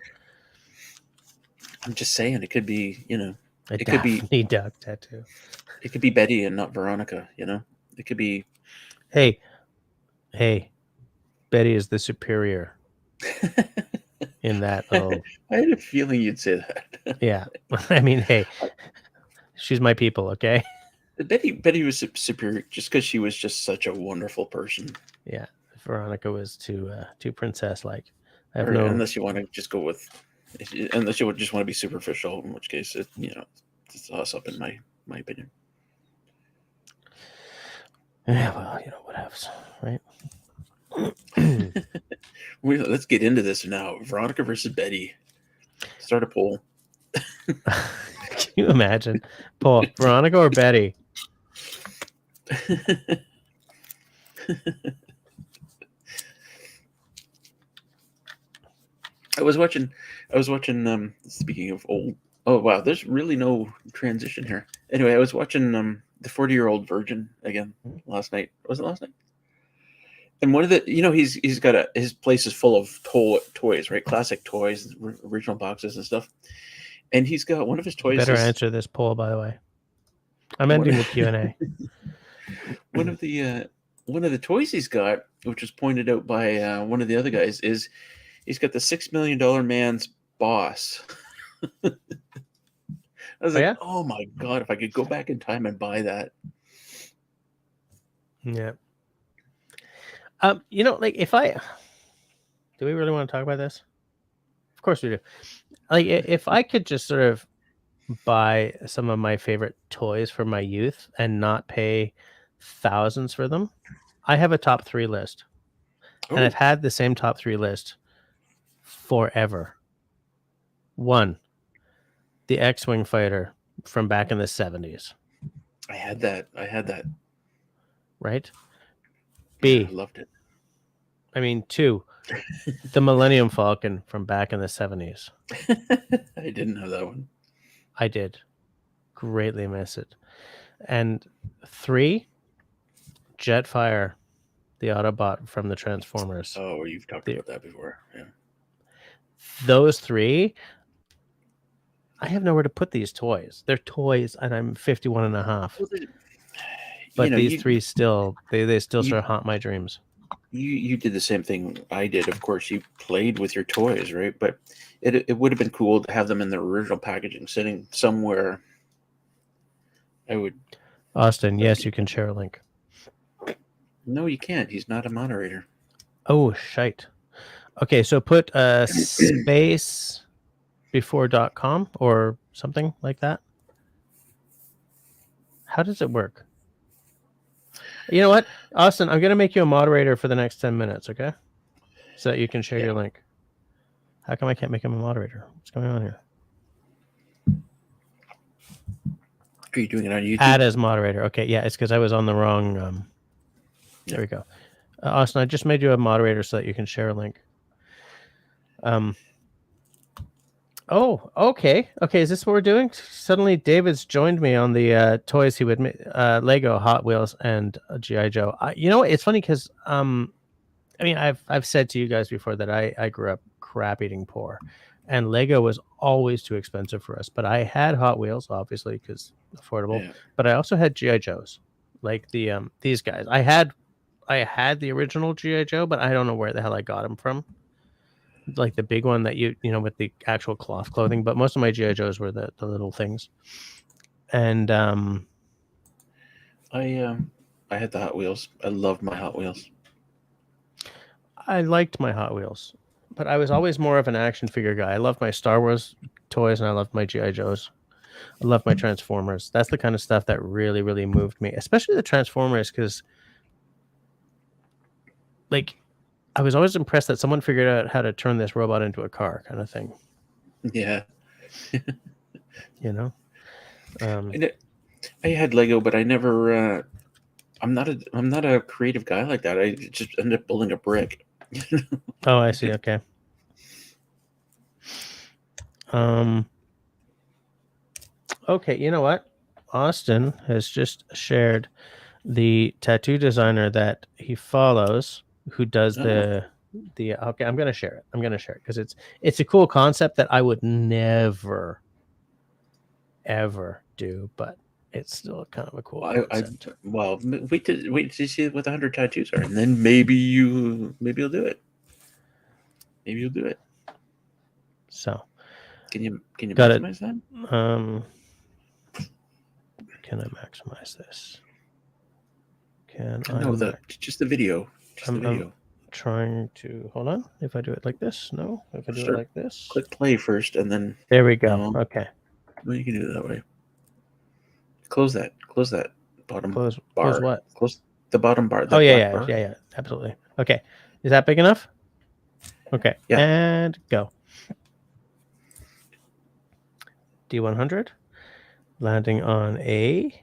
I'm just saying, it could be, a Daphne Duck tattoo. It could be Betty and not Veronica, It could be... Hey, Betty is the superior in that little... I had a feeling you'd say that. Yeah. I mean, hey, she's my people, okay? Betty was superior just because she was just such a wonderful person. Yeah, Veronica was too princess-like. Unless you want to just go with, unless you would just want to be superficial, in which case it's a toss-up in my opinion. Yeah, well, what else, right? Let's get into this now. Veronica versus Betty. Start a poll. Can you imagine? Paul, Veronica or Betty? I was watching speaking of old, oh wow, there's really no transition here. Anyway, I was watching the 40-Year-Old Virgin again last night. Was it last night? And one of the, he's got his place is full of toys, right? Classic toys, original boxes and stuff. And he's got one of his toys. Better answer this poll, by the way. I'm ending the Q&A. One of the toys he's got, which was pointed out by one of the other guys, is he's got the $6 Million Man's boss. I was like, oh my God, if I could go back in time and buy that. Yeah. Like do we really want to talk about this? Of course we do. Like if I could just sort of buy some of my favorite toys from my youth and not pay thousands for them, I have a top 3 list. Ooh. And I've had the same top 3 list forever. 1, the X-Wing fighter from back in the 70s. I had that. Right? B. Yeah, I loved it. I mean, 2, the Millennium Falcon from back in the 70s. I didn't have that one. I did. Greatly miss it. And 3, Jetfire, the Autobot from the Transformers. Oh, you've talked about that before. Yeah. Those 3, I have nowhere to put these toys. They're toys, and I'm 51 and a half. Well, but these 3 still, they still sort of haunt my dreams. You did the same thing I did. Of course, you played with your toys, right? But it would have been cool to have them in their original packaging, sitting somewhere. Austin, yes, you can share a link. No, you can't. He's not a moderator. Oh, shite. Okay, so put space before.com or something like that. How does it work? You know what, Austin? I'm gonna make you a moderator for the next 10 minutes, okay? So that you can share your link. How come I can't make him a moderator? What's going on here? Are you doing it on YouTube? Add as moderator. Okay, yeah, it's because I was on the wrong. There we go. Austin, I just made you a moderator so that you can share a link. Oh, okay. Okay, is this what we're doing? Suddenly, David's joined me on the toys he would make, Lego, Hot Wheels, and G.I. Joe. You know, it's funny because I mean, I've said to you guys before that I grew up crap eating poor, and Lego was always too expensive for us. But I had Hot Wheels, obviously, because affordable. Yeah. But I also had G.I. Joes, like the these guys. I had the original G.I. Joe, but I don't know where the hell I got them from. Like the big one that you know with the actual cloth clothing, but most of my G.I. Joes were the little things. And I had the Hot Wheels. I loved my Hot Wheels. I liked my Hot Wheels, but I was always more of an action figure guy. I loved my Star Wars toys and I loved my G.I. Joes. I love my Transformers. That's the kind of stuff that really, really moved me, especially the Transformers, because like I was always impressed that someone figured out how to turn this robot into a car, kind of thing. Yeah. You know? I had Lego, but I never I'm not a creative guy like that. I just ended up building a brick. Oh, I see. Okay. Okay, you know what? Austin has just shared the tattoo designer that he follows, who does the okay, I'm gonna share it. Because it's a cool concept that I would never ever do, but it's still kind of a cool concept. Well, wait to see what the 100 tattoos are, and then maybe you'll do it. Maybe you'll do it. So can you maximize that? Can I maximize this? Just the video. I'm trying to hold on. If I do it like this, no. If I do it like this, click play first, and then there we go. No. Okay. Well, you can do it that way. Close that bottom bar. Close what? Close the bottom bar. Oh yeah, absolutely. Okay, is that big enough? Okay. Yeah. And go. D100 landing on a.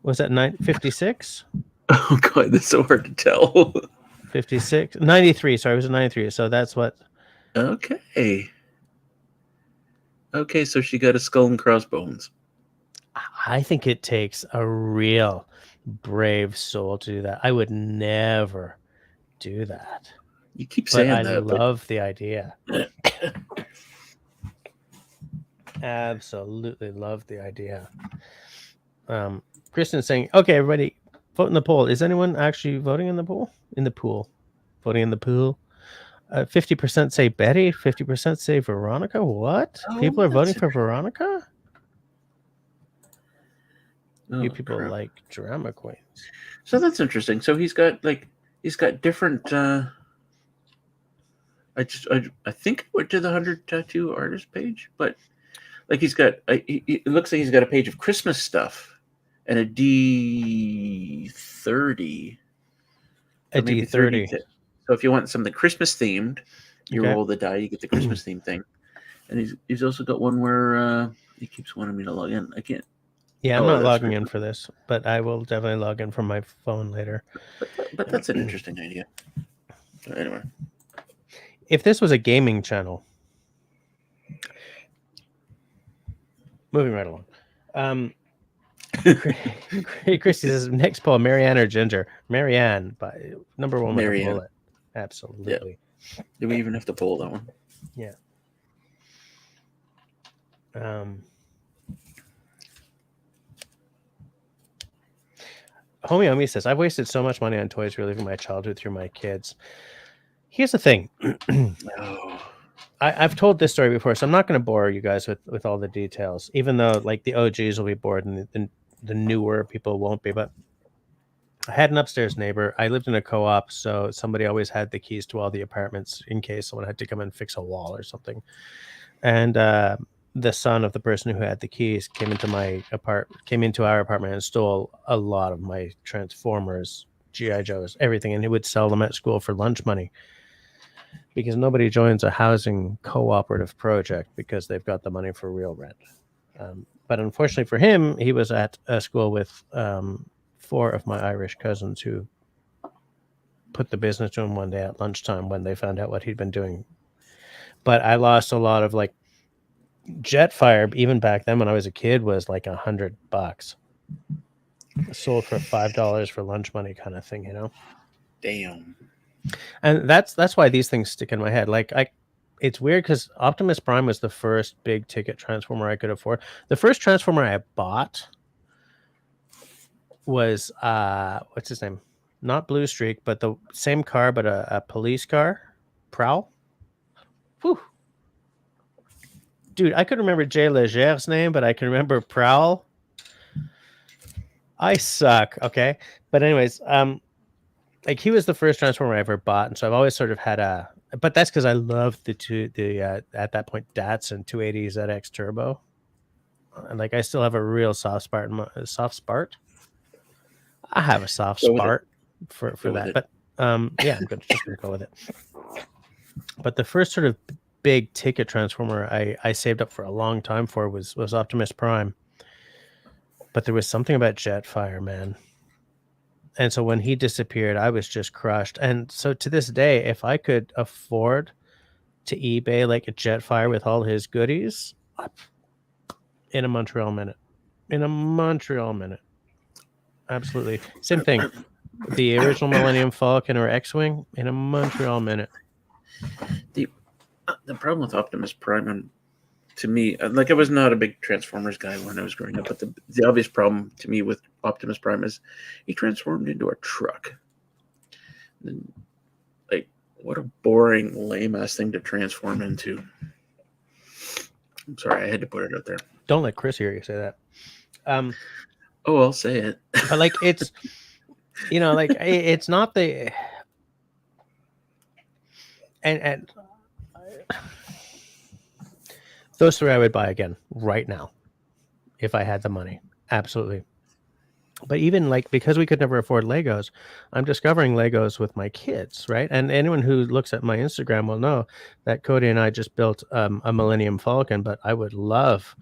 Was that 956? Oh god, that's so hard to tell. 56, 93. Sorry, it was a 93. So that's what. Okay. Okay, so she got a skull and crossbones. I think it takes a real brave soul to do that. I would never do that. You keep saying that. I love the idea. Absolutely love the idea. Kristen's saying, okay, everybody, vote in the poll. Is anyone actually voting in the poll? Voting in the pool. 50% say Betty, 50% say Veronica. What? People are voting for Veronica? You people like drama queens. So that's interesting. So he's got different. I think I went to the 100 tattoo artist page, but like he's got. It looks like he's got a page of Christmas stuff and a D30. A D30. So if you want something Christmas themed, you roll the die, you get the Christmas theme thing. And he's also got one where he keeps wanting me to log in. I can't. Yeah, I'm not logging in for this, but I will definitely log in from my phone later. But that's an interesting idea. Anyway, if this was a gaming channel, moving right along. Christy says next poll: Marianne or Ginger? Marianne, by number one with a bullet. Absolutely. Yeah. Do we even have to poll that one? Yeah. Homie Omi says, I've wasted so much money on toys reliving my childhood through my kids. Here's the thing. I've told this story before, so I'm not going to bore you guys with all the details, even though like the OGs will be bored and the newer people won't be. But I had an upstairs neighbor. I lived in a co-op, so somebody always had the keys to all the apartments in case someone had to come and fix a wall or something. And the son of the person who had the keys came into our apartment and stole a lot of my Transformers, GI Joes, everything, and he would sell them at school for lunch money, because nobody joins a housing cooperative project because they've got the money for real rent. But unfortunately for him, he was at a school with 4 of my Irish cousins who put the business to him one day at lunchtime when they found out what he'd been doing. But I lost a lot of, like, Jetfire, even back then when I was a kid, was like $100. Sold for $5 for lunch money, kind of thing, you know? Damn. And that's why these things stick in my head. Like, it's weird because Optimus Prime was the first big ticket Transformer I could afford. The first Transformer I bought was what's his name? Not Blue Streak, but the same car, but a police car, Prowl. Whew. Dude, I could remember Jay Leger's name, but I can remember Prowl. I suck. Okay, but anyways, like, he was the first Transformer I ever bought, and so I've always sort of had a. But that's because I loved the at that point Datsun 280 ZX Turbo, and like I still have a real soft spot. I have a soft spot for that, but yeah, I'm just gonna go with it. But the first sort of big ticket Transformer I saved up for a long time for was Optimus Prime. But there was something about Jetfire, man. And so when he disappeared, I was just crushed. And so to this day, if I could afford to eBay like a Jetfire with all his goodies, in a Montreal minute. Absolutely. Same thing. The original Millennium Falcon or X-Wing, in a Montreal minute. The problem with Optimus Prime, to me, like, I was not a big Transformers guy when I was growing up, but the obvious problem to me with Optimus Prime is he transformed into a truck. And, like, what a boring, lame-ass thing to transform into. I'm sorry, I had to put it out there. Don't let Chris hear you say that. Oh, I'll say it. But, like, it's, you know, like, it's not the... And those 3 I would buy again right now if I had the money. Absolutely. But even, like, because we could never afford Legos, I'm discovering Legos with my kids, right? And anyone who looks at my Instagram will know that Cody and I just built a Millennium Falcon, but I would love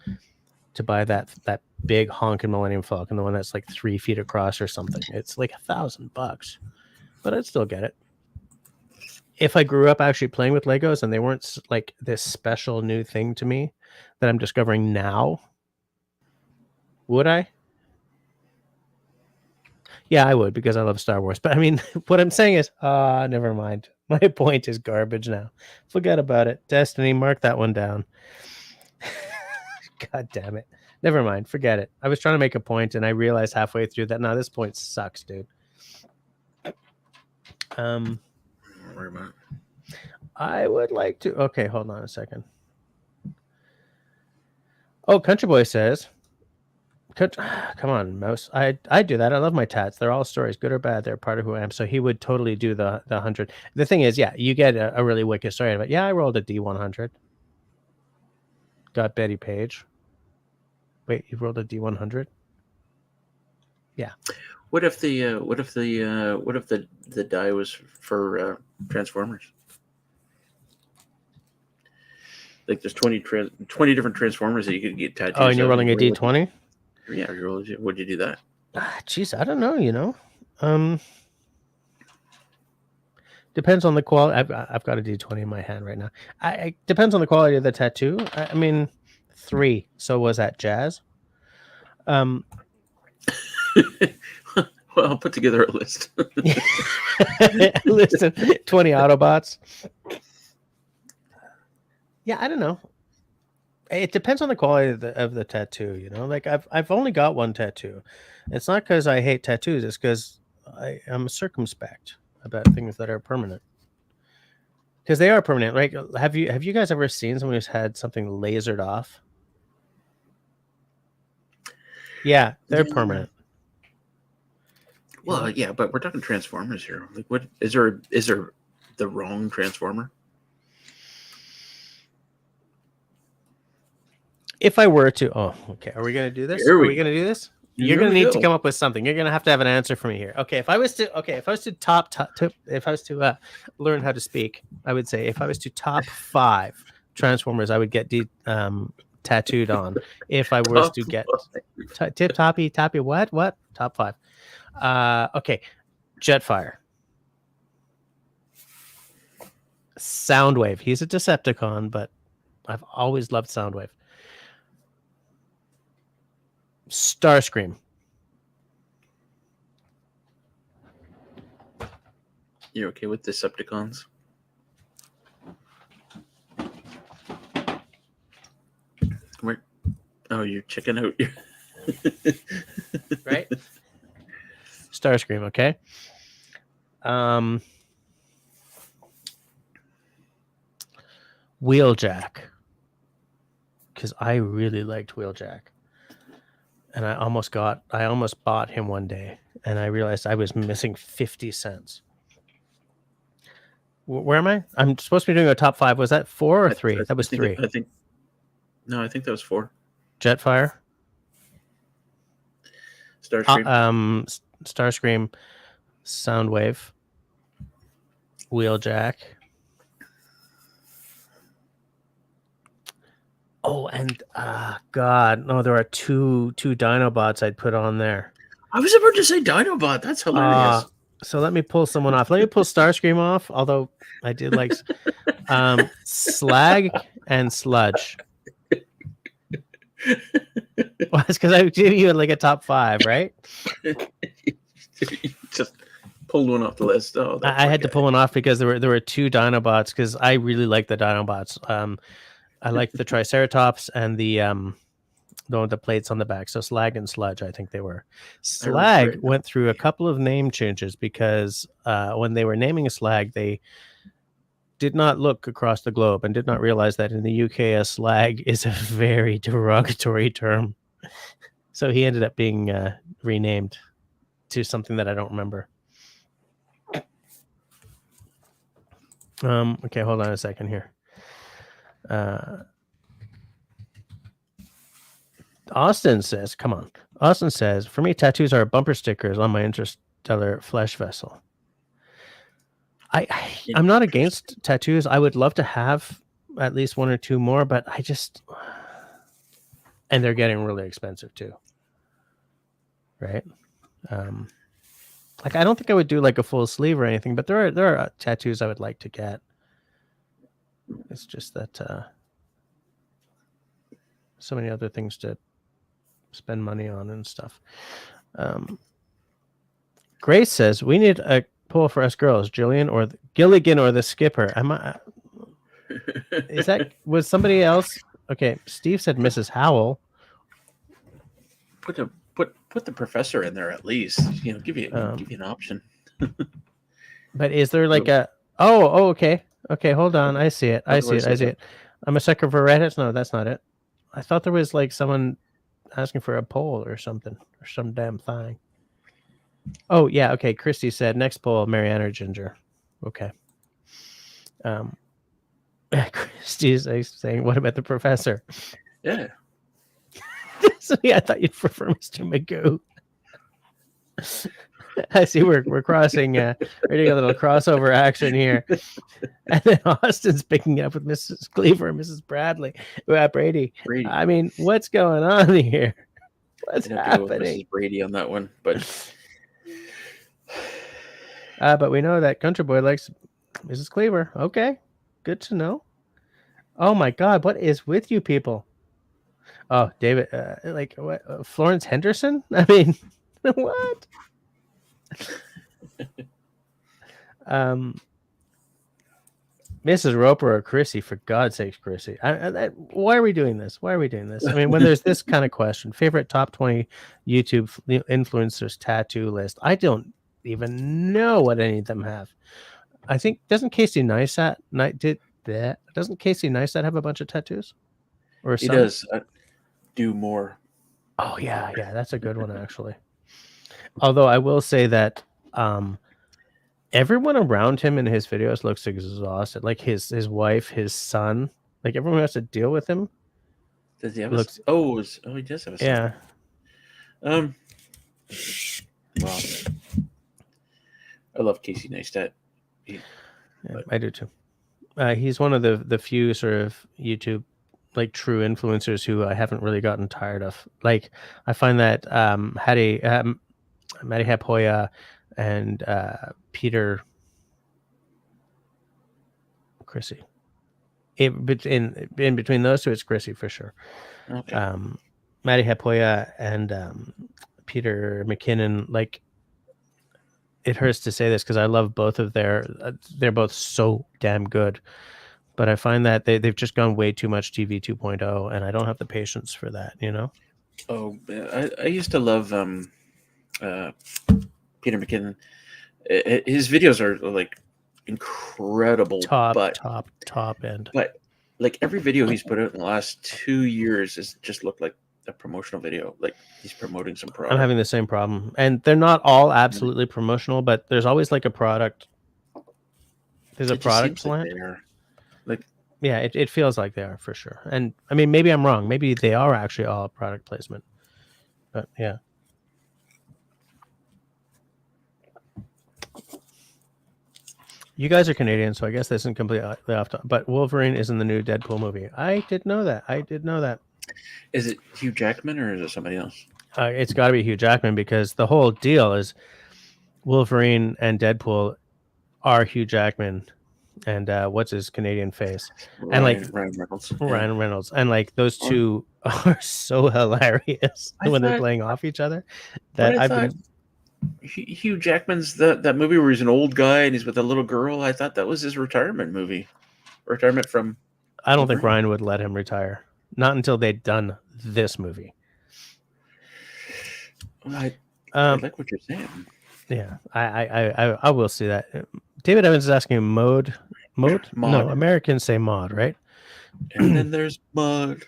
to buy that big honking Millennium Falcon, the one that's like 3 feet across or something. It's like $1,000, but I'd still get it. If I grew up actually playing with Legos and they weren't like this special new thing to me that I'm discovering now, would I? Yeah, I would, because I love Star Wars. But I mean, what I'm saying is, never mind. My point is garbage now. Forget about it. Destiny, mark that one down. God damn it. Never mind. Forget it. I was trying to make a point and I realized halfway through that, no, this point sucks, dude. I would like to. Okay, hold on a second. Oh, Country Boy says, come on, Mouse. I do that. I love my tats. They're all stories, good or bad. They're part of who I am. So he would totally do the 100. The thing is, yeah, you get a really wicked story. But yeah, I rolled a D100. Got Betty Page. Wait, you rolled a D100? Yeah. What if the die was for Transformers? Like, there's 20 different Transformers that you could get tattoos. Oh, and you're rolling a D20? Yeah, would you do that? Jeez, I don't know. You know, depends on the quality. I've got a D20 in my hand right now. It depends on the quality of the tattoo. I mean, 3. So was that jazz? Well, I'll put together a list. List of 20 Autobots. Yeah, I don't know. It depends on the quality of the tattoo, you know? Like, I've only got one tattoo. It's not because I hate tattoos. It's because I'm circumspect about things that are permanent. Because they are permanent. Like, have you guys ever seen someone who's had something lasered off? Yeah, they're permanent. Well, yeah, but we're talking Transformers here. Like, what is there the wrong Transformer? if I were to, okay, are we gonna do this? Here Are we we gonna do this? You're Here gonna we need to go. come up with something. You're gonna have to have an answer for me here. Okay, if I was to learn how to speak, I would say if I was to top 5 Transformers, I would get tattooed on. If I was to get toppy what top 5? Okay, Jetfire, Soundwave. He's a Decepticon, but I've always loved Soundwave. Starscream. You're okay with Decepticons? Where? Oh, you're checking out. Right? Starscream, okay. Wheeljack, because I really liked Wheeljack, and I almost bought him one day, and I realized I was missing 50 cents. Where am I? I'm supposed to be doing a top 5. Was that 4 or 3? That was 3. I think that was 4. Jetfire, Starscream, Starscream, Soundwave, Wheeljack. Oh, and God, no, there are two Dinobots I'd put on there. I was about to say Dinobot. That's hilarious. So let me pull someone off. Let me pull Starscream off, although I did like Slag and Sludge. Well, it's because I gave you like a top 5, right? Just pulled one off the list. Oh, I had to pull one off because there were 2 Dinobots, because I really like the Dinobots. I like the Triceratops and the one with the plates on the back. So Slag and Sludge, I think they were. Slag went through a couple of name changes because when they were naming a Slag, they did not look across the globe and did not realize that in the UK, a slag is a very derogatory term. So he ended up being renamed to something that I don't remember. Okay, hold on a second here. Austin says, come on. Austin says, for me, tattoos are bumper stickers on my interstellar flesh vessel. I'm not against tattoos. I would love to have at least 1 or 2 more, but and they're getting really expensive too. Right? Like, I don't think I would do like a full sleeve or anything, but there are tattoos I would like to get. It's just that so many other things to spend money on and stuff. Grace says we need a poll for us girls, Gilligan or the skipper. Was somebody else? Okay, Steve said Mrs. Howell. Put the professor in there at least. Give you an option. But is there like a? Oh, okay. Hold on. I see it. I see it. I'm a sucker for redheads. No, that's not it. I thought there was like someone asking for a poll or something, or some damn thing. Oh yeah, okay. Christy said next poll, Marianne or Ginger. Okay. Christy's saying, what about the professor? Yeah. I thought you'd prefer Mr. Magoo. I see we're crossing, we're doing a little crossover action here. And then Austin's picking up with Mrs. Cleaver and Mrs. Brady. I mean, what's going on here? What's happening? Mrs. Brady on that one, but we know that Country Boy likes Mrs. Cleaver. Okay, good to know. Oh my God, what is with you people? Oh, David, like what? Florence Henderson? I mean, what? Mrs. Roper or Chrissy, for God's sakes, Chrissy. Why are we doing this? I mean, when there's this kind of question, favorite top 20 YouTube influencers tattoo list, I don't even know what any of them have. I think, doesn't Casey Neistat have a bunch of tattoos? Or he does do more. Oh yeah, that's a good one actually. Although I will say that everyone around him in his videos looks exhausted. Like his wife, his son, like everyone has to deal with him. Does he have Looks, he does have a son. yeah. Wow. I love Casey Neistat. Yeah, I do too. He's one of the few sort of YouTube like true influencers who I haven't really gotten tired of. Like I find that Matti Hapoya and Peter Chrissy. In between those two, it's Chrissy for sure. Okay. Matti Hapoya and Peter McKinnon, like, it hurts to say this because I love both of their. They're both so damn good, but I find that they've just gone way too much TV 2.0, and I don't have the patience for that. You know. Oh, I used to love Peter McKinnon. His videos are like incredible, Top end. But like every video he's put out in the last 2 years has just looked like a promotional video. Like he's promoting some product. I'm having the same problem, and they're not all absolutely promotional, but there's always like a product. There's a product slant. Like, yeah, it feels like they are for sure. And I mean, maybe I'm wrong. Maybe they are actually all product placement. But yeah. You guys are Canadian, so I guess this isn't completely off topic. But Wolverine is in the new Deadpool movie. I did know that. Is it Hugh Jackman or is it somebody else? It's got to be Hugh Jackman because the whole deal is Wolverine and Deadpool are Hugh Jackman and what's his Canadian face? Ryan Reynolds. Ryan Reynolds. And like those two are so hilarious when they're playing off each other. That I've been... Hugh Jackman's that movie where he's an old guy and he's with a little girl. I thought that was his retirement movie. Retirement from... I don't think Ryan would let him retire. Not until they'd done this movie. I like what you're saying. Yeah, I will see that. David Evans is asking mode. No, Americans say mod, right? And then there's Mud.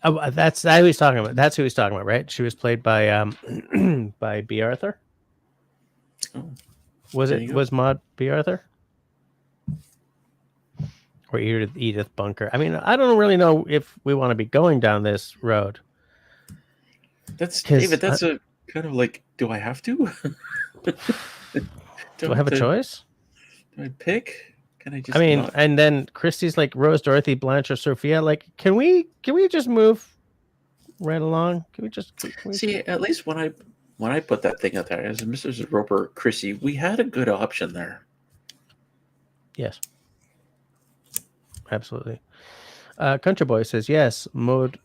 Oh, that's who he's talking about. That's who he's talking about, right? She was played by by B. Arthur. Oh, was Maud B. Arthur? Or Edith Bunker? I mean, I don't really know if we want to be going down this road. That's David. That's a kind of like, do I have to? Do I have a choice? Do I pick? Can I just? I mean, and then Christie's like Rose, Dorothy, Blanche, or Sophia. Like, can we just move right along? Can we just see? At least when I put that thing out there as Mrs. Roper, Chrissy, we had a good option there. Yes, absolutely. Country Boy says yes. Mod.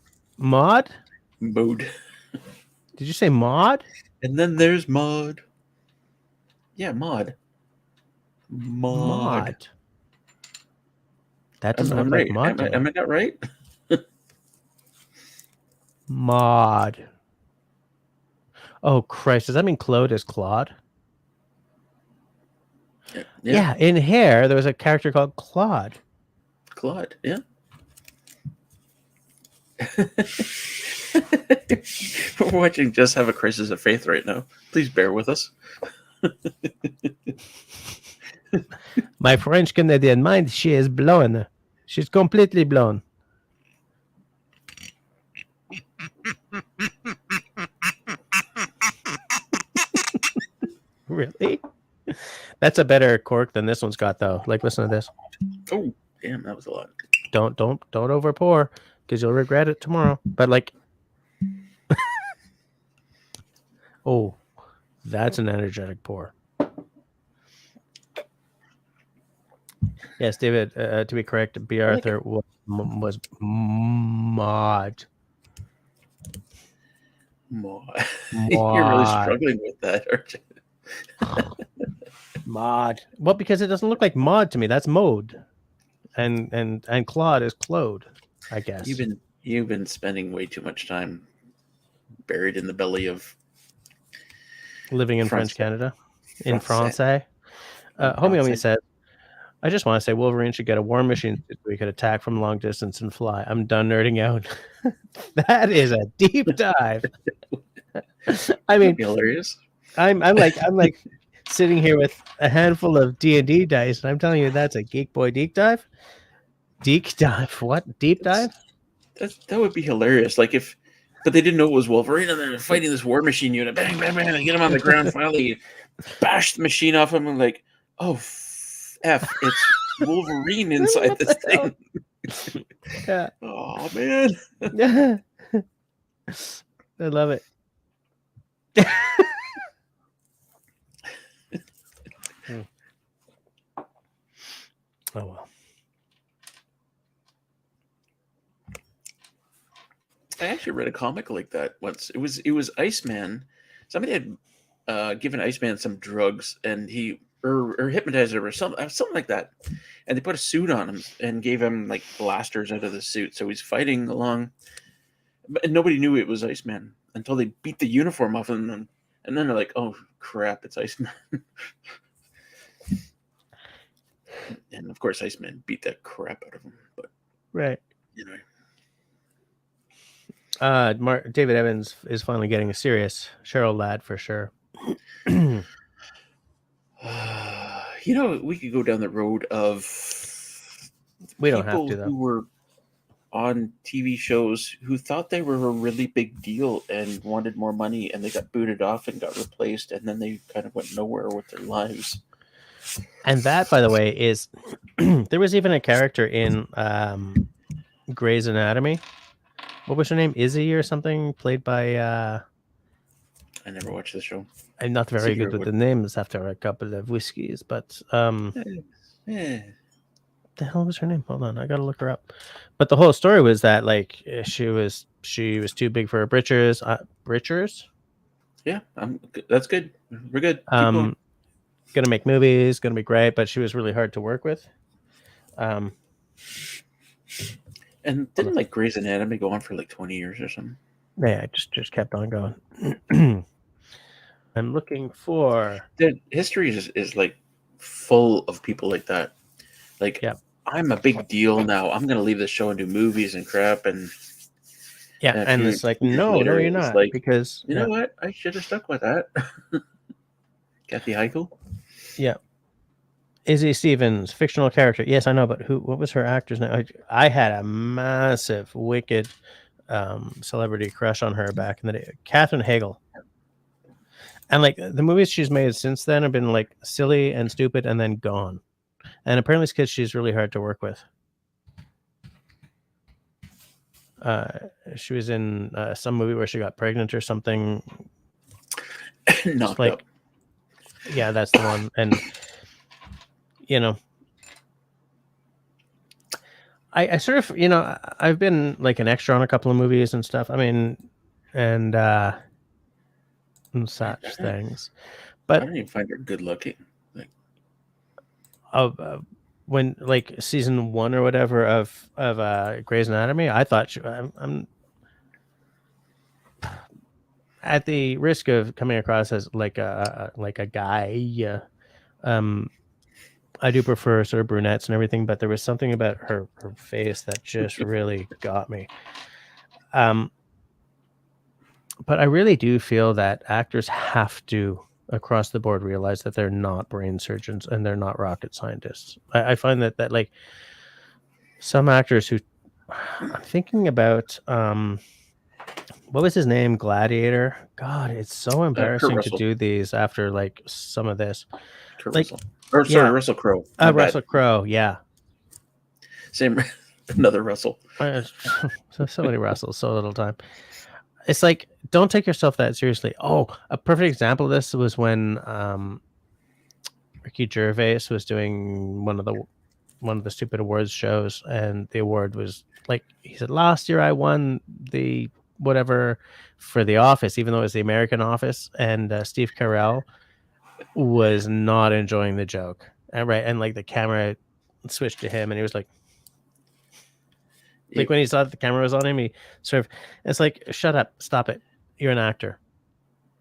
Did you say mod? And then there's Mod. Yeah, Mod. That doesn't look like mod. Am I not right? Mod. Oh Christ! Does that mean Claude is Claude? Yeah. In Hair, there was a character called Claude. Claude. Yeah. We're watching Just Have a Crisis of Faith right now. Please bear with us. My French Canadian mind, she is blown. She's completely blown. Really? That's a better cork than this one's got, though. Like, listen to this. Oh, damn, that was a lot. Don't over pour because you'll regret it tomorrow. But like, oh, that's an energetic pour. Yes, David. To be correct, B. Arthur was Mod. Mod. You're really struggling with that, aren't you? Mod. Well, because it doesn't look like mod to me. That's mode, and Claude is Claude, I guess. You've been spending way too much time buried in the belly of living in French Canada, in Francais. Homie said, I just want to say Wolverine should get a war machine so he could attack from long distance and fly. I'm done nerding out. That is a deep dive. I mean, hilarious. I'm like sitting here with a handful of D&D dice, and I'm telling you that's a Geek Boy deep dive. Deep dive? What? Deep dive? That would be hilarious. Like but they didn't know it was Wolverine, and they're fighting this War Machine unit. Bang, bang, bang! They get him on the ground. Finally, bash the machine off him. And like, oh, it's Wolverine inside this thing. Yeah. Oh man. Yeah. I love it. Oh well. I actually read a comic like that once. It was Iceman. Somebody had given Iceman some drugs, and he or hypnotized him or something like that. And they put a suit on him and gave him like blasters out of the suit. So he's fighting along, and nobody knew it was Iceman until they beat the uniform off him, and then they're like, "Oh crap, it's Iceman!" And of course, Iceman beat the crap out of him. But right. Anyway. David Evans is finally getting a serious Cheryl Ladd for sure. We could go down the road of we don't have people to, though. who were on TV shows who thought they were a really big deal and wanted more money, and they got booted off and got replaced, and then they kind of went nowhere with their lives. And that, by the way, is there was even a character in Grey's Anatomy. What was her name? Izzy or something? Played by I never watched the show. I'm not very good with the names after a couple of whiskeys, but the hell was her name? Hold on, I gotta look her up. But the whole story was that like she was too big for her britches. Britchers? Yeah, that's good. We're good. Gonna make movies, gonna be great, but she was really hard to work with. And didn't like Grey's Anatomy go on for like 20 years or something? Yeah, just kept on going. I'm looking for the history is like full of people like that. Like, yeah. I'm a big deal now. I'm gonna leave the show and do movies and crap. And it's like no, you're not, like, because you know what? I should have stuck with that. Kathy Heigl. Yeah. Izzy Stevens, fictional character. Yes, I know, but what was her actor's name? I had a massive, wicked celebrity crush on her back in the day. Katherine Hagel. And like the movies she's made since then have been like silly and stupid and then gone. And apparently it's because she's really hard to work with. She was in some movie where she got pregnant or something. Knocked up. Yeah, that's the one. And I sort of, I've been like an extra on a couple of movies and stuff. I mean, and such things. But I don't even find her good looking. Like, when like season 1 or whatever of Grey's Anatomy, I thought I'm at the risk of coming across as like a guy. I do prefer sort of brunettes and everything, but there was something about her face that just really got me. But I really do feel that actors have to, across the board, realize that they're not brain surgeons and they're not rocket scientists. I find that like some actors who, I'm thinking about, what was his name? Gladiator. God, it's so embarrassing to do these after like some of this. Russell Crowe. Russell Crowe, yeah. Same, another Russell. So many Russells, so little time. It's like, don't take yourself that seriously. Oh, a perfect example of this was when Ricky Gervais was doing one of the stupid awards shows, and the award was like, he said, last year I won the whatever for The Office, even though it was the American Office, and Steve Carell was not enjoying the joke. And like the camera switched to him, and he was like when he saw that the camera was on him, he sort of, it's like, shut up, stop it, you're an actor.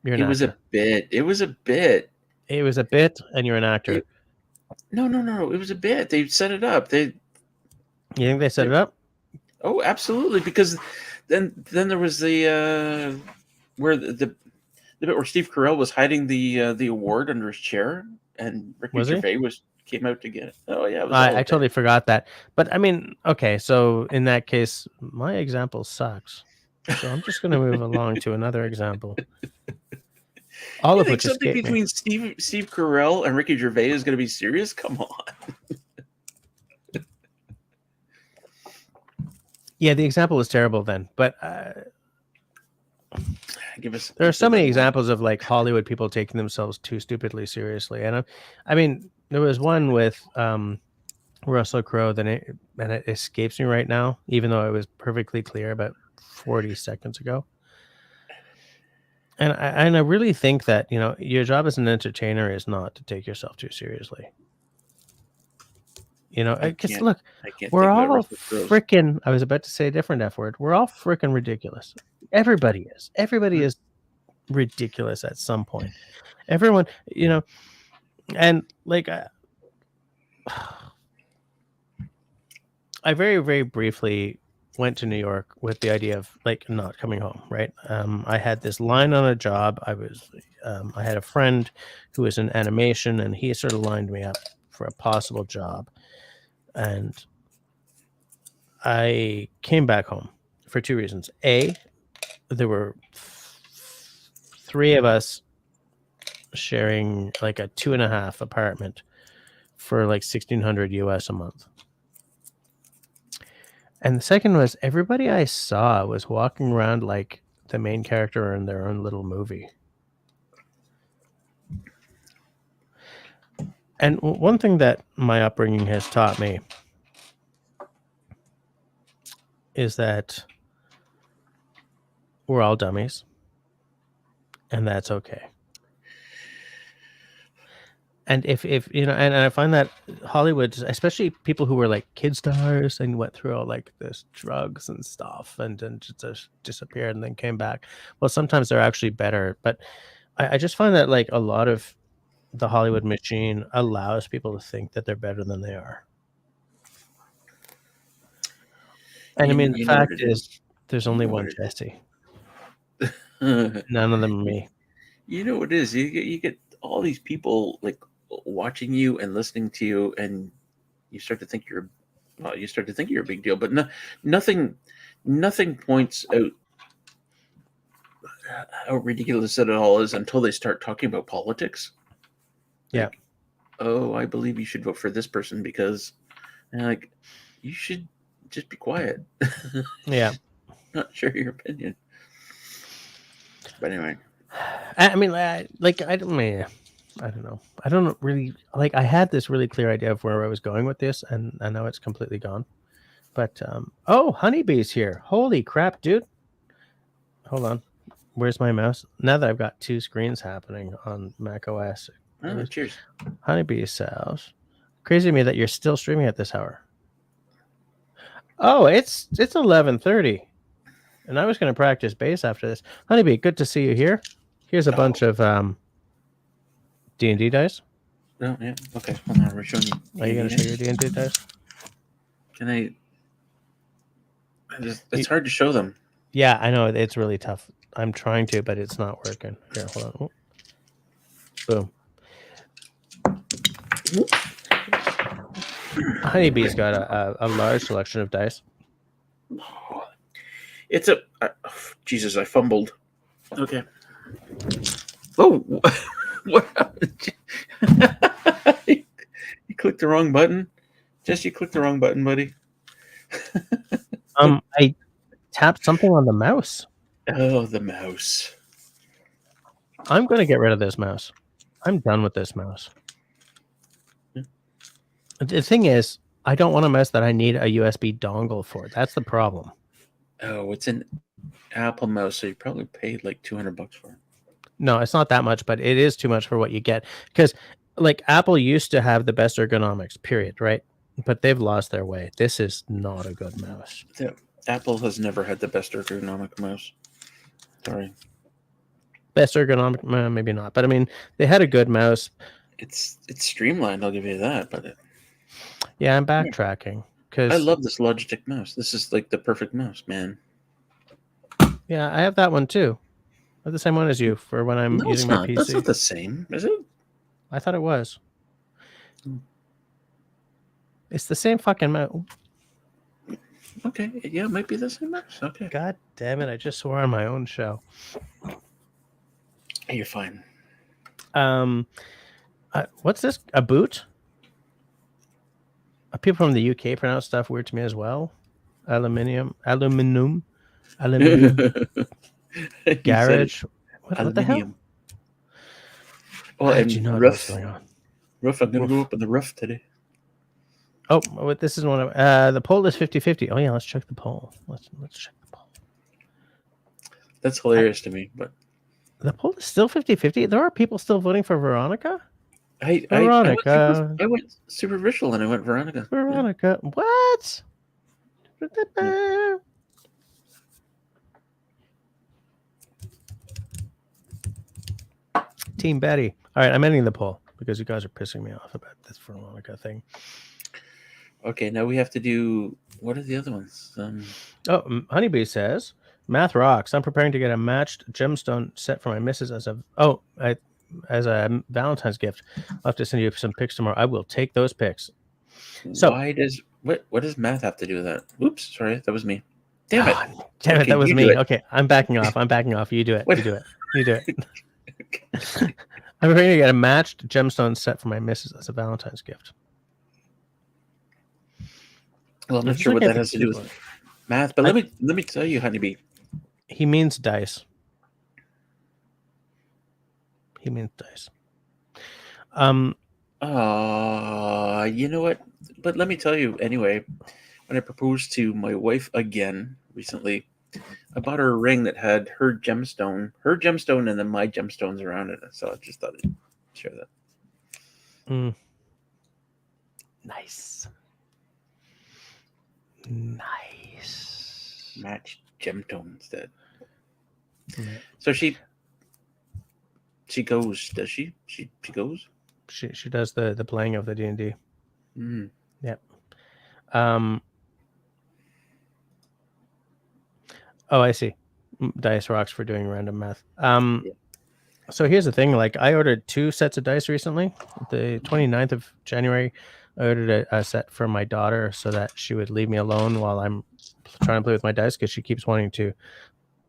It was a bit. It was a bit, and you're an actor. No, it was a bit. They set it up. You think they set it up? Oh, absolutely, because then there was the where the bit where Steve Carell was hiding the award under his chair. and Ricky Was he? Gervais came out to get it. Oh yeah, it was I totally forgot that. But I mean, okay, so in that case, my example sucks. So I'm just going to move along to another example, all You of think which something escaped me. between Steve Carell and Ricky Gervais is going to be serious? Come on. Yeah, the example was terrible then, but Give us. there are so many one. examples of like Hollywood people taking themselves too stupidly seriously, and I mean, there was one with Russell Crowe and it escapes me right now, even though it was perfectly clear about 40 seconds ago. And I really think that, you know, your job as an entertainer is not to take yourself too seriously. You know, because look, we're all freaking. I was about to say a different F word. We're all freaking ridiculous. Everybody is. Everybody is ridiculous at some point. Everyone, you know, and like I very, very briefly went to New York with the idea of like not coming home. Right. I had this line on a job. I had a friend who was in animation, and he sort of lined me up for a possible job. And I came back home for two reasons. A, there were three of us sharing like a 2.5 apartment for like $1,600 US a month. And the second was everybody I saw was walking around like the main character in their own little movie. And one thing that my upbringing has taught me is that we're all dummies, and that's okay. And if you know, and I find that Hollywood, especially people who were like kid stars and went through all like this drugs and stuff and just disappeared and then came back. Well, sometimes they're actually better, but I just find that like a lot of the Hollywood machine allows people to think that they're better than they are. And I mean, the fact is, there's only one Jesse. None of them are me. You know what it is? You get all these people like watching you and listening to you, and you start to think you're a big deal. But nothing points out how ridiculous it all is until they start talking about politics. Yeah. Like, oh, I believe you should vote for this person because, like, you should just be quiet. Yeah. Not share your opinion. But anyway. I mean, like, I don't know. I don't really like. I had this really clear idea of where I was going with this, and I know it's completely gone. But oh, Honeybee's here! Holy crap, dude! Hold on, where's my mouse? Now that I've got two screens happening on Mac OS. Oh, cheers. Honeybee Sales. Crazy to me that you're still streaming at this hour. Oh, it's 11:30, and I was going to practice bass after this. Honeybee, good to see you here. Here's a bunch of D&D dice. Oh, yeah. Okay. Hold on. We're showing you. Are you going to show your D&D dice? Can I? It's hard to show them. Yeah, I know. It's really tough. I'm trying to, but it's not working. Here, hold on. Boom. Honeybee's got a large selection of dice. It's a... Jesus, I fumbled. Okay. Oh! What happened? You clicked the wrong button? Jess, you clicked the wrong button, buddy. I tapped something on the mouse. Oh, the mouse. I'm going to get rid of this mouse. I'm done with this mouse. The thing is, I don't want a mouse that I need a USB dongle for. That's the problem. Oh, it's an Apple mouse, so you probably paid like $200 for it. No, it's not that much, but it is too much for what you get. Because, like, Apple used to have the best ergonomics, period, right? But they've lost their way. This is not a good mouse. Apple has never had the best ergonomic mouse. Sorry. Best ergonomic, maybe not. But, I mean, they had a good mouse. It's streamlined, I'll give you that. But yeah, I'm backtracking. I love this Logitech mouse. This is like the perfect mouse, man. Yeah, I have that one too. I have the same one as you for when I'm using my PC. That's not the same, is it? I thought it was. Hmm. It's the same fucking mouse. Okay, yeah, it might be the same mouse. Okay. God damn it! I just swore on my own show. You're fine. What's this? A boot? People from the UK pronounce stuff weird to me as well. Aluminum. He said it. Garage. What the hell? Aluminium. Well, How did you and know roof. what's going on? Roof. I'm gonna Roof. go up on the roof today. Oh, this is one of the poll is 50-50. Oh yeah, let's check the poll. Let's check the poll. That's hilarious to me, but The poll is still 50-50. There are people still voting for Veronica. I Veronica. I went superficial and I went Veronica. Veronica. Yeah. What? Yeah. Team Betty. All right, I'm ending the poll because you guys are pissing me off about this Veronica thing. Okay, now we have to do. What are the other ones? Honeybee says, "Math rocks. I'm preparing to get a matched gemstone set for my missus as a Valentine's gift. I'll have to send you some pics tomorrow. I will take those pics." So why does what does math have to do with that? Oops, sorry, that was me. Damn it! Damn it, Okay, that was you me. do it. Okay, I'm backing off. You do it. What? You do it. You do it. I'm preparing to get a matched gemstone set for my missus as a Valentine's gift. Well, I'm not sure what that has to do with math, but let me tell you, Honeybee. He means dice. He means dice. You know what? But let me tell you anyway. When I proposed to my wife again recently, I bought her a ring that had her gemstone, and then my gemstones around it. So I just thought I'd share that. Nice. Match gemstone instead. Yeah. So she goes, does she? She goes? She does the playing of the D&D. Mm. Yep. Oh, I see. Dice rocks for doing random math. Yeah. So here's the thing. Like, I ordered 2 sets of dice recently. The 29th of January, I ordered a set for my daughter so that she would leave me alone while I'm trying to play with my dice because she keeps wanting to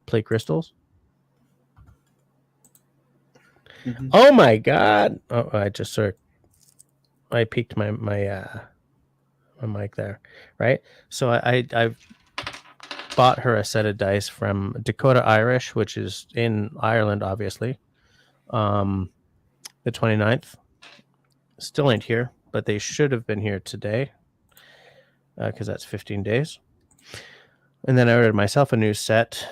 play crystals. Mm-hmm. Oh my God! Oh, I peaked my mic there, right? So I've bought her a set of dice from Dakota Irish, which is in Ireland, obviously. The 29th. Still ain't here, but they should have been here today because that's 15 days. And then I ordered myself a new set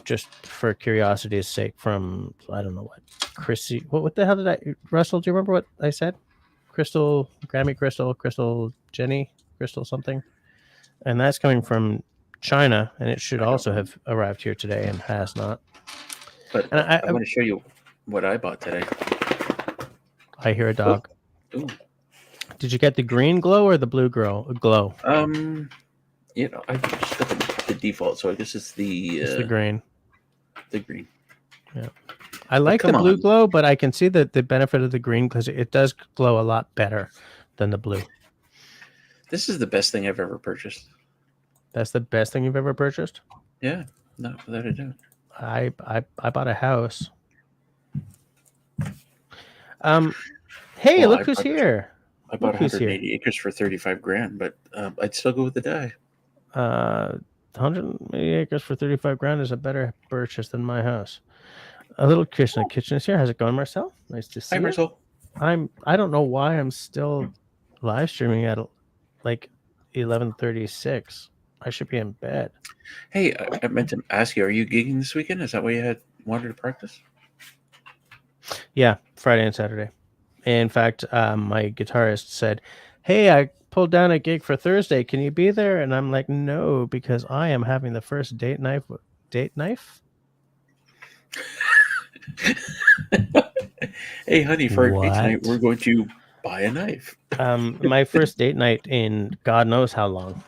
just for curiosity's sake from, I don't know what, Chrissy. What the hell did I, Russell, do you remember what I said? Crystal, Grammy Crystal Jenny, Crystal something. And that's coming from China, and it should also have arrived here today and has not. But I want to show you what I bought today. I hear a dog. Ooh. Did you get the green glow or the blue glow? You know, I just got the default, so I guess it's the green. The green. Yeah. I like the blue glow, but I can see the benefit of the green because it does glow a lot better than the blue. This is the best thing I've ever purchased. That's the best thing you've ever purchased? Yeah, no, without a doubt. I bought a house. Hey, look who's here. I bought 180 acres for 35 grand, but I'd still go with the die. 180 acres for 35 grand is a better purchase than my house. A little kitchen is here. How's it going, Marcel? Nice to see you. Hi, Marcel. I don't know why I'm still live streaming at like 11:36. I should be in bed. Hey, I meant to ask you, are you gigging this weekend? Is that why you wanted to practice? Yeah, Friday and Saturday. In fact, my guitarist said, "Hey, I pulled down a gig for Thursday. Can you be there?" And I'm like, "No, because I am having the first date knife." Hey, honey, for our date tonight, we're going to buy a knife. My first date night in God knows how long.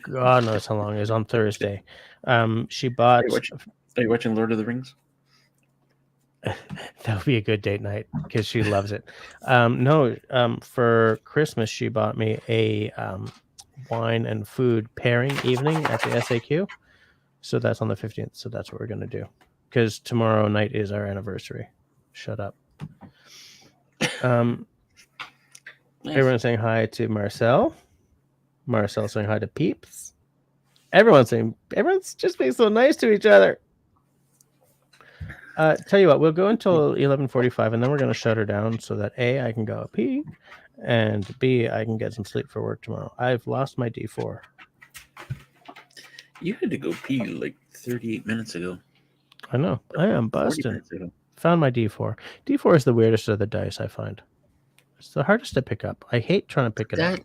God knows how long is on Thursday. She bought. Are you watching Lord of the Rings? That would be a good date night because she loves it. For Christmas, she bought me a wine and food pairing evening at the SAQ. So that's on the 15th. So that's what we're going to do because tomorrow night is our anniversary. Shut up. Nice. Everyone's saying hi to Marcel. Marcel saying hi to Peeps. Everyone's just being so nice to each other. Tell you what, we'll go until 11:45, and then we're going to shut her down so that A, I can go pee, and B, I can get some sleep for work tomorrow. I've lost my D4. You had to go pee like 38 minutes ago. I know. I am busting. Found my D4. D4 is the weirdest of the dice, I find. It's the hardest to pick up. I hate trying to pick it up.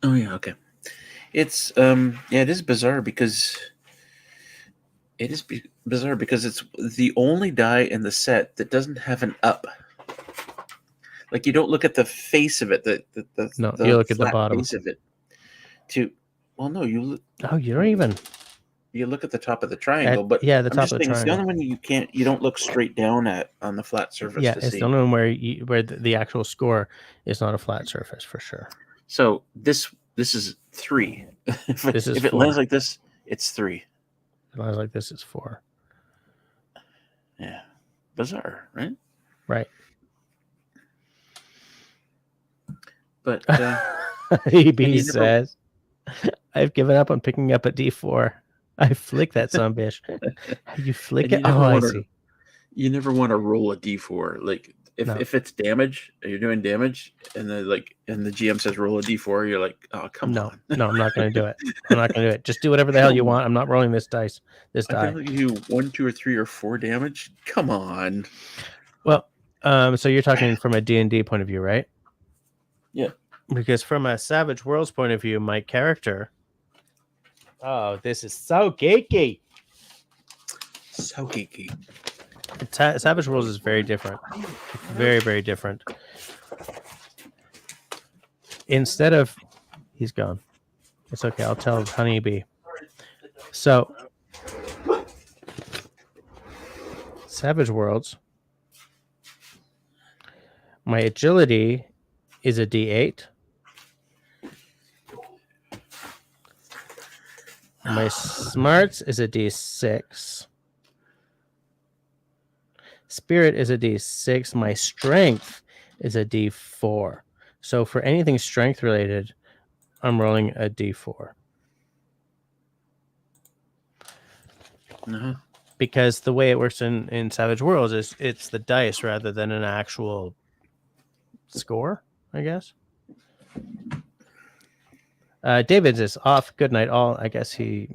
Oh, yeah, okay. It's, it is bizarre because... it's the only die in the set that doesn't have an up. Like, you don't look at the face of it. You look at the bottom face of it. No, you look. Oh, you don't even. You look at the top of the triangle, but the top of the triangle. It's the only one you don't look straight down at on the flat surface. Yeah, it's the only one where the actual score is not a flat surface for sure. So this is 3. If it lands like this, it's 3. If it lands like this, it's 4. Yeah, bizarre, right? Right. But EB says, "I've given up on picking up a D4. I flick that son of a bitch. You flick it? I see. You never want to roll a D4. Like if it's damage, you're doing damage, and the GM says roll a D4, you're like, oh come on. No, I'm not going to do it. I'm not going to do it. Just do whatever the hell you want. I'm not rolling this die. I can do 1, 2, or 3, or 4 damage. Come on. Well, so you're talking from a D&D point of view, right? Yeah. Because from a Savage Worlds point of view, my character. Oh, this is so geeky. So geeky. Savage Worlds is very different. Very, very different. Instead of... He's gone. It's okay. I'll tell Honeybee. So, Savage Worlds. My agility is a D8. My smarts is a D6. Spirit is a D6. My strength is a D4. So for anything strength related, I'm rolling a D4. Because the way it works in Savage Worlds is it's the dice rather than an actual score, I guess. David's is off. Good night, all. I guess the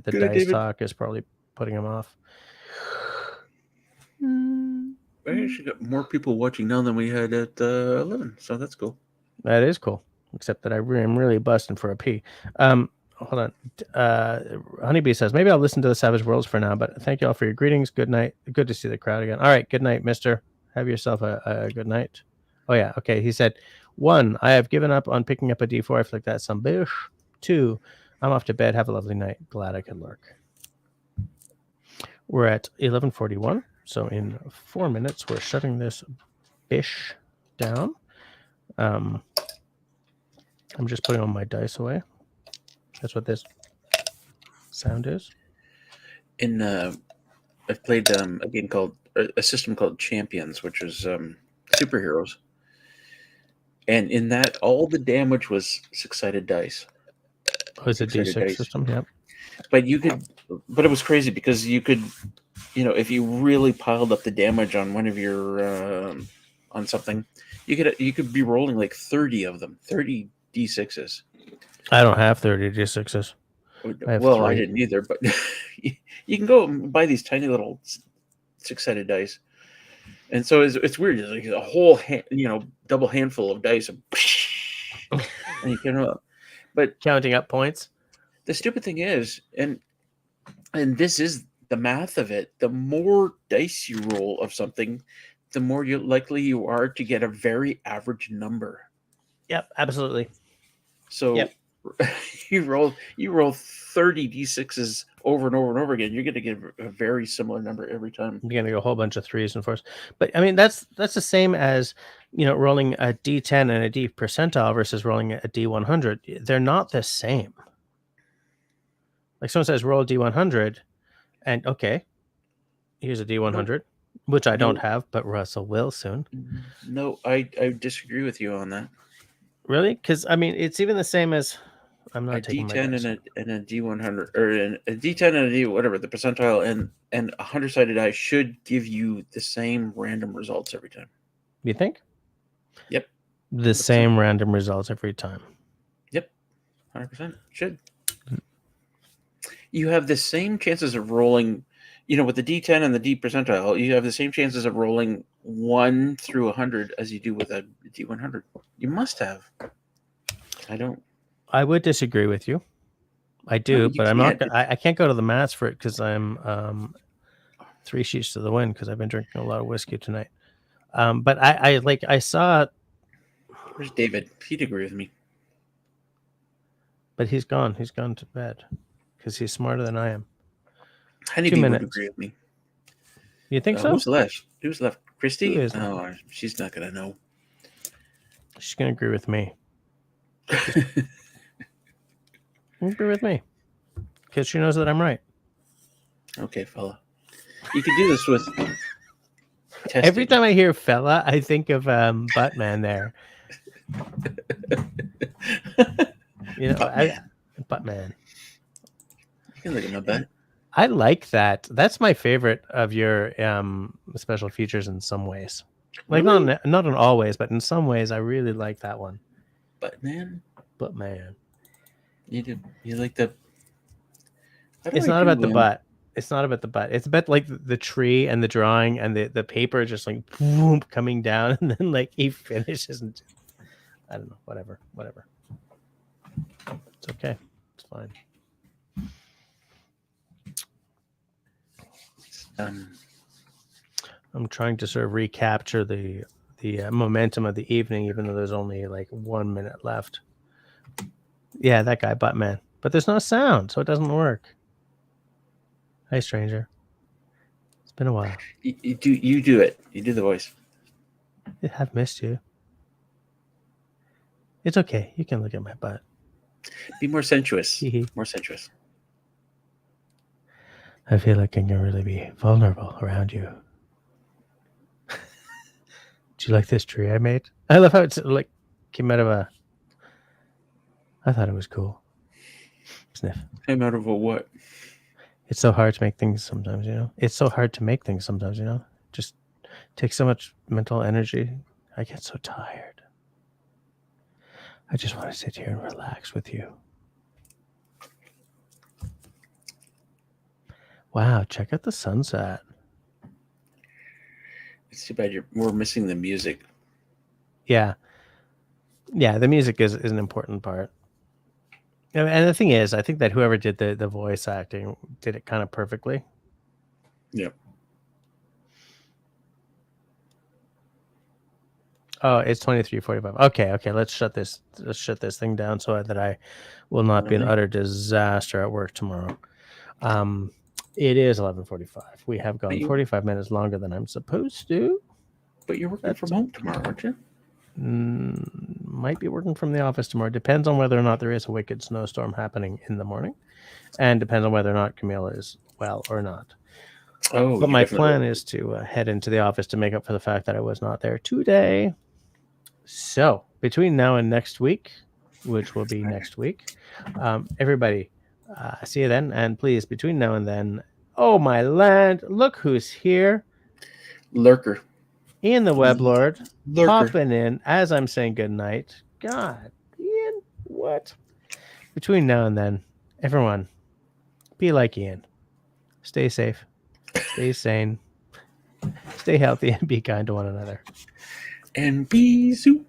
dice talk is probably putting him off. We actually got more people watching now than we had at 11, so that's cool. That is cool, except that I'm really busting for a pee. Hold on. Honeybee says, maybe I'll listen to the Savage Worlds for now, but thank you all for your greetings. Good night. Good to see the crowd again. All right, good night, mister. Have yourself a good night. Oh, yeah, okay. He said, 1, I have given up on picking up a D4. I feel like that's some bish. 2, I'm off to bed. Have a lovely night. Glad I could lurk. We're at 11:41. So in 4 minutes, we're shutting this bish down. I'm just putting all my dice away. That's what this sound is. I've played a system called Champions, which is superheroes. And in that, all the damage was 6-sided dice. Oh, it's a D6 system, yeah. But it was crazy because you could, if you really piled up the damage on one of your, on something, you could be rolling like 30 of them, 30 D6s. I don't have 30 D6s. I didn't either, but you can go and buy these tiny little 6-sided dice. And so it's weird. It's like a whole double handful of dice, and you can, but counting up points. The stupid thing is, and this is the math of it. The more dice you roll of something, the more likely you are to get a very average number. Yep, absolutely. So you roll 30 d6s over and over and over again, you're going to get a very similar number every time. You're gonna get a whole bunch of 3s and 4s. But I mean, that's the same as, you know, rolling a D10 and a D percentile versus rolling a D100. They're not the same. Like someone says, roll a D100, and okay, here's a D100, which I don't have, but Russell will soon. No, I disagree with you on that. Really? Because I mean, it's even the same as I'm not A taking my D10 dice. and a D100, or a D10 and a D whatever, the percentile and a 100-sided die should give you the same random results every time. You think? Yep. The 100%. same random results every time. Yep. 100% should. You have the same chances of rolling, you know, with the D10 and the D percentile, you have the same chances of rolling 1 through 100 as you do with a D100. You must have. I don't. I would disagree with you. I do, No, but I'm not. I can't go to the maths for it because I'm 3 sheets to the wind because I've been drinking a lot of whiskey tonight. But I saw. Where's David? He'd agree with me. But he's gone. He's gone to bed because he's smarter than I am. Honeybee would agree with me. You think so? Who's left? Who's left? Christy? Oh, she's not gonna know. She's gonna agree with me. Agree with me because she knows that I'm right. Okay, fella. You can do this with testing. Every time I hear fella, I think of Buttman there. You know, Buttman. You can look at my butt. I like that. That's my favorite of your special features in some ways. Like really? not in all ways, but in some ways, I really like that one. Buttman. You do. You like the. It's not about the butt. It's not about the butt. It's about like the tree and the drawing and the paper just like boom, coming down, and then like he finishes and I don't know, whatever. It's okay. It's fine. I'm trying to sort of recapture the momentum of the evening, even though there's only like 1 minute left. Yeah, that guy, Buttman. But there's no sound, so it doesn't work. Hi, stranger. It's been a while. You do it. You do the voice. I have missed you. It's okay. You can look at my butt. Be more sensuous. More sensuous. I feel like I can really be vulnerable around you. Do you like this tree I made? I love how it's like came out of a. I thought it was cool. Sniff. Came out of a what? It's so hard to make things sometimes, you know. It's so hard to make things sometimes, you know. Just takes so much mental energy. I get so tired. I just want to sit here and relax with you. Wow, check out the sunset. It's too bad we're missing the music. Yeah. Yeah, the music is an important part. And the thing is, I think that whoever did the voice acting did it kind of perfectly. Yeah. Oh, it's 23:45. Okay. Let's shut this thing down so that I will not be an utter disaster at work tomorrow. It is 11:45. We have gone 45 minutes longer than I'm supposed to. But you're working from home tomorrow, aren't you? Might be working from the office tomorrow. Depends on whether or not there is a wicked snowstorm happening in the morning, and depends on whether or not Camille is well or not. Oh, but my plan is to head into the office to make up for the fact that I was not there today. So between now and next week, which will be next week, everybody, see you then. And please, between now and then, oh my land, look who's here. Lurker. Ian the Web Lord, popping in as I'm saying goodnight. God, Ian, what? Between now and then, everyone, be like Ian. Stay safe, stay sane, stay healthy, and be kind to one another. And be super.